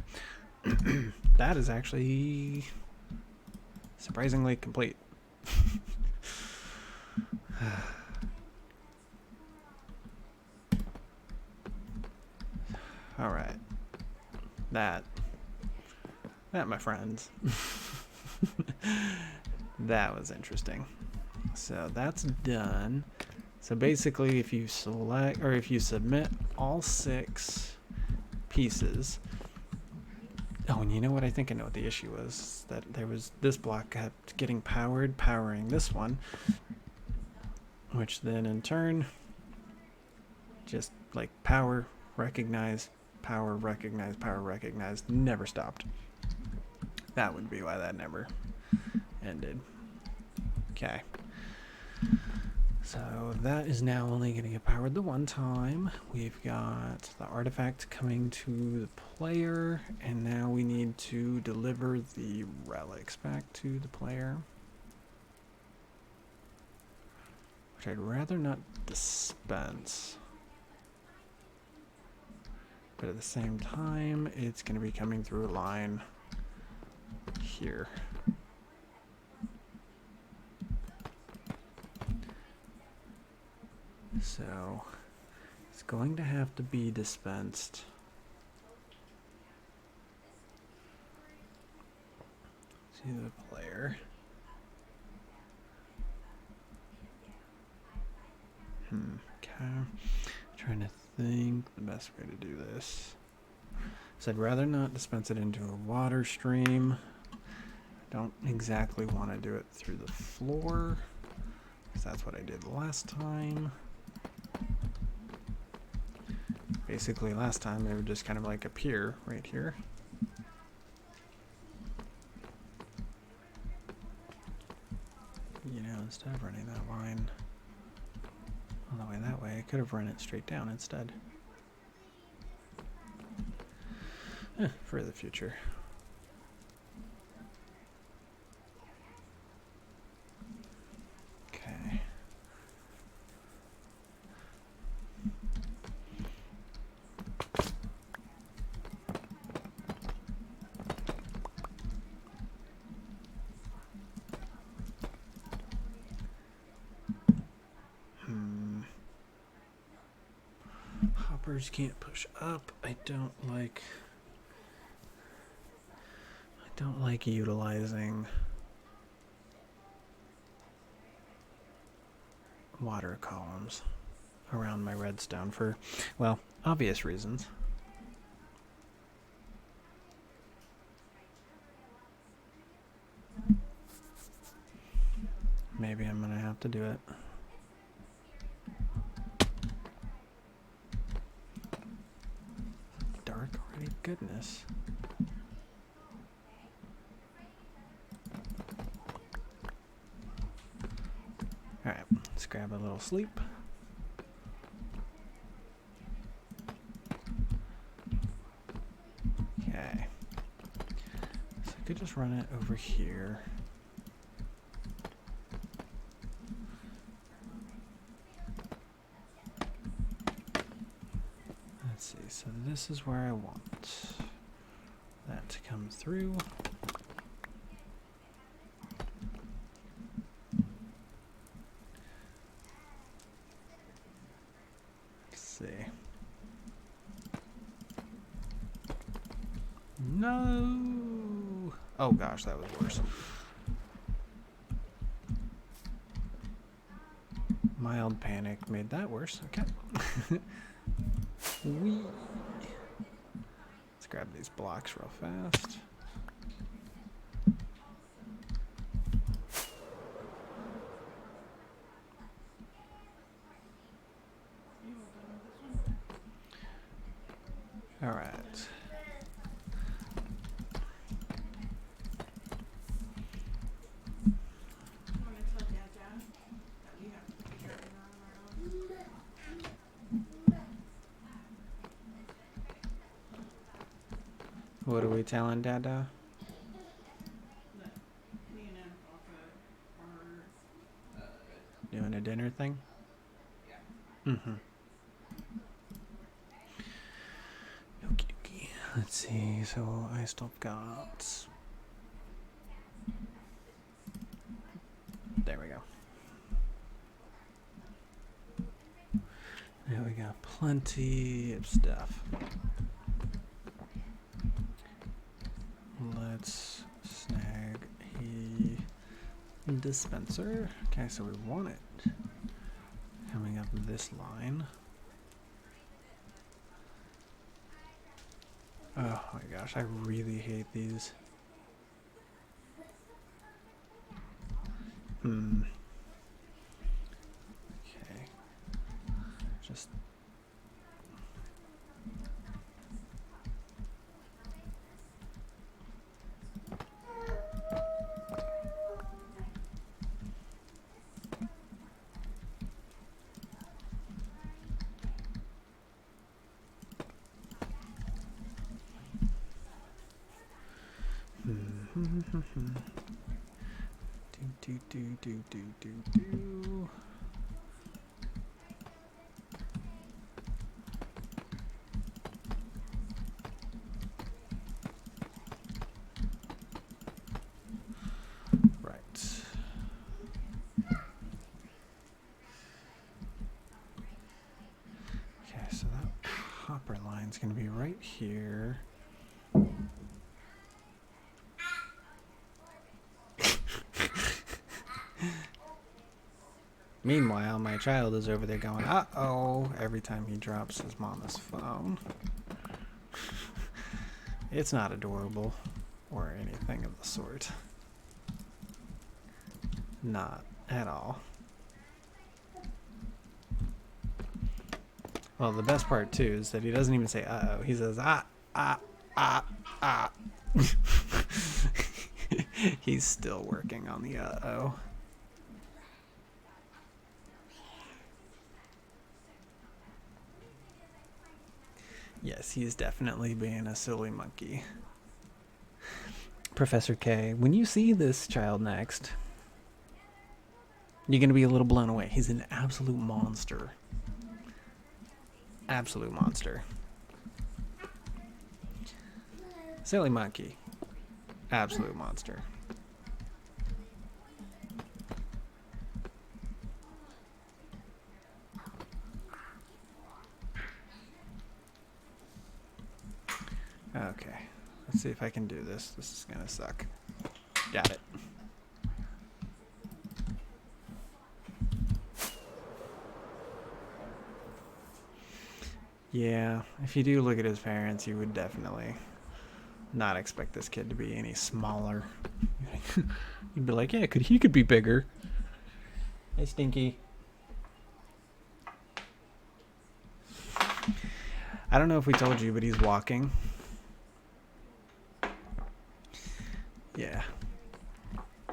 That is actually surprisingly complete. All right. That, my friends. That was interesting. So that's done. So basically, if you select or if you submit all 6 pieces. Oh, and you know what? I think I know what the issue was. That there was this block kept getting powering this one, which then in turn just like power, recognize, never stopped. That would be why that never ended. Okay. So that is now only going to get powered the one time. We've got the artifact coming to the player, and now we need to deliver the relics back to the player. Which I'd rather not dispense. But at the same time, it's going to be coming through a line here. So it's going to have to be dispensed to the player. Okay. Trying to think the best way to do this. So I'd rather not dispense it into a water stream. I don't exactly want to do it through the floor, because that's what I did last time. Basically, last time it would just kind of like appear right here. You know, instead of running that line all the way that way, I could have run it straight down instead. For the future. Okay. Hoppers can't push up. I don't like utilizing water columns around my redstone for, well, obvious reasons. Maybe I'm gonna have to do it. Dark already? Goodness. Alright, let's grab a little sleep. Okay. So I could just run it over here. Let's see, so this is where I want that to come through. Let's see. No! Oh gosh, that was worse. Mild panic made that worse. Okay. Whee! Let's grab these blocks real fast. All right. What are we telling Dada? Doing a dinner thing? Mm-hmm. Okie dokie. Let's see, so I still got... There we go. Now we got plenty of stuff. Let's snag a dispenser. Okay, so we want it coming up this line. Oh my gosh, I really hate these. Okay. Just... do. Right. Okay, so that hopper line's going to be right here. Meanwhile, my child is over there going, uh-oh, every time he drops his mama's phone. It's not adorable or anything of the sort. Not at all. Well, the best part too is that he doesn't even say uh-oh. He says ah, ah, ah, ah. He's still working on the uh-oh. Yes, he's definitely being a silly monkey. Professor K, when you see this child next, you're going to be a little blown away. He's an absolute monster. Absolute monster. Silly monkey. Absolute monster. Okay. Let's see if I can do this. This is going to suck. Got it. Yeah, if you do look at his parents, you would definitely not expect this kid to be any smaller. You'd be like, yeah, he could be bigger. Hey, Stinky. I don't know if we told you, but he's walking. Yeah.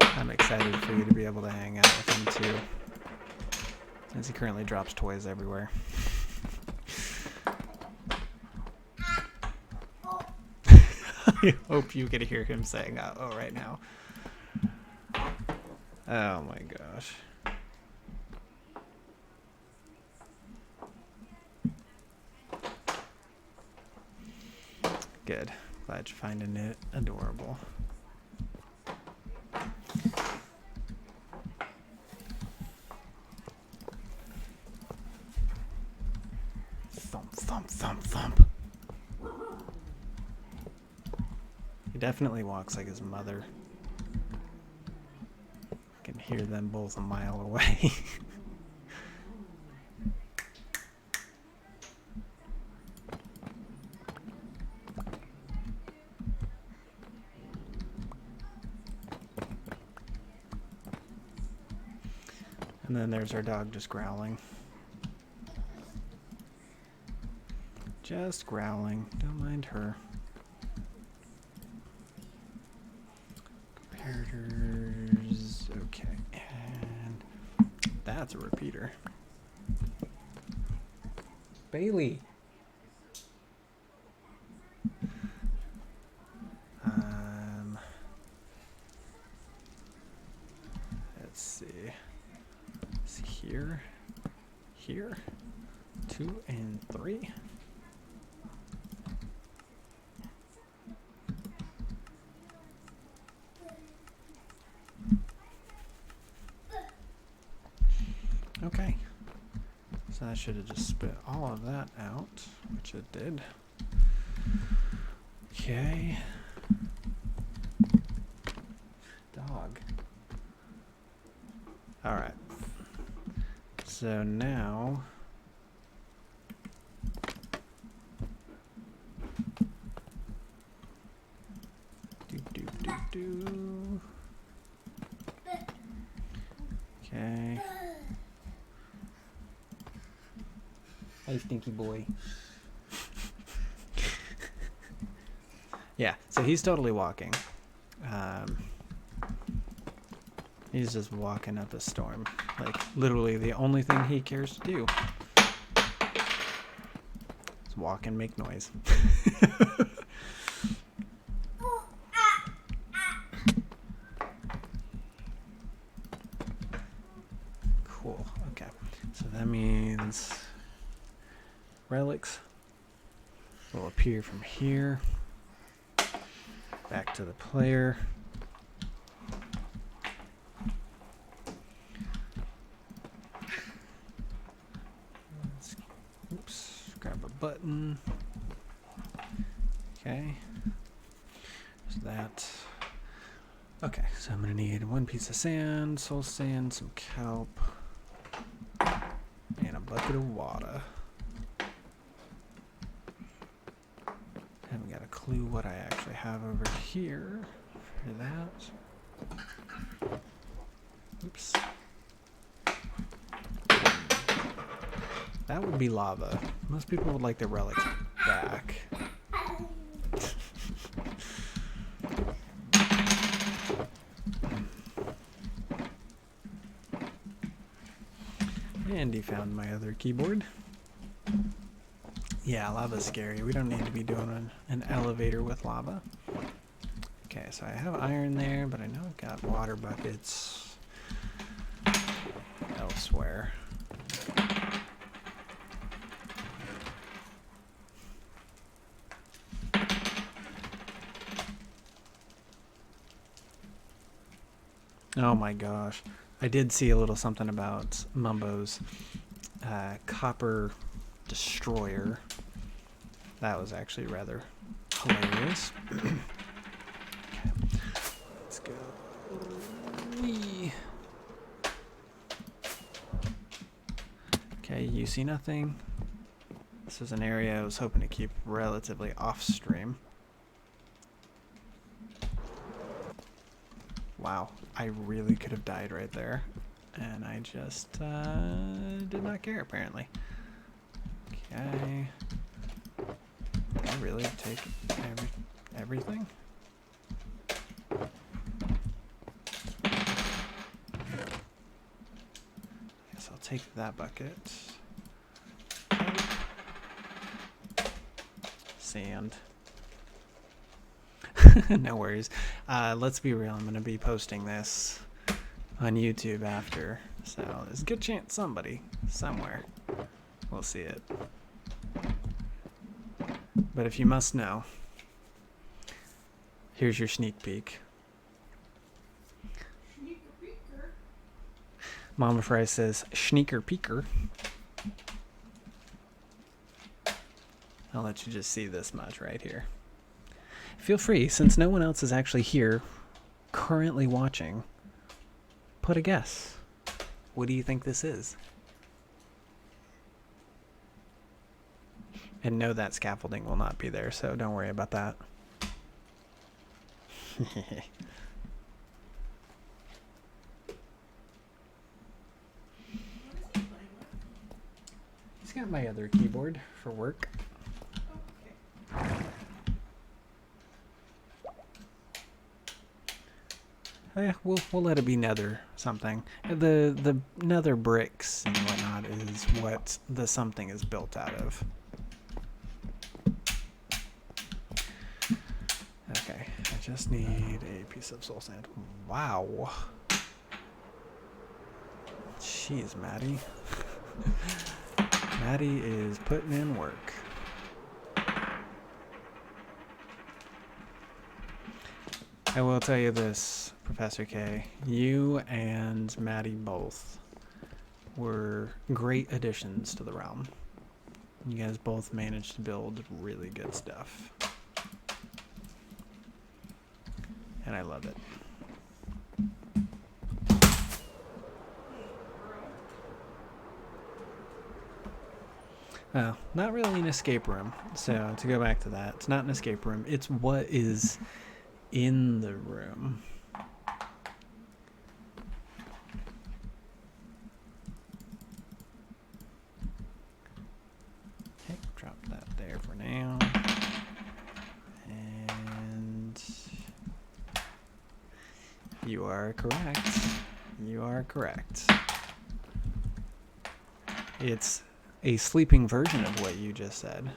I'm excited for you to be able to hang out with him too, as he currently drops toys everywhere. I hope you can hear him saying uh-oh right now. Oh my gosh. Good. Glad you're finding it adorable. Thump, thump, thump, thump. He definitely walks like his mother. I can hear them both a mile away. And then there's our dog just growling. Just growling. Don't mind her. Comparators. Okay. And that's a repeater. Bailey. Let's see. It's here. Here. 2 and 3. Okay. So I should have just spit all of that out, which it did. Okay. Dog. Alright. So now... Do. Okay. Hey, stinky boy. Yeah, so he's totally walking. He's just walking up a storm. Like, literally the only thing he cares to do is walk and make noise. Cool, okay. So that means relics will appear from here back to the player. Oops, grab a button. Okay. So that. Okay, so I'm gonna need 1 piece of sand, soul sand, some kelp, and a bucket of water. haven't got a clue what I actually have over here for that. Oops. That would be lava. Most people would like their relics back. And he found my other keyboard. Yeah, lava's scary. We don't need to be doing an elevator with lava. Okay, so I have iron there, but I know I've got water buckets elsewhere. Oh my gosh. I did see a little something about Mumbo's copper destroyer. That was actually rather hilarious. Okay. Let's go. Whee. Okay, you see nothing. This is an area I was hoping to keep relatively off stream. Wow, I really could have died right there. And I just did not care, apparently. Okay. Did I really take everything? Guess I'll take that bucket. Sand. No worries. Let's be real. I'm going to be posting this on YouTube after. So there's a good chance somebody, somewhere, will see it. But if you must know, here's your sneak peek. Sneaker peeker. Mama Fry says, sneaker peeker. I'll let you just see this much right here. Feel free, since no one else is actually here, currently watching, put a guess. What do you think this is? And no, that scaffolding will not be there, so don't worry about that. What is he playing with? He's got my other keyboard for work. Oh, okay. Yeah, we'll let it be nether something. The nether bricks and whatnot is what the something is built out of. Okay, I just need a piece of soul sand. Wow. Jeez, Maddie. Maddie is putting in work. I will tell you this, Professor K. You and Maddie both were great additions to the realm. You guys both managed to build really good stuff. And I love it. Well, not really an escape room. So to go back to that, it's not an escape room. It's what is in the room. Okay, drop that there for now. And you are correct. You are correct. It's a sleeping version of what you just said.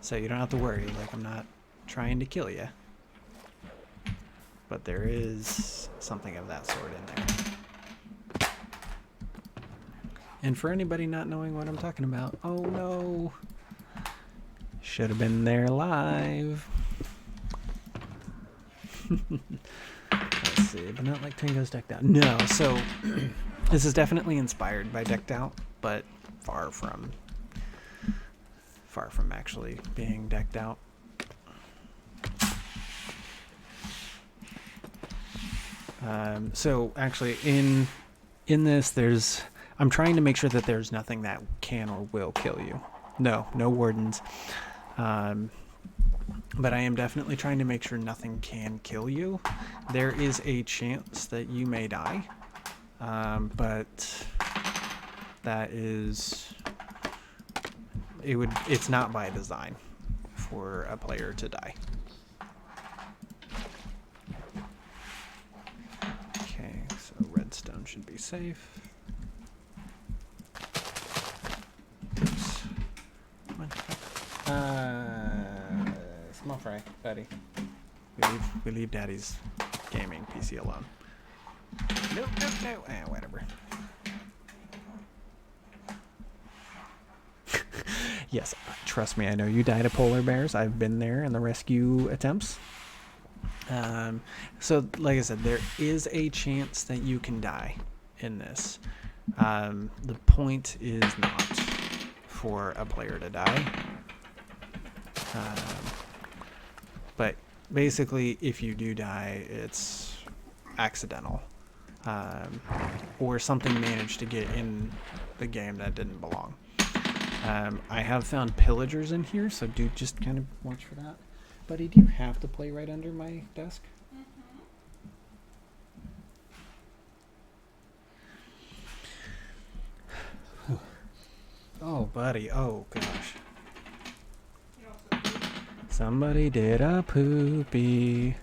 So you don't have to worry, like I'm not trying to kill you. But there is something of that sort in there. And for anybody not knowing what I'm talking about, oh no. Should have been there live. Let's see, but not like Tango's Decked Out. No, so this is definitely inspired by Decked Out, but far from actually being decked out. So actually in this I'm trying to make sure that there's nothing that can or will kill you. No wardens. but I am definitely trying to make sure nothing can kill you. There is a chance that you may die, but that is it's not by design for a player to die. Okay, so redstone should be safe. Oops. Come on. Small fry, buddy. We leave Daddy's gaming PC alone. No. Whatever. Yes, trust me, I know you die to polar bears. I've been there in the rescue attempts. So, like I said, there is a chance that you can die in this. The point is not for a player to die. But basically, if you do die, it's accidental. Or something managed to get in the game that didn't belong. I have found pillagers in here, so do just kind of watch for that. Buddy, do you have to play right under my desk? Oh, buddy. Oh, gosh. Somebody did a poopy.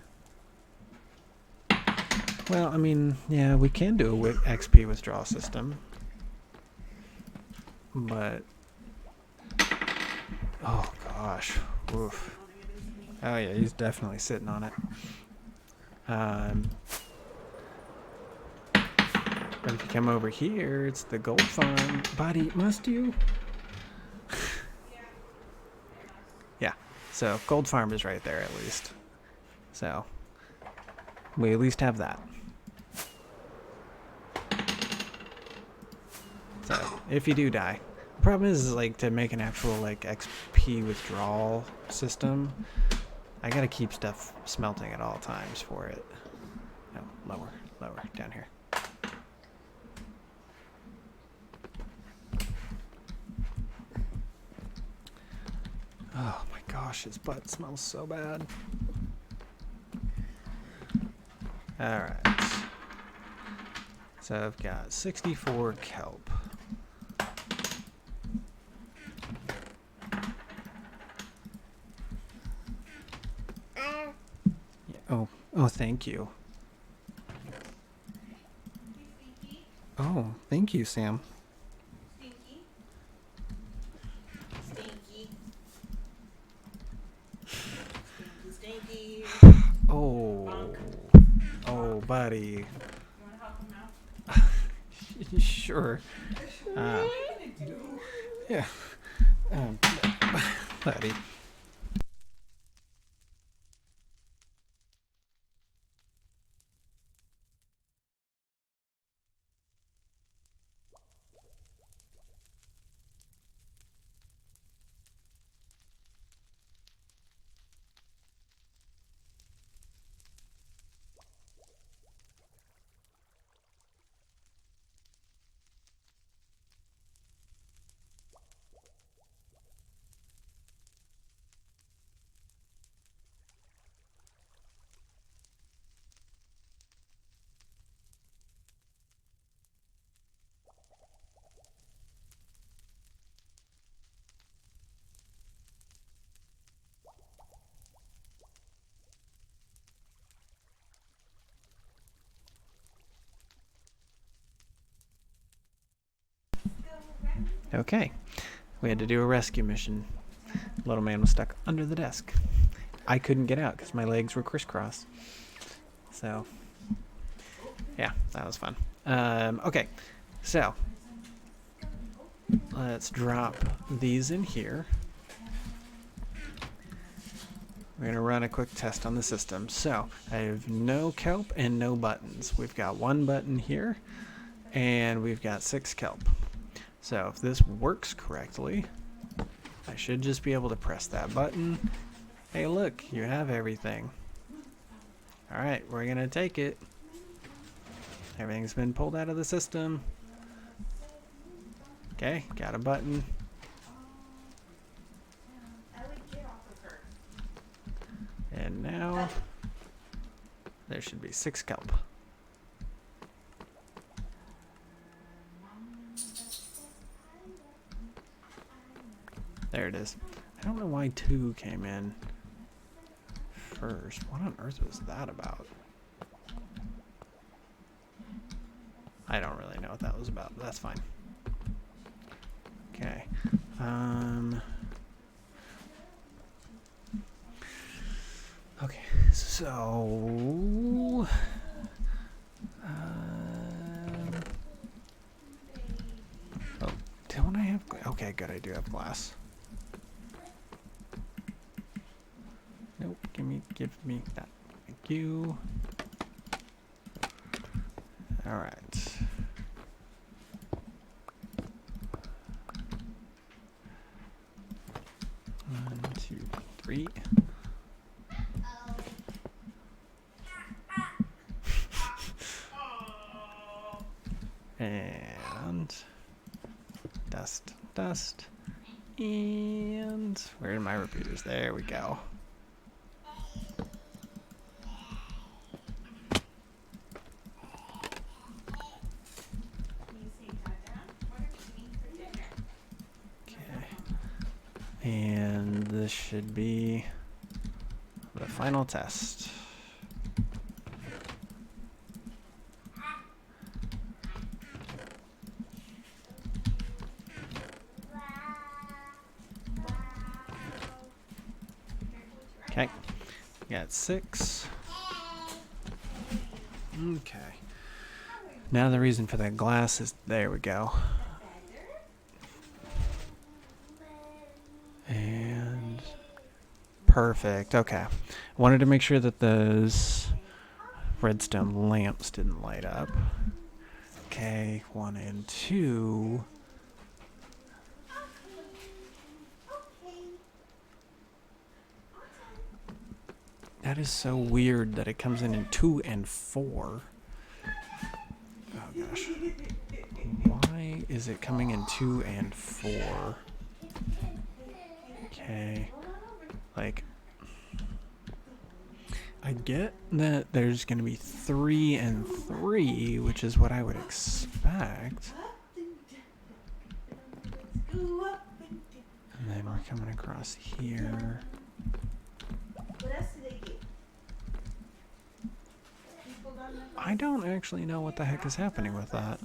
Well, I mean, yeah, we can do a XP withdrawal system. But... oh, gosh. Oof. Oh, yeah, he's definitely sitting on it. But if you come over here, it's the gold farm. Buddy, must you? Yeah, so gold farm is right there at least. So, we at least have that. So, if you do die. The problem is like, to make an actual, like, XP withdrawal system, I gotta keep stuff smelting at all times for it. No, lower, down here. Oh my gosh, his butt smells so bad. Alright. So I've got 64 kelp. Yeah, oh, thank you. Oh, thank you, Sam. Stinky. Oh, buddy. You want to help him out? Sure. Yeah. Buddy. Okay. We had to do a rescue mission. Little man was stuck under the desk. I couldn't get out because my legs were crisscross. So, yeah, that was fun. Okay, so let's drop these in here. We're going to run a quick test on the system. So, I have no kelp and no buttons. We've got one button here, and we've got 6 kelp. So, if this works correctly, I should just be able to press that button. Hey, look, you have everything. Alright, we're going to take it. Everything's been pulled out of the system. Okay, got a button. And now there should be 6 kelp. There it is. I don't know why 2 came in first. What on earth was that about? I don't really know what that was about, but that's fine. Okay. Okay, so oh, don't I have okay, good, I do have glass. Nope, give me that. Thank you. All right. One, 2, 3. And dust, dust. And where are my repeaters? There we go. And this should be the final test. Okay, got 6. Okay. Now the reason for that glass is, there we go. And perfect. Okay. Wanted to make sure that those redstone lamps didn't light up. Okay, 1 and 2. That is so weird that it comes in 2 and 4. Oh gosh. Why is it coming in 2 and 4? Okay. Like, I get that there's going to be 3 and 3, which is what I would expect. And then we're coming across here. I don't actually know what the heck is happening with that.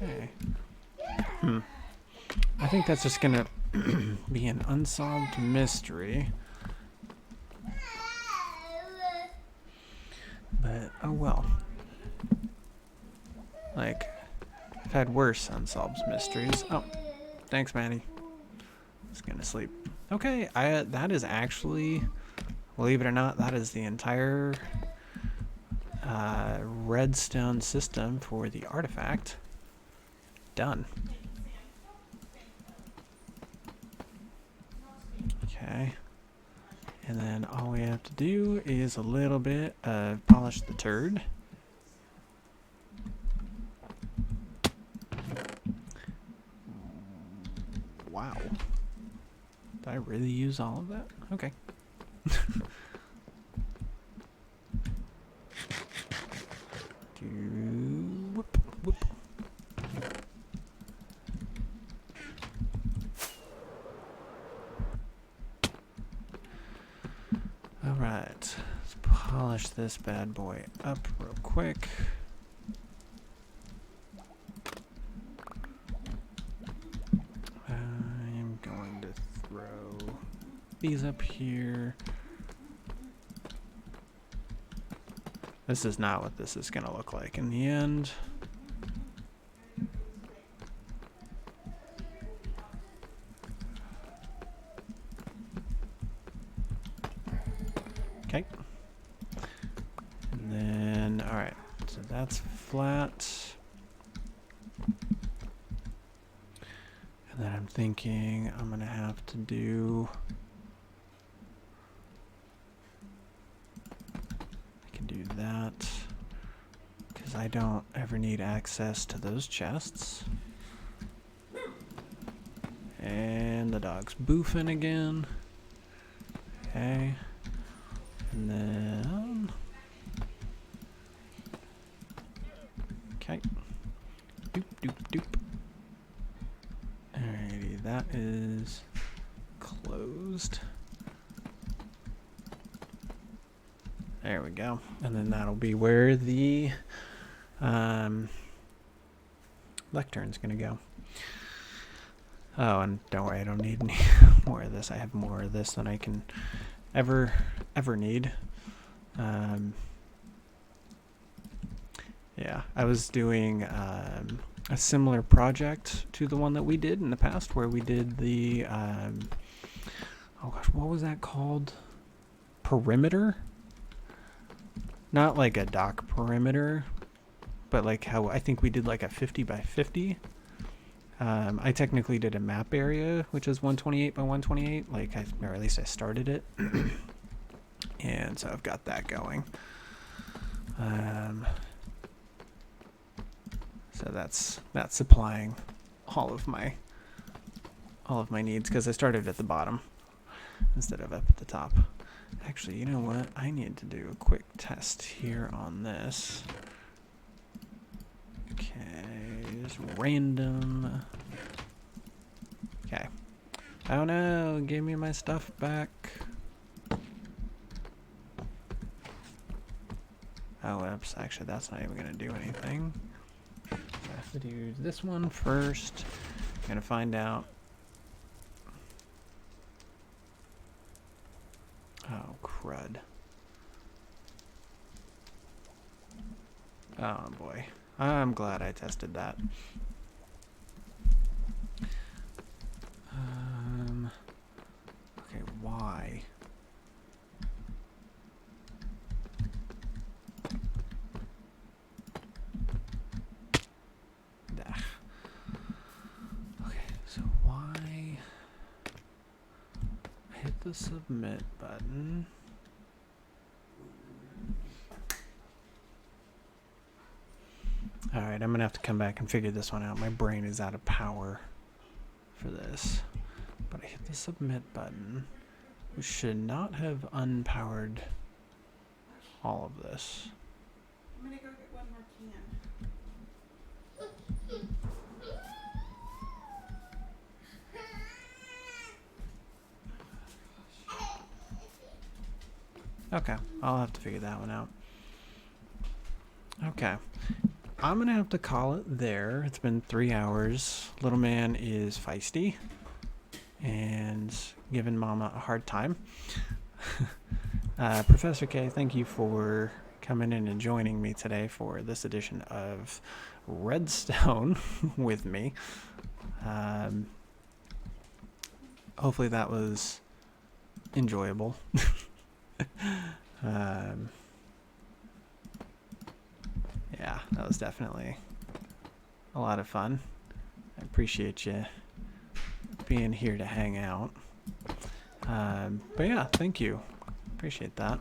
Okay. I think that's just gonna be an unsolved mystery. But, oh well. Like, I've had worse unsolved mysteries. Oh, thanks, Manny. Just gonna sleep. Okay, that is actually, believe it or not, that is the entire redstone system for the artifact. Done. Okay. And then all we have to do is a little bit of polish the turd. Wow. Did I really use all of that? Okay. Whoop, whoop. All right, let's polish this bad boy up real quick. I am going to throw these up here. This is not what this is going to look like in the end. Okay. And then, all right, so that's flat. And then I'm thinking I'm going to have to do, I can do that because I don't ever need access to those chests. And the dog's boofing again. Okay. And then... Okay. Doop, doop, doop. Alrighty, that is closed. There we go. And then that'll be where the lectern's gonna go. Oh, and don't worry, I don't need any more of this. I have more of this than I can ever need. Yeah, I was doing a similar project to the one that we did in the past, where we did the oh gosh, what was that called? Perimeter? Not like a dock perimeter, but like how I think we did like a 50 by 50. I technically did a map area, which is 128 by 128, or at least I started it. And so I've got that going. So that's supplying all of my needs, because I started at the bottom instead of up at the top. Actually, you know what? I need to do a quick test here on this. Okay, just random. Okay. Oh no, give me my stuff back. Oh, oops, actually that's not even gonna do anything. So I have to do this one first. I'm gonna find out. Oh, crud. Oh boy. I'm glad I tested that. Okay, why? Okay, so why? Hit the submit button. Alright, I'm going to have to come back and figure this one out. My brain is out of power for this. But I hit the submit button, which should not have unpowered all of this. I'm gonna go get one more can. Okay, I'll have to figure that one out. Okay. I'm going to have to call it there. It's been 3 hours. Little man is feisty and giving Mama a hard time. Professor K, thank you for coming in and joining me today for this edition of Redstone with me. Hopefully that was enjoyable. Yeah, that was definitely a lot of fun. I appreciate you being here to hang out. But yeah, thank you. Appreciate that.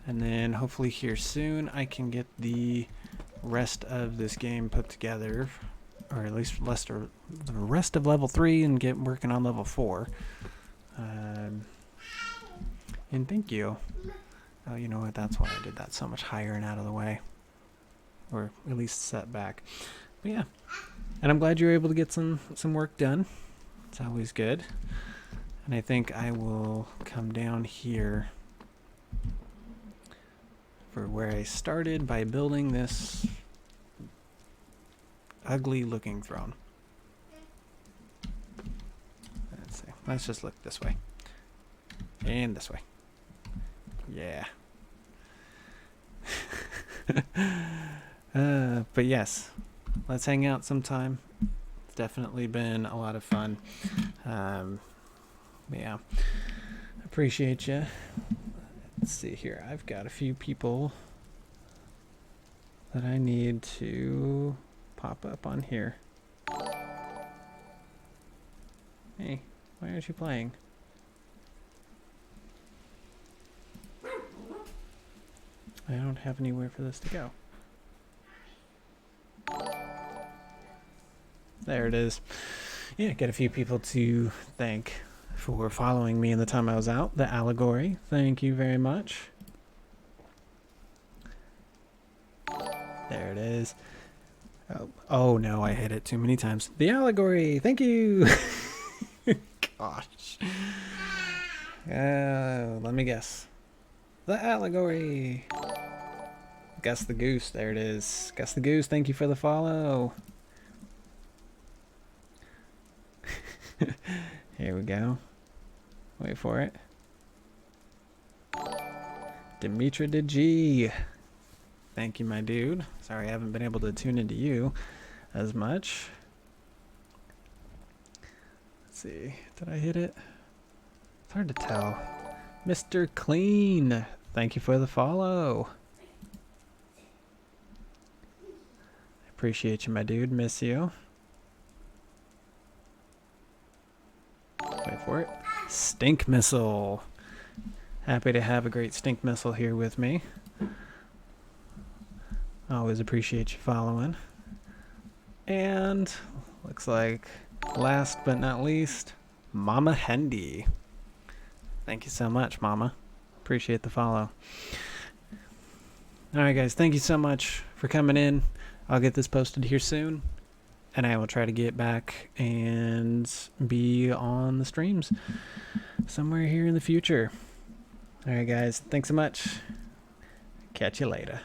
And then hopefully here soon I can get the rest of this game put together, or at least the rest of level 3, and get working on level 4. And thank you. Oh, you know what? That's why I did that so much higher and out of the way. Or at least set back. But yeah. And I'm glad you were able to get some work done. It's always good. And I think I will come down here for where I started by building this ugly looking throne. Let's see. Let's just look this way. And this way. Yeah. But yes, let's hang out sometime. It's definitely been a lot of fun. Yeah, appreciate you. Let's see here. I've got a few people that I need to pop up on here. Hey, why aren't you playing? I don't have anywhere for this to go. There it is. Yeah, get a few people to thank for following me in the time I was out. The allegory, thank you very much. There it is. Oh no, I hit it too many times. The allegory, thank you. Gosh. Let me guess. The allegory. Guess the goose, there it is. Guess the goose, thank you for the follow. Here we go. Wait for it. Dimitra de G. Thank you, my dude. Sorry I haven't been able to tune into you as much. Let's see. Did I hit it? It's hard to tell. Mr. Clean. Thank you for the follow. Appreciate you, my dude. Miss you. Wait for it. Stink Missile. Happy to have a great Stink Missile here with me. Always appreciate you following. And looks like last but not least, Mama Hendy. Thank you so much, Mama. Appreciate the follow. Alright guys, thank you so much for coming in. I'll get this posted here soon. And I will try to get back and be on the streams somewhere here in the future. Alright guys, thanks so much. Catch you later.